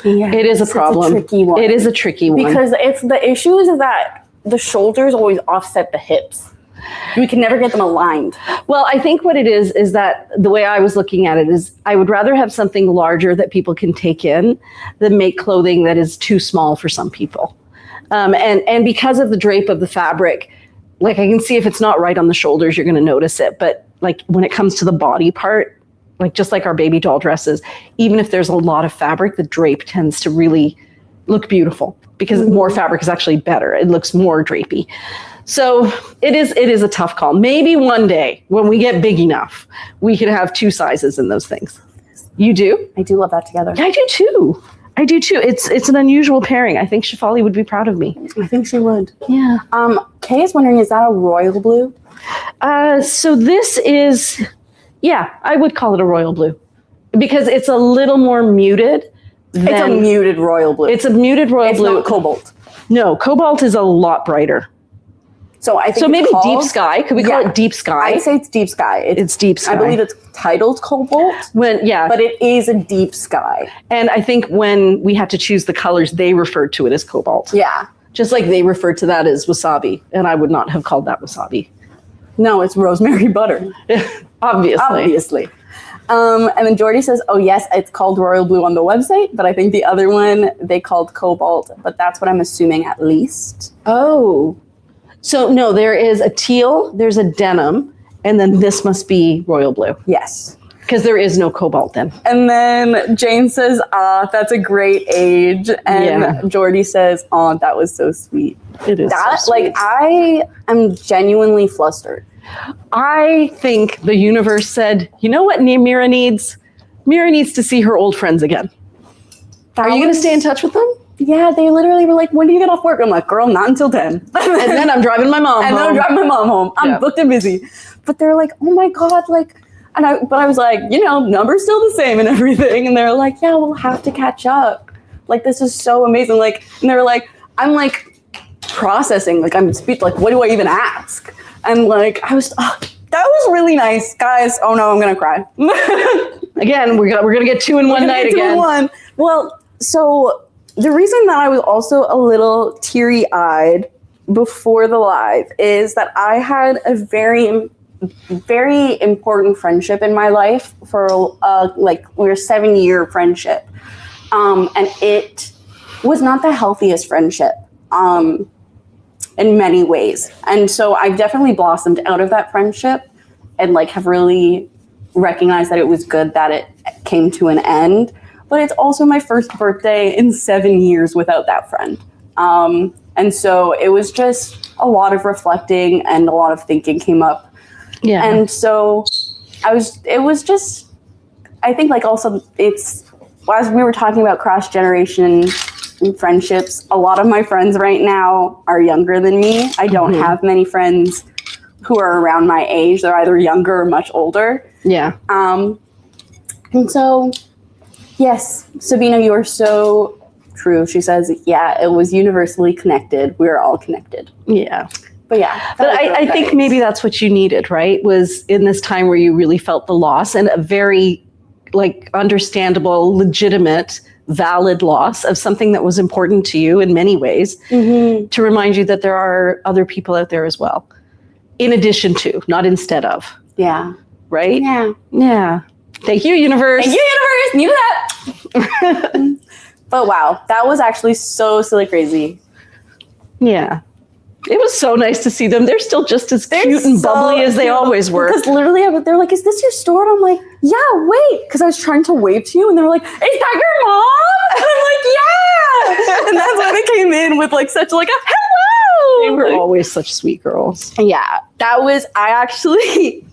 It is a problem. It's a tricky one. It is a tricky one. Because the issue is that the shoulders always offset the hips. We can never get them aligned. Well, I think what it is that the way I was looking at it is I would rather have something larger that people can take in than make clothing that is too small for some people. And because of the drape of the fabric, like I can see if it's not right on the shoulders, you're going to notice it. But like when it comes to the body part, like just like our baby doll dresses, even if there's a lot of fabric, the drape tends to really look beautiful because more fabric is actually better. It looks more drapey. So it is a tough call. Maybe one day when we get big enough, we can have two sizes in those things. You do? I do love that together. I do too. It's an unusual pairing. I think Shefali would be proud of me. I think she would. Yeah. Kay is wondering, is that a royal blue? So this is, yeah, I would call it a royal blue because it's a little more muted. It's a muted royal blue. It's a muted royal blue. It's not cobalt. No, cobalt is a lot brighter. So I think maybe deep sky. Could we call it deep sky? I'd say it's deep sky. It's deep sky. I believe it's titled cobalt. But it is a deep sky. And I think when we had to choose the colors, they referred to it as cobalt. Yeah. Just like they referred to that as wasabi. And I would not have called that wasabi. No, it's rosemary butter. Obviously. And then Jordy says, oh yes, it's called royal blue on the website, but I think the other one they called cobalt, but that's what I'm assuming at least. Oh. So no, there is a teal, there's a denim, and then this must be royal blue. Yes. Because there is no cobalt then. And then Jane says, that's a great age. And Jordy says, that was so sweet. It is so sweet. Like, I am genuinely flustered. I think the universe said, you know what Mira needs? Mira needs to see her old friends again. Are you going to stay in touch with them? Yeah, they literally were like, when do you get off work? I'm like, girl, not until 10. And then I'm driving my mom home. I'm booked and busy. But they're like, oh my God, like, but I was like, number's still the same and everything. And they're like, yeah, we'll have to catch up. Like, this is so amazing. Like, and they're like, I'm like processing, like I'm speech, like, what do I even ask? And like, that was really nice, guys. Oh no, I'm going to cry. Again, we're going to get two in one night again. Well, so the reason that I was also a little teary-eyed before the live is that I had a very, very important friendship in my life for we're a 7-year friendship. And it was not the healthiest friendship in many ways. And so I've definitely blossomed out of that friendship and like have really recognized that it was good that it came to an end. But it's also my first birthday in 7 years without that friend. And so it was just a lot of reflecting and a lot of thinking came up. Yeah. And so I think like also it's as we were talking about cross-generation friendships, a lot of my friends right now are younger than me. I don't have many friends who are around my age. They're either younger or much older. Yeah. And so, yes, Sabina, you are so true. She says, yeah, it was universally connected. We are all connected. Yeah. But yeah. But I think maybe that's what you needed, right? Was in this time where you really felt the loss, and a very like understandable, legitimate, valid loss of something that was important to you in many ways, to remind you that there are other people out there as well. In addition to, not instead of. Yeah. Right? Yeah. Yeah. Thank you, universe. Thank you, universe. Knew that. But wow, that was actually so silly crazy. Yeah. It was so nice to see them. They're still just as cute and bubbly as they always were. Because literally, they're like, is this your store? And I'm like, yeah, wait. Because I was trying to wave to you. And they were like, is that your mom? And I'm like, yeah. And that's why they came in with like such like a hello. They were always such sweet girls. Yeah, that was, I actually,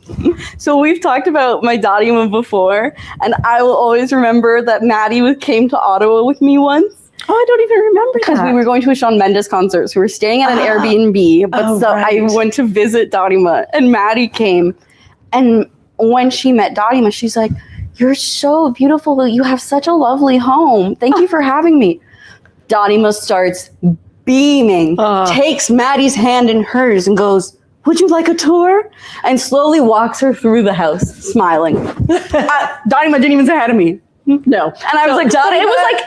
so we've talked about my Dadima before. And I will always remember that Maddie came to Ottawa with me once. Oh, I don't even remember because we were going to a Shawn Mendes concert. So we were staying at an Airbnb, but I went to visit Dadima, and Maddie came. And when she met Dadima, she's like, you're so beautiful. You have such a lovely home. Thank you for having me. Dadima starts beaming, takes Maddie's hand in hers and goes, would you like a tour? And slowly walks her through the house, smiling. Dadima didn't even say hi to me. No. And I was like,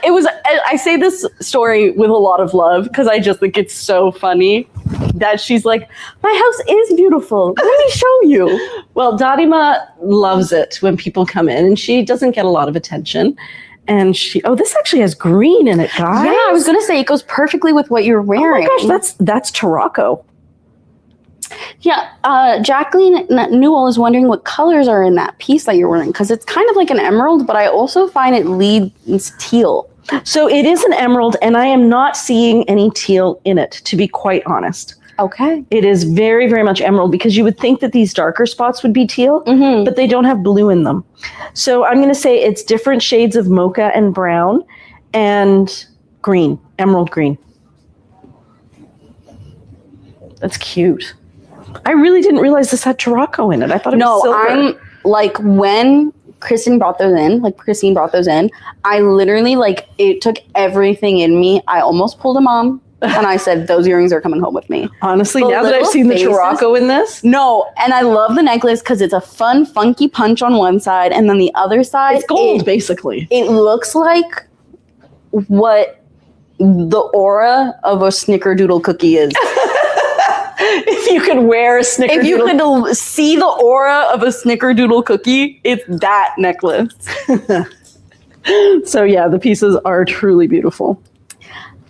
it was, I say this story with a lot of love because I just think it's so funny that she's like, my house is beautiful. Let me show you. Well, Dadima loves it when people come in, and she doesn't get a lot of attention. And this actually has green in it, guys. Yeah, I was going to say, it goes perfectly with what you're wearing. Oh my gosh, that's Tarocco. Yeah, Jacqueline Newell is wondering what colors are in that piece that you're wearing, because it's kind of like an emerald, but I also find it leads teal. So it is an emerald, and I am not seeing any teal in it, to be quite honest. Okay. It is very, very much emerald, because you would think that these darker spots would be teal, but they don't have blue in them. So I'm going to say it's different shades of mocha and brown and green, emerald green. That's cute. I really didn't realize this had Tarocco in it. I thought it was silver. I'm like, when Christine brought those in, I literally, like, it took everything in me. I almost pulled a mom, and I said, those earrings are coming home with me. Honestly, now that I've seen the Tarocco in this. No, and I love the necklace because it's a fun, funky punch on one side, and then the other side. It's gold, basically. It looks like what the aura of a snickerdoodle cookie is. If you could wear a snickerdoodle. If you could see the aura of a snickerdoodle cookie, it's that necklace. So yeah, the pieces are truly beautiful.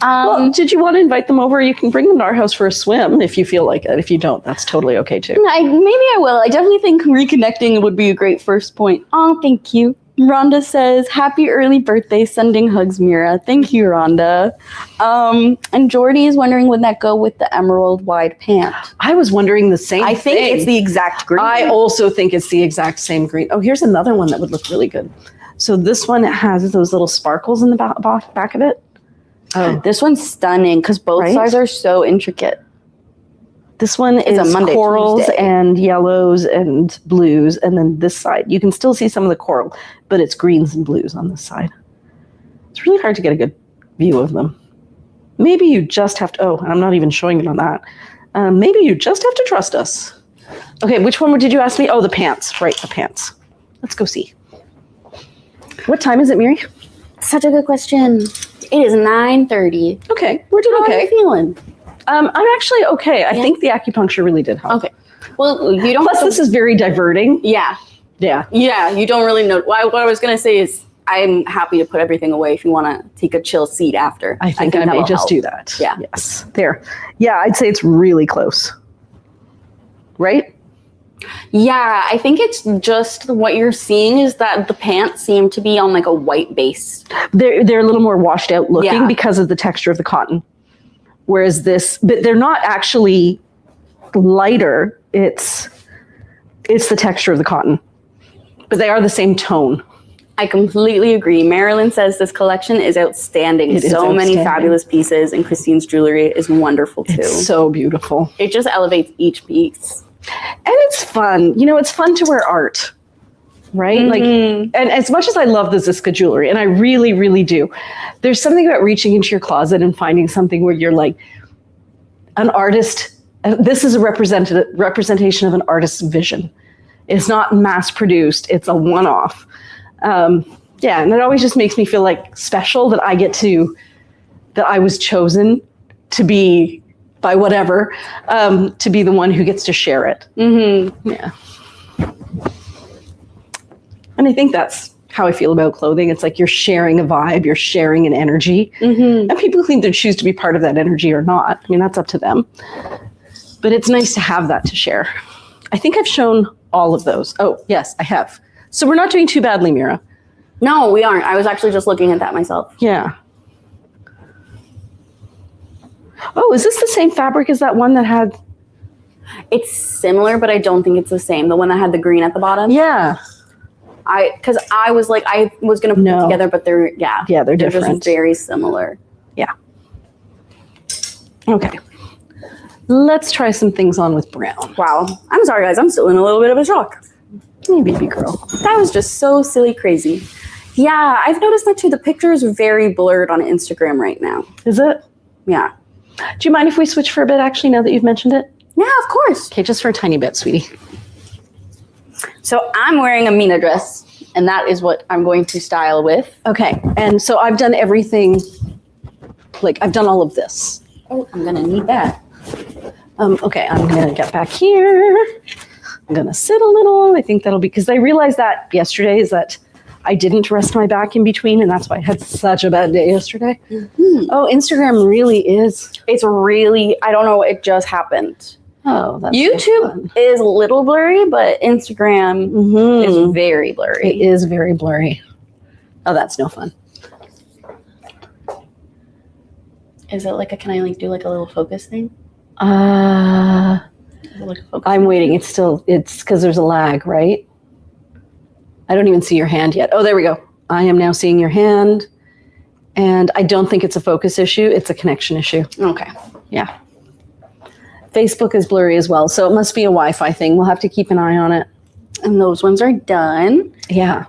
Well, did you want to invite them over? You can bring them to our house for a swim if you feel like it. If you don't, that's totally okay too. Maybe I will. I definitely think reconnecting would be a great first point. Oh, thank you. Rhonda says, happy early birthday, sending hugs, Mira. Thank you, Rhonda. And Jordy is wondering, would that go with the emerald wide pant? I was wondering the same thing. I think it's the exact green. I also think it's the exact same green. Oh, here's another one that would look really good. So this one has those little sparkles in the back of it. Oh, this one's stunning because both sides are so intricate. This one is corals and yellows and blues, and then this side, you can still see some of the coral, but it's greens and blues on this side. It's really hard to get a good view of them. Maybe you just have to, and I'm not even showing it on that. Maybe you just have to trust us. Okay, which one did you ask me? Oh, the pants, right, the pants. Let's go see. What time is it, Miri? Such a good question. It is 9:30. Okay, we're doing okay. How are you feeling? I'm actually okay. I think the acupuncture really did help. Okay. Well, you don't. Plus, this is very diverting. Yeah. Yeah. Yeah. You don't really know. What I was gonna say is, I'm happy to put everything away if you want to take a chill seat after. I think I may just do that. Yeah. Yes. There. Yeah, I'd say it's really close. Right? Yeah, I think it's just what you're seeing is that the pants seem to be on like a white base. They're a little more washed out looking because of the texture of the cotton. Whereas but they're not actually lighter. It's the texture of the cotton, but they are the same tone. I completely agree. Marilyn says this collection is outstanding. It is so many outstanding. fabulous pieces, and Christine's jewelry is wonderful too. It's so beautiful. It just elevates each piece. And it's fun. You know, it's fun to wear art, right? Like, and as much as I love the Ziska jewelry, and I really, really do, there's something about reaching into your closet and finding something where you're like an artist. This is a representation of an artist's vision. It's not mass produced. It's a one-off. Yeah, and it always just makes me feel like special that that I was chosen to be, by whatever, to be the one who gets to share it. Mm-hmm. Yeah. And I think that's how I feel about clothing. It's like you're sharing a vibe, you're sharing an energy. Mm-hmm. And people can either choose to be part of that energy or not. I mean, that's up to them. But it's nice to have that to share. I think I've shown all of those. Oh, yes, I have. So we're not doing too badly, Mira. No, we aren't. I was actually just looking at that myself. Yeah. Oh, is this the same fabric as that one that had... It's similar, but I don't think it's the same. The one that had the green at the bottom? Yeah. Because I was like, I was going to put it together, but they're they're different. Just very similar. Yeah. Okay. Let's try some things on with brown. Wow. I'm sorry, guys. I'm still in a little bit of a shock. Hey, baby girl. That was just so silly crazy. Yeah, I've noticed that too. The picture is very blurred on Instagram right now. Is it? Yeah. Do you mind if we switch for a bit, actually, now that you've mentioned it? Yeah, of course. Okay, just for a tiny bit, sweetie. So I'm wearing a Mina dress, and that is what I'm going to style with. Okay, and so I've done everything, like I've done all of this. Oh, I'm going to need that. Okay, I'm going to get back here. I'm going to sit a little. I think that'll be, because I realized that yesterday is that I didn't rest my back in between, and that's why I had such a bad day yesterday. Mm-hmm. Oh, Instagram really is. It's really, I don't know, it just happened. Oh, that's YouTube is a little blurry, but Instagram is very blurry. It is very blurry. Oh, that's no fun. Is it like can I like do like a little focus thing? I'm waiting. It's because there's a lag, right? I don't even see your hand yet. Oh, there we go. I am now seeing your hand. And I don't think it's a focus issue. It's a connection issue. Okay. Yeah. Facebook is blurry as well. So it must be a Wi-Fi thing. We'll have to keep an eye on it. And those ones are done. Yeah.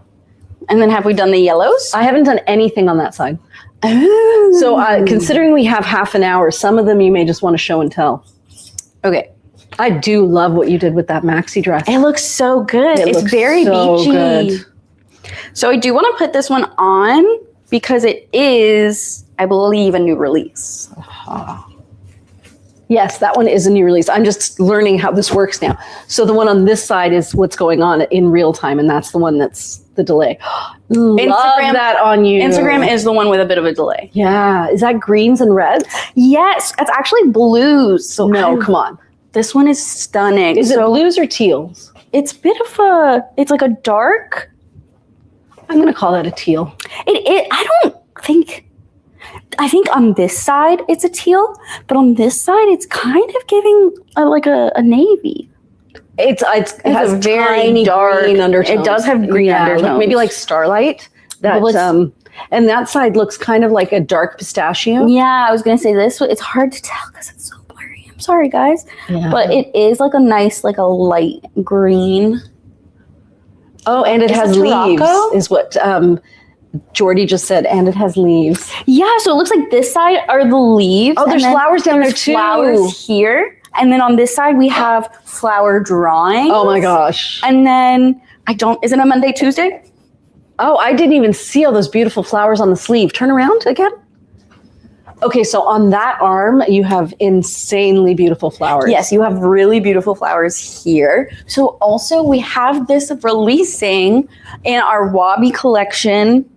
And then have we done the yellows? I haven't done anything on that side. Oh. So considering we have half an hour, some of them you may just want to show and tell. Okay. I do love what you did with that maxi dress. It looks so good. It's very so beachy. Good. So I do want to put this one on because it is, I believe, a new release. Yes, that one is a new release. I'm just learning how this works now. So the one on this side is what's going on in real time, and that's the one that's the delay. Love that on you. Instagram is the one with a bit of a delay. Yeah. Is that greens and reds? Yes, it's actually blues. So no, come on. This one is stunning. Is it blues or teals? It's a bit of it's like a dark. I'm going to call that a teal. I think on this side it's a teal, but on this side it's kind of giving a navy. It has a very dark green undertones. It does have green undertones. Maybe like starlight. And that side looks kind of like a dark pistachio. Yeah, I was going to say this. It's hard to tell because it's so blurry. I'm sorry, guys. Yeah. But it is like a nice, like a light green. Oh, and it has leaves, is what Jordy just said, and it has leaves. Yeah, so it looks like this side are the leaves. Oh, there's flowers down there too. Flowers here. And then on this side, we have flower drawings. Oh my gosh. And then, is it a Monday, Tuesday? Oh, I didn't even see all those beautiful flowers on the sleeve. Turn around again. Okay, so on that arm, you have insanely beautiful flowers. Yes, you have really beautiful flowers here. So also we have this releasing in our Wabi collection.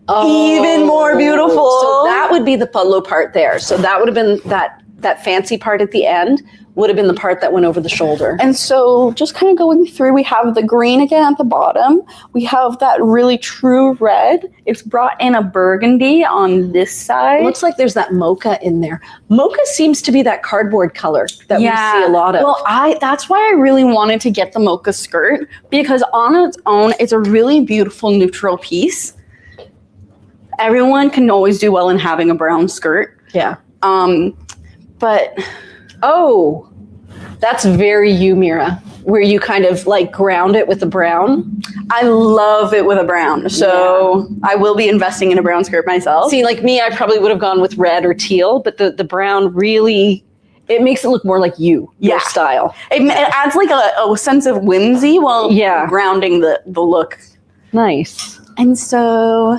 Oh, even more beautiful. So that would be the polo part there. So that would have been that fancy part at the end would have been the part that went over the shoulder. And so just kind of going through, we have the green again at the bottom. We have that really true red. It's brought in a burgundy on this side. It looks like there's that mocha in there. Mocha seems to be that cardboard color that we see a lot of. Well, that's why I really wanted to get the mocha skirt, because on its own, it's a really beautiful neutral piece. Everyone can always do well in having a brown skirt. Yeah. But oh, that's very you, Mira, where you kind of like ground it with the brown. I love it with a brown. So I will be investing in a brown skirt myself. See, like me, I probably would have gone with red or teal, but the brown really, it makes it look more like your style. It adds like a sense of whimsy while grounding the look. Nice. And so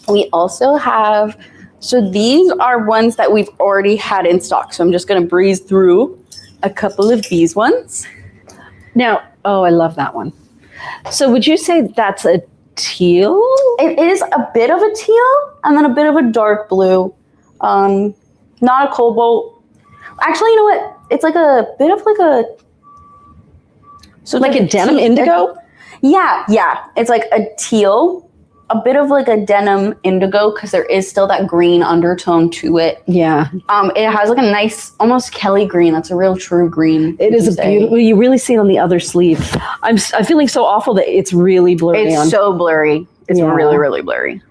we also have, so these are ones that we've already had in stock. So I'm just going to breeze through a couple of these ones. Now, oh, I love that one. So would you say that's a teal? It is a bit of a teal and then a bit of a dark blue. Not a cobalt. Actually, you know what? It's like a bit of like a... So like a denim indigo? Yeah. It's like a teal. A bit of like a denim indigo because there is still that green undertone to it. Yeah. It has like a nice, almost Kelly green. That's a real true green. It is a beautiful. You really see it on the other sleeve. I'm feeling so awful that it's really blurry. It's so blurry. It's really, really blurry.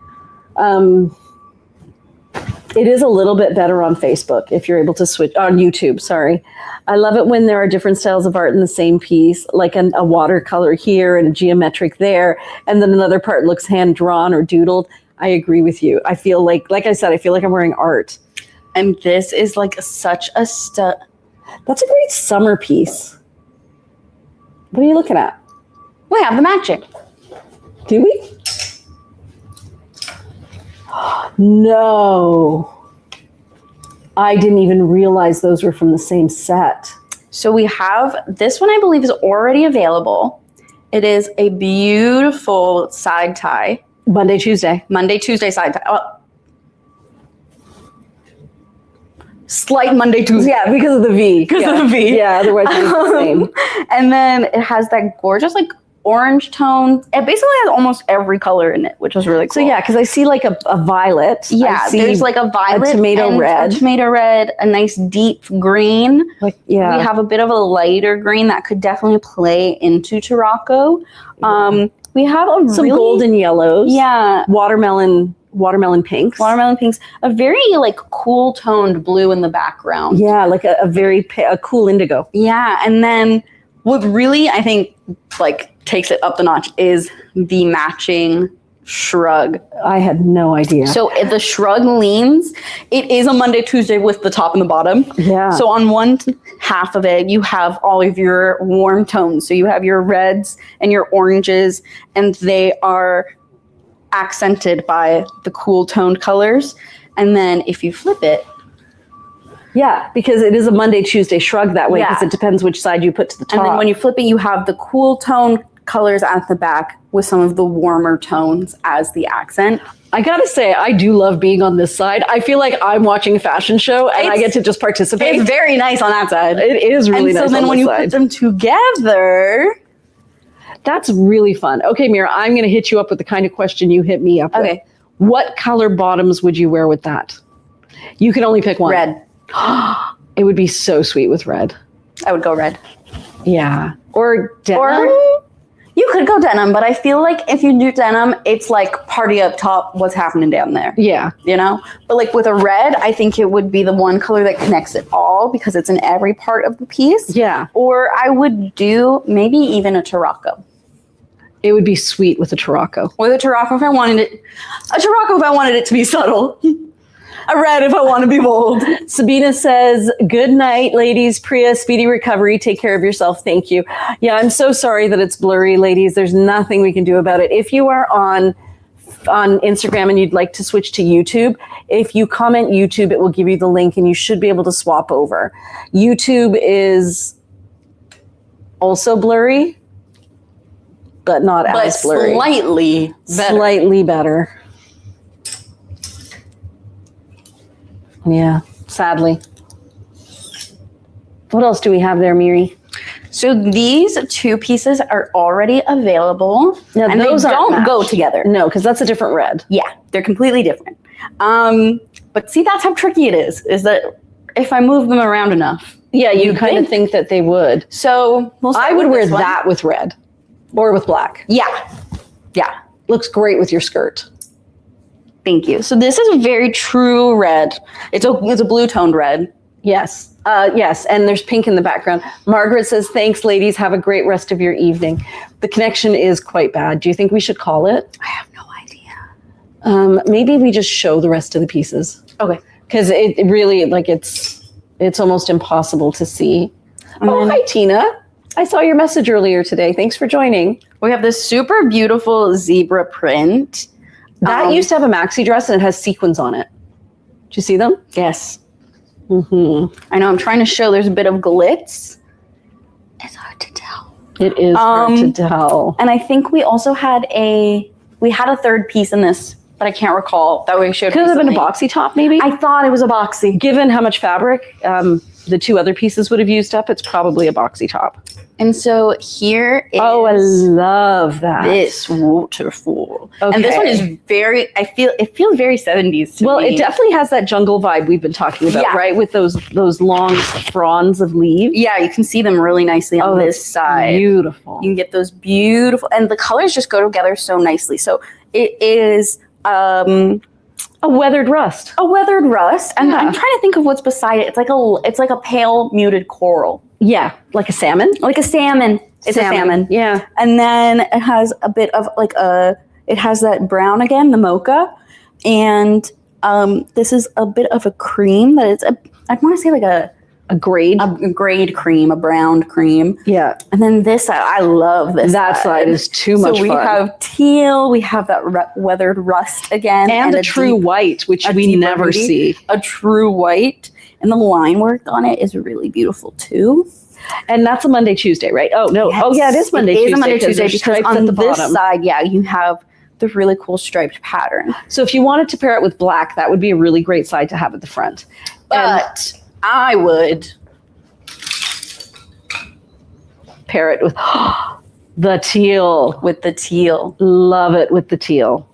It is a little bit better on Facebook if you're able to switch on YouTube. Sorry. I love it when there are different styles of art in the same piece, like a watercolor here and a geometric there, and then another part looks hand drawn or doodled. I agree with you. I feel like I said, I feel like I'm wearing art. And this is like such a That's a great summer piece. What are you looking at? We have the matching. Do we? No. I didn't even realize those were from the same set. So we have, this one I believe is already available. It is a beautiful side tie. Monday, Tuesday side tie. Oh. Slight Monday, Tuesday. Yeah, because of the V. Because of the V. Yeah, otherwise it's the same. And then it has that gorgeous like orange tone. It basically has almost every color in it, which is really cool. So yeah, because I see like a violet. Yeah, there's like a violet, a tomato red, a nice deep green. Like we have a bit of a lighter green that could definitely play into Tarocco. We have some really, golden yellows. Yeah, watermelon pinks. A very like cool toned blue in the background. Yeah, like a cool indigo. Yeah, and then what really I think like takes it up the notch is the matching shrug. I had no idea. So if the shrug leans, it is a Monday, Tuesday with the top and the bottom. Yeah. So on one half of it, you have all of your warm tones. So you have your reds and your oranges, and they are accented by the cool toned colors. And then if you flip it, yeah, because it is a Monday, Tuesday shrug that way, because it depends which side you put to the top. And then when you flip it, you have the cool tone colors at the back with some of the warmer tones as the accent. I gotta say, I do love being on this side. I feel like I'm watching a fashion show and I get to just participate. It's very nice on that side. It is really nice on this side. And so then when you put them together, that's really fun. Okay, Mira, I'm going to hit you up with the kind of question you hit me up with. Okay. What color bottoms would you wear with that? You can only pick one. Red. It would be so sweet with red. I would go red. Yeah. Or denim. Or you could go denim, but I feel like if you do denim, it's like party up top, what's happening down there. Yeah. You know? But like with a red, I think it would be the one color that connects it all because it's in every part of the piece. Yeah. Or I would do maybe even a Tarocco. It would be sweet with a Tarocco. With a Tarocco if I wanted it. A Tarocco if I wanted it to be subtle. A red if I want to be bold. Sabina says, good night, ladies. Priya, speedy recovery. Take care of yourself. Thank you. Yeah, I'm so sorry that it's blurry, ladies. There's nothing we can do about it. If you are on Instagram and you'd like to switch to YouTube, if you comment YouTube, it will give you the link and you should be able to swap over. YouTube is also blurry, but not as blurry. Slightly better. Yeah, sadly. What else do we have there, Miri? So these 2 pieces are already available. Now, and those they don't aren't go matched. together. No, because that's a different red. Yeah, they're completely different. But see, that's how tricky it is that if I move them around enough. Yeah, you kind of think that they would. So I would wear that with red or with black. Yeah. Yeah. Looks great with your skirt. Thank you. So this is a very true red. It's a blue toned red. Yes. Yes. And there's pink in the background. Margaret says, thanks, ladies. Have a great rest of your evening. The connection is quite bad. Do you think we should call it? I have no idea. Maybe we just show the rest of the pieces. Okay. Because it really, like, it's almost impossible to see. Oh, hi, Tina. I saw your message earlier today. Thanks for joining. We have this super beautiful zebra print. That used to have a maxi dress and it has sequins on it. Do you see them? Yes. Mm-hmm. I know. I'm trying to show there's a bit of glitz. It's hard to tell. It is hard to tell. And I think we also had a 3rd piece in this, but I can't recall that we showed. Could it have been a boxy top, maybe? I thought it was a boxy. Given how much fabric the 2 other pieces would have used up, it's probably a boxy top. And so here is I love that. this waterfall. Okay. And this one is it feels very 70s to me. Well, it definitely has that jungle vibe we've been talking about, Yeah. right? With those long fronds of leaves. Yeah, you can see them really nicely on this side. Beautiful. You can get those beautiful, and the colors just go together so nicely. So it is a weathered rust. a weathered rust, and Yeah. I'm trying to think of what's beside it. It's like a pale muted coral, Yeah, like a salmon. like a salmon. It's a salmon. Yeah. And then it has a bit of it has that brown again, the mocha, and this is a bit of a cream that is I want to say like a grade. a grade cream, a brown cream. Yeah. And then this side, I love this That side is too much So we fun. have teal, we have that weathered rust again. And a true white, which we deeper never ruby, see. A true white. And the line work on it is really beautiful too. And that's a Monday, Tuesday, right? Oh, no. Yes, Oh, yeah, it is Monday, it Tuesday. is a Monday, Tuesday there's because stripes on at the this bottom. side, yeah, you have the really cool striped pattern. So if you wanted to pair it with black, that would be a really great side to have at the front. But I would Pair it with the teal. with the teal. Love it with the teal.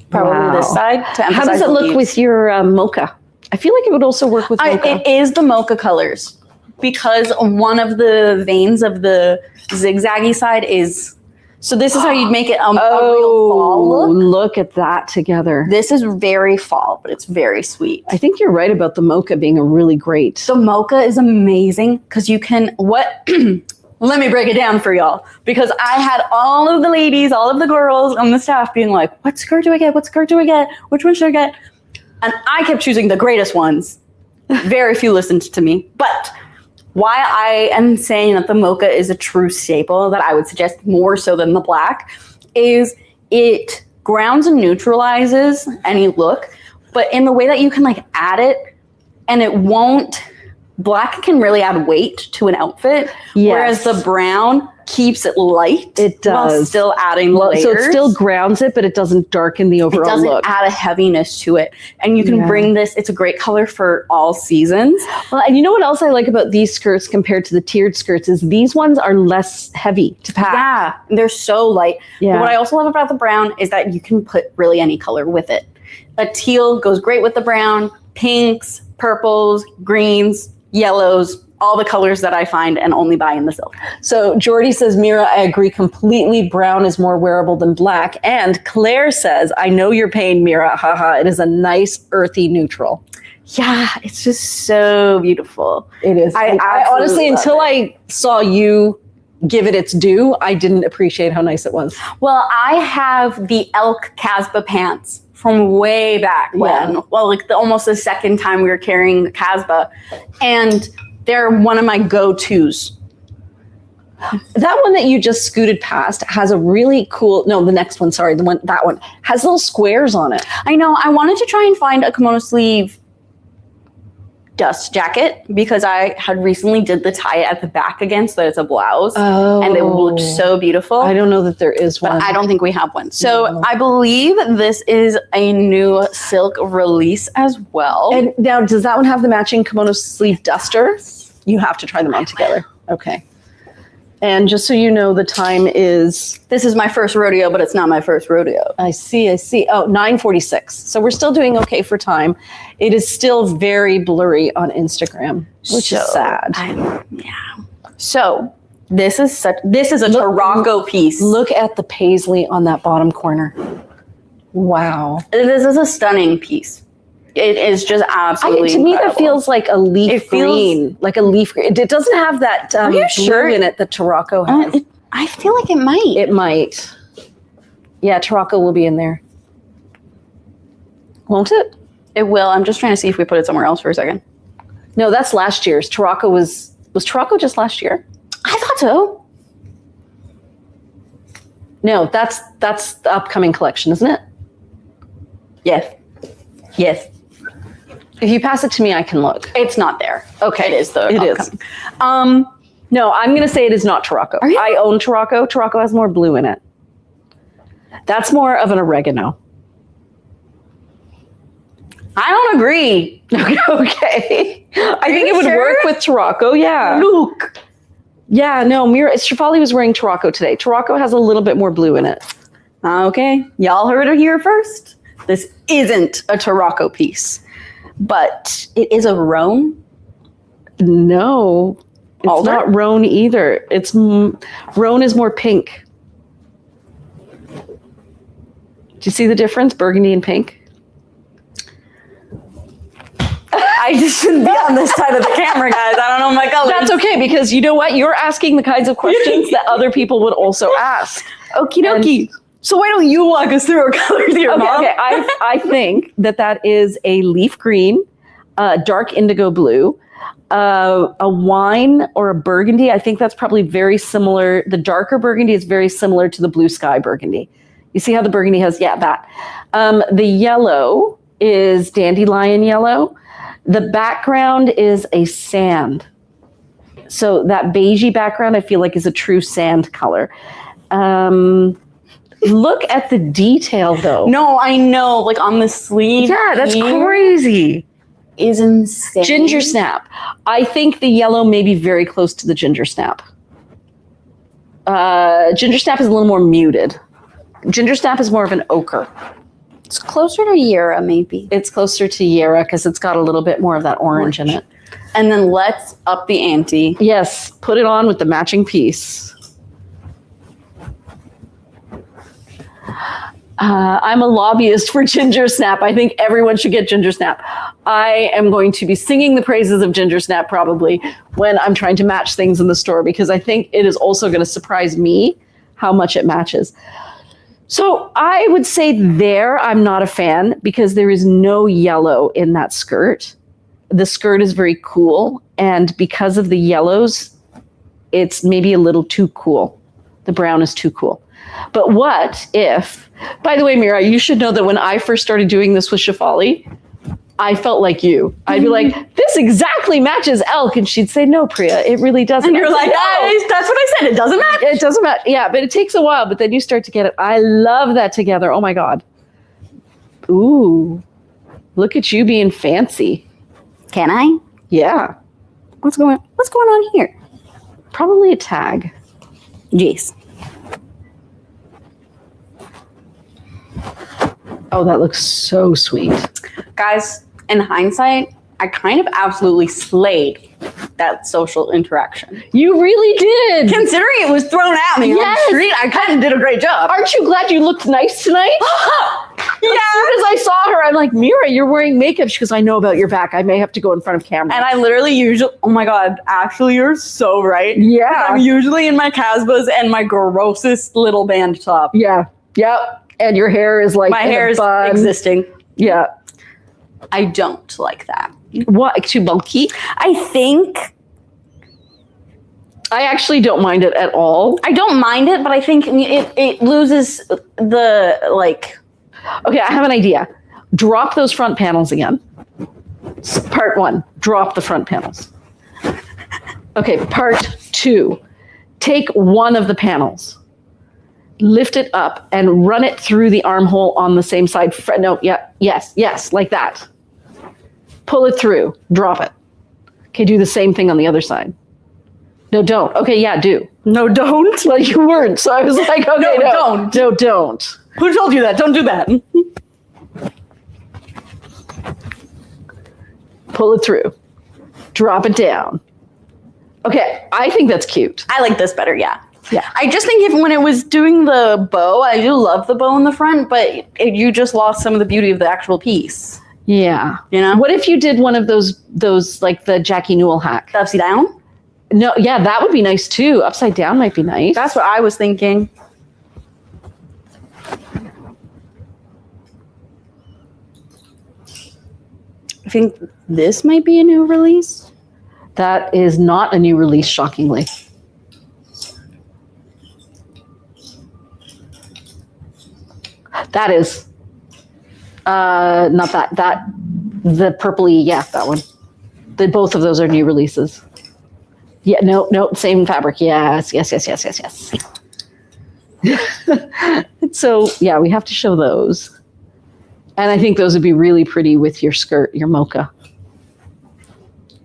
Probably Wow. this side to emphasize How does it the look leaves. with your mocha? I feel like it would also work with mocha. It is the mocha colors because one of the veins of the zigzaggy side is. So this is how you'd make it a real fall look. Look at that together. This is very fall, but it's very sweet. I think you're right about the mocha being a really great. The mocha is amazing because you can let me break it down for y'all, because I had all of the ladies, all of the girls on the staff being like, what skirt do I get? What skirt do I get? Which one should I get? And I kept choosing the greatest ones. Very few listened to me. But why I am saying that the mocha is a true staple, that I would suggest more so than the black, is it grounds and neutralizes any look, but in the way that you can like add it and it won't. Black can really add weight to an outfit, whereas the brown keeps it light. It does. While still adding layers. So it still grounds it, but it doesn't darken the overall it doesn't look. add a heaviness to it. And you can bring this, it's a great color for all seasons. Well, and you know what else I like about these skirts compared to the tiered skirts is these ones are less heavy to pack. Yeah, they're so light. Yeah. But what I also love about the brown is that you can put really any color with it. A teal goes great with the brown, pinks, purples, greens, yellows, all the colors that I find and only buy in the silk. So Jordy says, Mira, I agree completely. Brown is more wearable than black. And Claire says, I know your pain, Mira. Haha. It is a nice earthy neutral. Yeah, it's just so beautiful. It is. I honestly, until I saw you give it its due, I didn't appreciate how nice it was. Well, I have the elk Casbah pants from way back when. Well, like almost the second time we were carrying the Casbah. And they're one of my go-tos. That one that you just scooted past has a really cool, no, the next one, sorry, that one has little squares on it. I know, I wanted to try and find a kimono sleeve dust jacket because I had recently did the tie at the back again so that it's a blouse. And it looked so beautiful. I don't know that there is one. But I don't think we have one. So I believe this is a new silk release as well. And now, does that one have the matching kimono sleeve duster? You have to try them on together. Okay. And just so you know, the time is... This is my first rodeo, but it's not my first rodeo. I see. Oh, 9:46. So we're still doing okay for time. It is still very blurry on Instagram, which is sad. So this is a Tarocco piece. Look at the paisley on that bottom corner. Wow. This is a stunning piece. It is just absolutely to me, incredible. that feels like a leaf green. Like a leaf green. It doesn't have that blue in it that Tarocco has. I feel like it might. It might. Yeah, Tarocco will be in there. Won't it? It will. I'm just trying to see if we put it somewhere else for a second. No, that's last year's. Tarocco was Tarocco just last year? I thought so. No, that's the upcoming collection, isn't it? Yes. Yes. If you pass it to me, I can look. It's not there. Okay. It is, though. It is. No, I'm going to say it is not Tarocco. I own Tarocco. Tarocco has more blue in it. That's more of an oregano. I don't agree. Okay. I think it would work with Tarocco. Yeah. Look. Yeah, no, Shefali was wearing Tarocco today. Tarocco has a little bit more blue in it. Okay. Y'all heard it here first. This isn't a Tarocco piece, but it is a roan. No, it's not roan either. Roan is more pink. Do you see the difference? Burgundy and pink. I just shouldn't be on this side of the camera, guys. I don't know my colors. That's okay, because you know what? You're asking the kinds of questions that other people would also ask. Okie dokie. So why don't you walk us through our colors here, Mom? Okay. I think that is a leaf green, dark indigo blue, a wine or a burgundy. I think that's probably very similar. The darker burgundy is very similar to the blue sky burgundy. You see how the burgundy has, that. The yellow is dandelion yellow. The background is a sand. So that beigey background, I feel like, is a true sand color. Look at the detail, though. No, I know. Like on the sleeve. Yeah, that's crazy. Is insane. Ginger snap. I think the yellow may be very close to the ginger snap. Ginger snap is a little more muted. Ginger snap is more of an ochre. It's closer to Yara, maybe. It's closer to Yara because it's got a little bit more of that orange in it. And then let's up the ante. Yes, put it on with the matching piece. I'm a lobbyist for Ginger Snap. I think everyone should get Ginger Snap. I am going to be singing the praises of Ginger Snap probably when I'm trying to match things in the store, because I think it is also going to surprise me how much it matches. So I would say I'm not a fan because there is no yellow in that skirt. The skirt is very cool, and because of the yellows, it's maybe a little too cool. The brown is too cool. But what if, by the way, Mira, you should know that when I first started doing this with Shefali, I felt like you. I'd be like, this exactly matches elk. And she'd say, no, Priya, it really doesn't. And you're like, no. That's what I said. It doesn't match. It doesn't match. Yeah, but it takes a while. But then you start to get it. I love that together. Oh, my God. Ooh, look at you being fancy. Can I? Yeah. What's going on here? Probably a tag. Jeez. Oh, that looks so sweet. Guys, in hindsight, I kind of absolutely slayed that social interaction. You really did. Considering it was thrown at me on the street, I kind of did a great job. Aren't you glad you looked nice tonight? Yeah. As soon as I saw her, I'm like, Mira, you're wearing makeup. She goes, I know about your back. I may have to go in front of camera. And I literally oh my God, actually, you're so right. Yeah. I'm usually in my Casbahs and my grossest little band top. Yeah. Yep. And your hair is like my hair is existing. Yeah. I don't like that. What? Too bulky? I think. I actually don't mind it at all. I don't mind it, but I think it loses the like. Okay, I have an idea. Drop those front panels again. Part 1, drop the front panels. Okay, part 2, take one of the panels, lift it up, and run it through the armhole on the same side. Yes, like that. Pull it through, drop it. Okay, do the same thing on the other side. No, don't. Okay, yeah, do. No, don't. Well, you weren't, so I was like, okay, no, don't. No, don't. Who told you that? Don't do that. Pull it through. Drop it down. Okay, I think that's cute. I like this better, yeah. Yeah. I just think when it was doing the bow, I do love the bow in the front, but you just lost some of the beauty of the actual piece. Yeah. You know? What if you did one of those like the Jackie Newell hack? The upside down? No, yeah, that would be nice too. Upside down might be nice. That's what I was thinking. I think this might be a new release. That is not a new release, shockingly. That is not that. The purpley, yeah, that one. Both of those are new releases. Yeah, no, same fabric. Yes. So yeah, we have to show those. And I think those would be really pretty with your skirt, your mocha.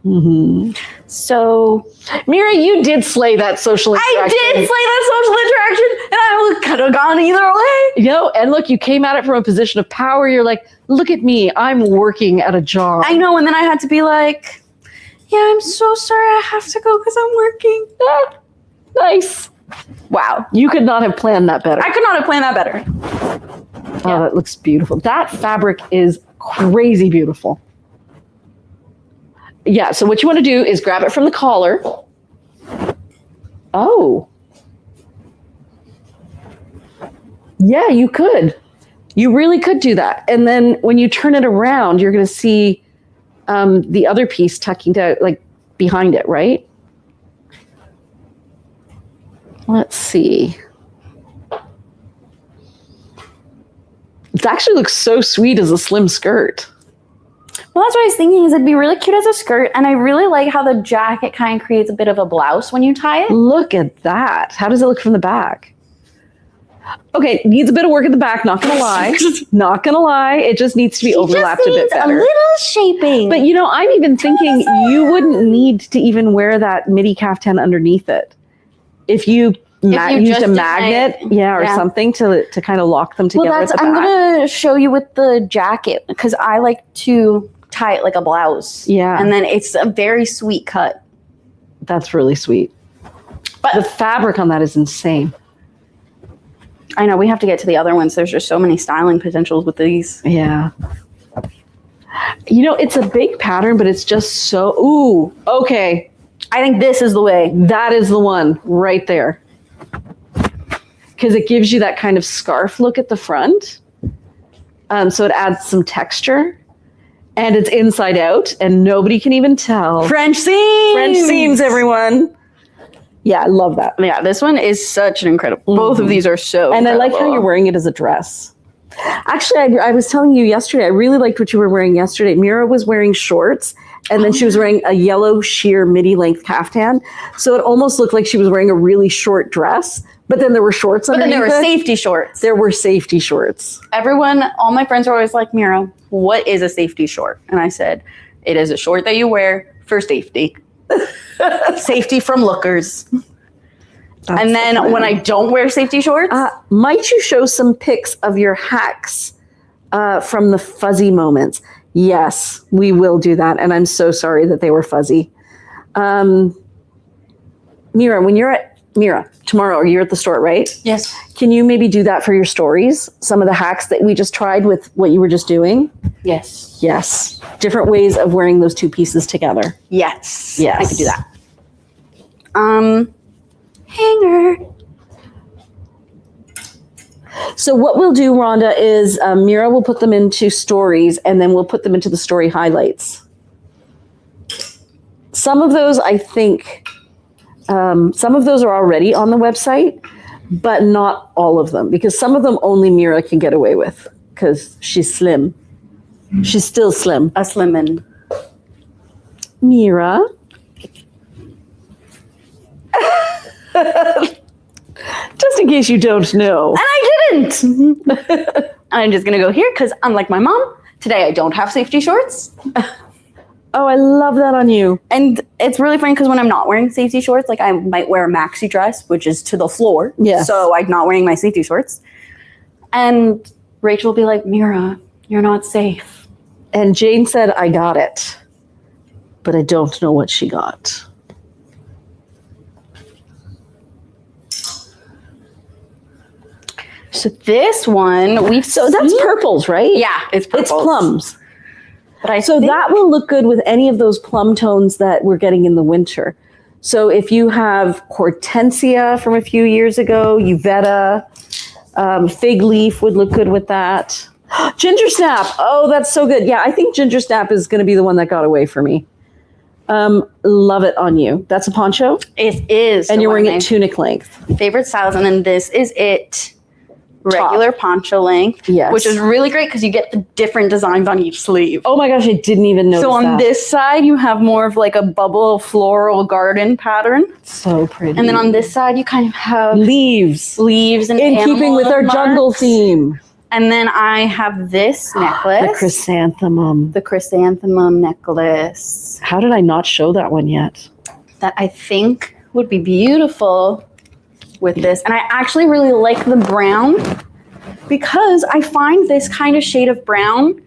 Mm-hmm. So, Mira, you did slay that social interaction. I did slay that social interaction, and I could have gone either way. And look, you came at it from a position of power. You're like, look at me, I'm working at a job. I know, and then I had to be like, yeah, I'm so sorry, I have to go because I'm working. Nice. Wow, you could not have planned that better. I could not have planned that better. Oh, that looks beautiful. That fabric is crazy beautiful. Yeah, so what you want to do is grab it from the collar. Oh. Yeah, you could. You really could do that. And then when you turn it around, you're going to see the other piece tucking down, like behind it, right? Let's see. It actually looks so sweet as a slim skirt. Well, that's what I was thinking, is it'd be really cute as a skirt, and I really like how the jacket kind of creates a bit of a blouse when you tie it. Look at that. How does it look from the back? Okay, needs a bit of work at the back, not gonna lie. Not gonna lie, it just needs to be overlapped a bit better. A little shaping. But I'm even thinking you wouldn't need to even wear that midi caftan underneath it. If you used a magnet, or something to kind of lock them together. Well, I'm gonna show you with the jacket, because I like to tie it like a blouse. Yeah. And then it's a very sweet cut. That's really sweet. But the fabric on that is insane. I know, we have to get to the other ones. There's just so many styling potentials with these. Yeah. It's a big pattern, but it's just so, ooh, okay. I think this is the way. That is the one right there. Because it gives you that kind of scarf look at the front. So it adds some texture. And it's inside out, and nobody can even tell. French seams! French seams, everyone. Yeah, I love that. Yeah, this one is such an incredible. Both of these are so And incredible. I like how you're wearing it as a dress. Actually, I was telling you yesterday, I really liked what you were wearing yesterday. Mira was wearing shorts, and then she was wearing a yellow sheer midi-length caftan. So it almost looked like she was wearing a really short dress, but then there were shorts underneath. But then there were safety shorts. There were safety shorts. All my friends are always like, Mira, what is a safety short? And I said, it is a short that you wear for safety. Safety from lookers. That's and then when I don't wear safety shorts. Might you show some pics of your hacks from the fuzzy moments? Yes, we will do that. And I'm so sorry that they were fuzzy. Mira, tomorrow you're at the store, right? Yes. Can you maybe do that for your stories? Some of the hacks that we just tried with what you were just doing? Yes. Yes. Different ways of wearing those two pieces together. Yes. Yes. I could do that. Hanger. So what we'll do, Rhonda, is Mira will put them into stories, and then we'll put them into the story highlights. Some of those, I think, some of those are already on the website, but not all of them, because some of them only Mira can get away with because she's slim. She's still slim. A slimmin'. Mira. Just in case you don't know. And I didn't. I'm just going to go here because unlike my mom, today I don't have safety shorts. Oh, I love that on you. And it's really funny because when I'm not wearing safety shorts, like I might wear a maxi dress, which is to the floor. Yes. So I'm not wearing my safety shorts. And Rachel will be like, Mira, you're not safe. And Jane said, I got it. But I don't know what she got. So this one, So that's purples, right? Yeah, it's purples. It's plums. But I So think that will look good with any of those plum tones that we're getting in the winter. So if you have Hortensia from a few years ago, Uvetta, Fig Leaf would look good with that. Ginger Snap. Oh, that's so good. Yeah, I think Ginger Snap is going to be the one that got away for me. Love it on you. That's a poncho? it is. And the you're wearing one it tunic length. favorite styles, and then this is it. Regular poncho length, Yes. which is really great because you get the different designs on each sleeve. Oh my gosh, I didn't even notice So on that. this side, you have more of like a bubble floral garden pattern. So pretty. And then on this side, you kind of have leaves. leaves and In keeping animal with our jungle marks. theme. And then I have this necklace. The chrysanthemum. The chrysanthemum necklace How did I not show that one yet? that I think would be beautiful with this. And I actually really like the brown because I find this kind of shade of brown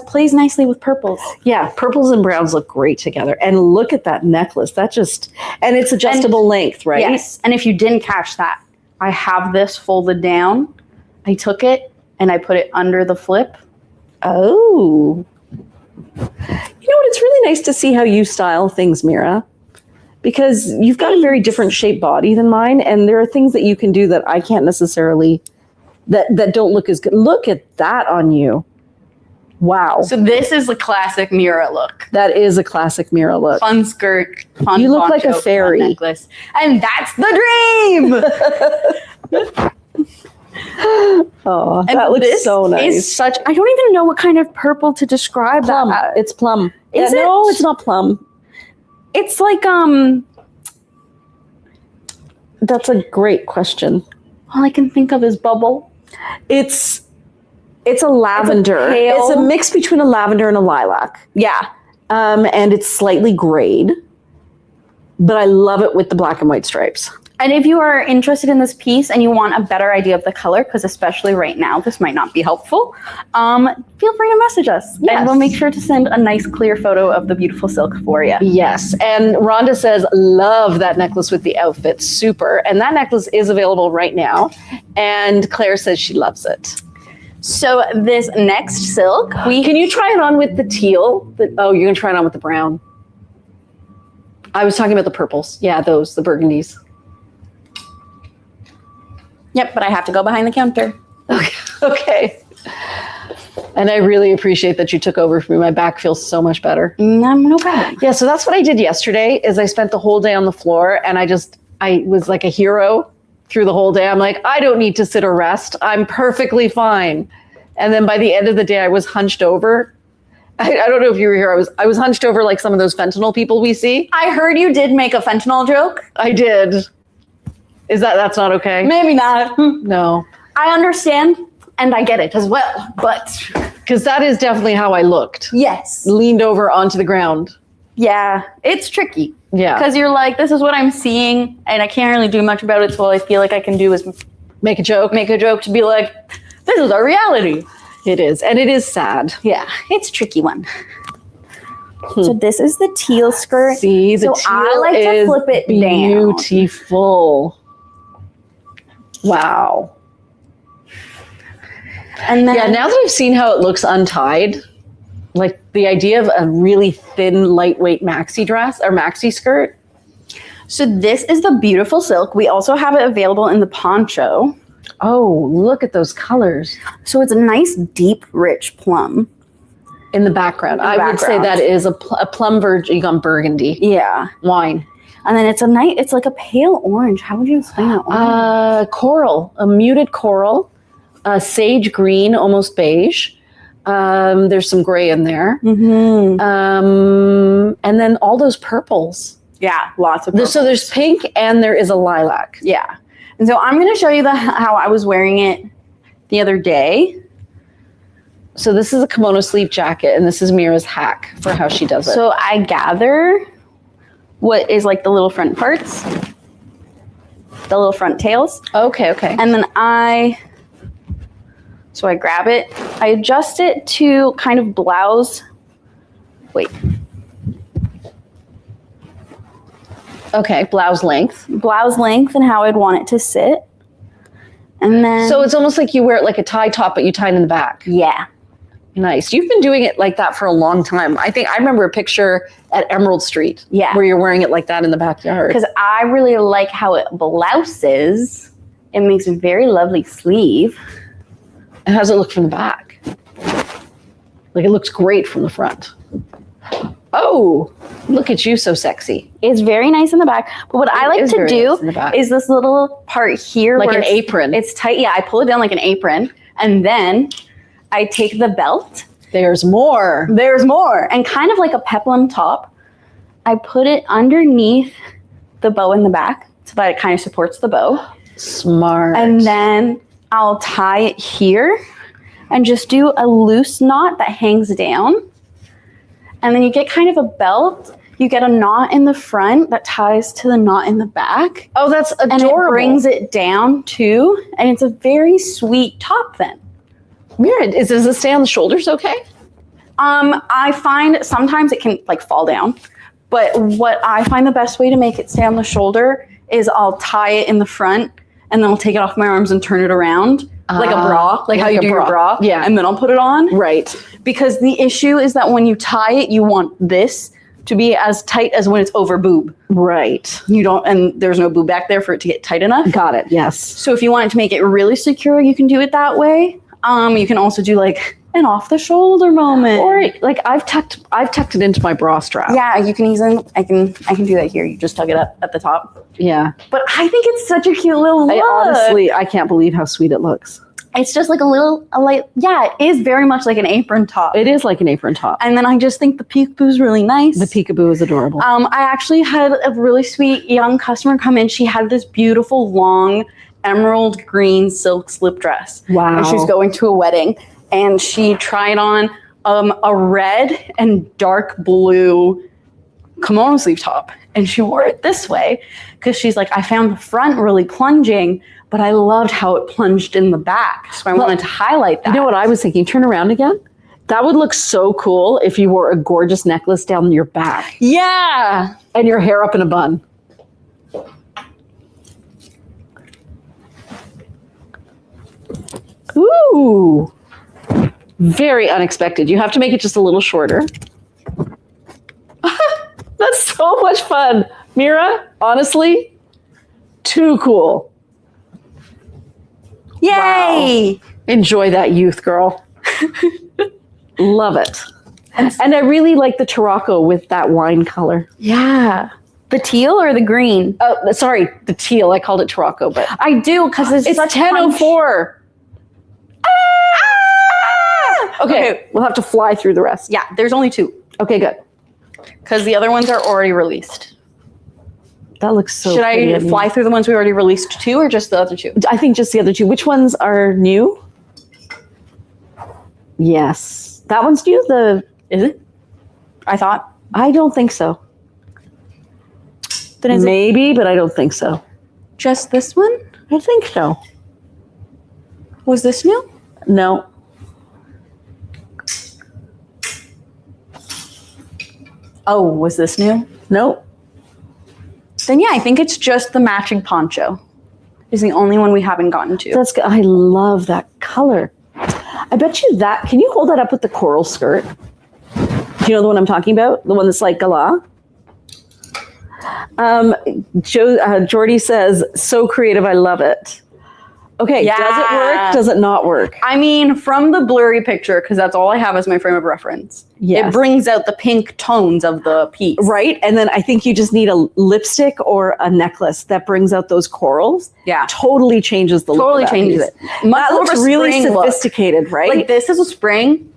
plays nicely with purples. Yeah, purples and browns look great together. And look at that necklace. That just, and it's adjustable length, right? Yes. And if you didn't catch that, I have this folded down. I took it and I put it under the flip. Oh. You know what? It's really nice to see how you style things, Mira. Because you've got a very different shaped body than mine. And there are things that you can do that I can't necessarily, that don't look as good. Look at that on you. Wow. So this is the classic Mira look. That is a classic Mira look. Fun skirt, fun You look like a poncho, fun fairy. necklace. And that's the dream! Oh, And that looks this so nice. is such, I don't even know what kind of purple to describe Plum. that. It's plum. Is No, it? it's not plum. It's like, That's a great question. all I can think of is bubble. It's a lavender. pale- It's a mix between a lavender and a lilac. Yeah. And it's slightly grayed. But I love it with the black and white stripes. And if you are interested in this piece and you want a better idea of the color, because especially right now, this might not be helpful, feel free to message us. Yes. And we'll make sure to send a nice clear photo of the beautiful silk for you. Yes. And Rhonda says, love that necklace with the outfit. Super. And that necklace is available right now. And Claire says she loves it. So this next silk, Can you try it on with the teal? Oh, you're going to try it on with the brown. I was talking about the purples. Yeah, those, the burgundies. Yep, but I have to go behind the counter. Okay. And I really appreciate that you took over for me. My back feels so much better. No problem. Yeah, so that's what I did yesterday is I spent the whole day on the floor and I was like a hero through the whole day. I'm like, I don't need to sit or rest. I'm perfectly fine. And then by the end of the day, I was hunched over. I don't know if you were here. I was hunched over like some of those fentanyl people we see. I heard you did make a fentanyl joke. I did. That's not okay? Maybe not. No. I understand and I get it as well, but Because that is definitely how I looked. yes. Leaned over onto the ground. Yeah, it's tricky. Yeah. Because you're like, this is what I'm seeing and I can't really do much about it. So all I feel like I can do is Make a joke. make a joke to be like, this is our reality. It is. And it is sad. Yeah, it's a tricky one. So this is the teal skirt. See, the So teal I like to is flip it down. beautiful. Wow. And then Yeah, now that I've seen how it looks untied, like the idea of a really thin, lightweight maxi dress or maxi skirt. so this is the beautiful silk. We also have it available in the poncho. Oh, look at those colors So it's a nice, deep, rich plum. in the background. I would say that is a plum virgin burgundy Yeah. wine. And then it's it's like a pale orange. How would you explain that orange? Coral, a muted coral, sage green, almost beige, There's some gray in there. Mm-hmm. And then all those purples. Yeah, lots of purples. So there's pink and there is a lilac. Yeah. And so I'm going to show you how I was wearing it the other day. So this is a kimono sleeve jacket, and this is Mira's hack for how she does it. So I gather what is like the little front parts, the little front tails. Okay. And then I grab it, I adjust it to kind of blouse. Okay, blouse length And how I'd want it to sit. And then. So it's almost like you wear it like a tie top, but you tie it in the back. Yeah. Nice. You've been doing it like that for a long time. I remember a picture at Emerald Street. Yeah. Where you're wearing it like that in the backyard. Because I really like how it blouses. It makes a very lovely sleeve. And how does it look from the back? Like it looks great from the front. Oh, look at you, so sexy. It's very nice in the back. But what I like to do is this little part here. Like an apron. It's tight. Yeah, I pull it down like an apron. And then I take the belt. There's more. And kind of like a peplum top, I put it underneath the bow in the back so that it kind of supports the bow. Smart. And then I'll tie it here and just do a loose knot that hangs down. And then you get kind of a belt. You get a knot in the front that ties to the knot in the back. Oh, that's adorable. And it brings it down too. And it's a very sweet top then. Mira, does it stay on the shoulders okay? I find sometimes it can like fall down. But what I find the best way to make it stay on the shoulder is I'll tie it in the front and then I'll take it off my arms and turn it around like a bra, like how you do your bra. Yeah. And then I'll put it on. Right. Because the issue is that when you tie it, you want this to be as tight as when it's over boob. Right. You don't, and there's no boob back there for it to get tight enough. Got it. Yes. So if you want it to make it really secure, you can do it that way. You can also do like an off the shoulder moment. Or like I've tucked it into my bra strap. Yeah, you can easily, I can do that here. You just tug it up at the top. Yeah. But I think it's such a cute little look. I can't believe how sweet it looks. It's just like a light, yeah, it is very much like an apron top. It is like an apron top. And then I just think the peekaboo is really nice. The peekaboo is adorable. I actually had a really sweet young customer come in. She had this beautiful long emerald green silk slip dress. Wow. And she was going to a wedding and she tried on a red and dark blue kimono sleeve top. And she wore it this way because she's like, I found the front really plunging, but I loved how it plunged in the back. So I wanted to highlight that. You know what I was thinking? Turn around again. That would look so cool if you wore a gorgeous necklace down your back. Yeah. And your hair up in a bun. Ooh. Very unexpected. You have to make it just a little shorter. That's so much fun. Mira, honestly, too cool. Yay! Wow. Enjoy that youth, girl. Love it. And I really like the Tarocco with that wine color. Yeah. The teal or the green? Oh, sorry, the teal. I called it Tarocco, but I do because it's such 10:04. Okay, we'll have to fly through the rest. Yeah, there's only 2. Okay, good. Because the other ones are already released. That looks so Should pretty. I fly through the ones we already released 2 or just the other 2? I think just the other 2. Which ones are new? Yes. That one's new? Is it? I thought. I don't think so. Then is Maybe, but I don't think so. Just this one? I think so. Was this new? No. Oh, was this new? Nope. Then yeah, I think it's just the matching poncho. Is the only one we haven't gotten to. That's good. I love that color. I bet you that. Can you hold that up with the coral skirt? Do you know the one I'm talking about? The one that's like gala? Jordy says, so creative. I love it. Okay. Yeah. Does it work? Does it not work? I mean, from the blurry picture, because that's all I have as my frame of reference. Yes. It brings out the pink tones of the piece. Right. And then I think you just need a lipstick or a necklace that brings out those corals. Yeah. Totally changes the look. Totally of that changes piece. it. Much That more looks of a really spring look. sophisticated, right? Like this is a spring.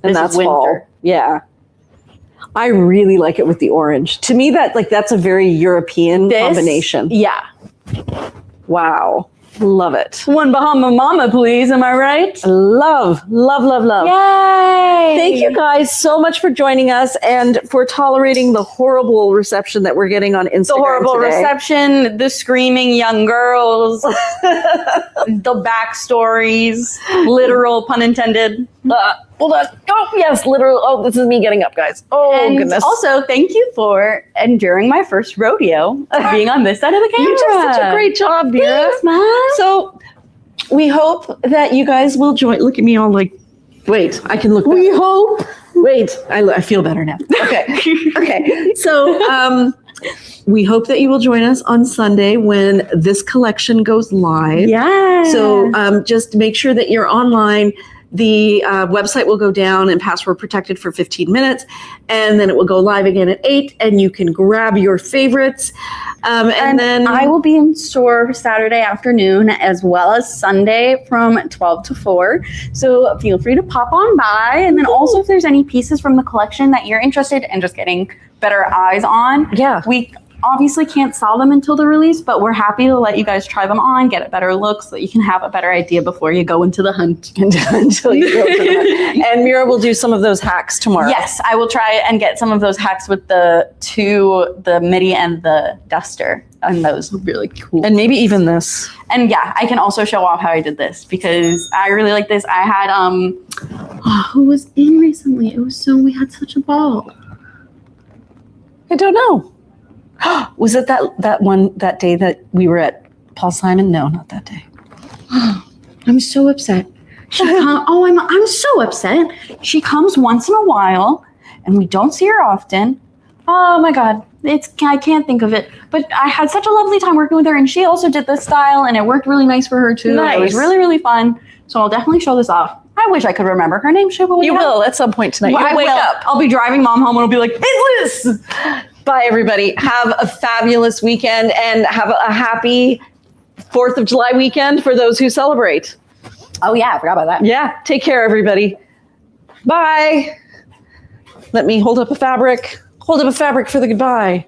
And that's fall. Yeah. I really like it with the orange. To me, that's a very European combination. Yeah. Wow. Love it. One Bahama Mama, please. Am I right? Love. Yay! Thank you guys so much for joining us and for tolerating the horrible reception that we're getting on Instagram. The horrible today. reception, the screaming young girls, the backstories, literal pun intended. Hold on. Oh, yes, literal. Oh, this is me getting up, guys. Oh, And goodness. also, thank you for enduring my first rodeo, being on this side of the camera. You did such a great job, Mira. Thanks, Mom. So we hope that you guys will join. Look at me all like, wait, I can look. We hope. Wait, I feel better now. Okay. Okay. So we hope that you will join us on Sunday when this collection goes live. Yeah. So just make sure that you're online. The website will go down and password protected for 15 minutes, and then it will go live again at 8, and you can grab your favorites. And then I will be in store Saturday afternoon as well as Sunday from 12 to 4. So feel free to pop on by. And then also if there's any pieces from the collection that you're interested in just getting better eyes on, we obviously can't sell them until the release, but we're happy to let you guys try them on, get a better look so that you can have a better idea before you go into the hunt. Until you go to the hunt. And Mira will do some of those hacks tomorrow. Yes, I will try and get some of those hacks with the midi and the duster. And those really cool. And maybe even this. And yeah, I can also show off how I did this because I really like this. I had who was in recently? We had such a ball. I don't know. Was it that day that we were at Paul Simon? No, not that day. I'm so upset. I'm so upset. She comes once in a while and we don't see her often. Oh my God. I can't think of it. But I had such a lovely time working with her, and she also did this style and it worked really nice for her too. Nice. It was really, really fun. So I'll definitely show this off. I wish I could remember her name. You will at some point tonight. I Wake will. up. I'll be driving Mom home and I'll be like, it's Liz. Bye, everybody. Have a fabulous weekend and have a happy 4th of July weekend for those who celebrate. Oh, yeah. I forgot about that. Yeah. Take care, everybody. Bye. Let me hold up a fabric. Hold up a fabric for the goodbye.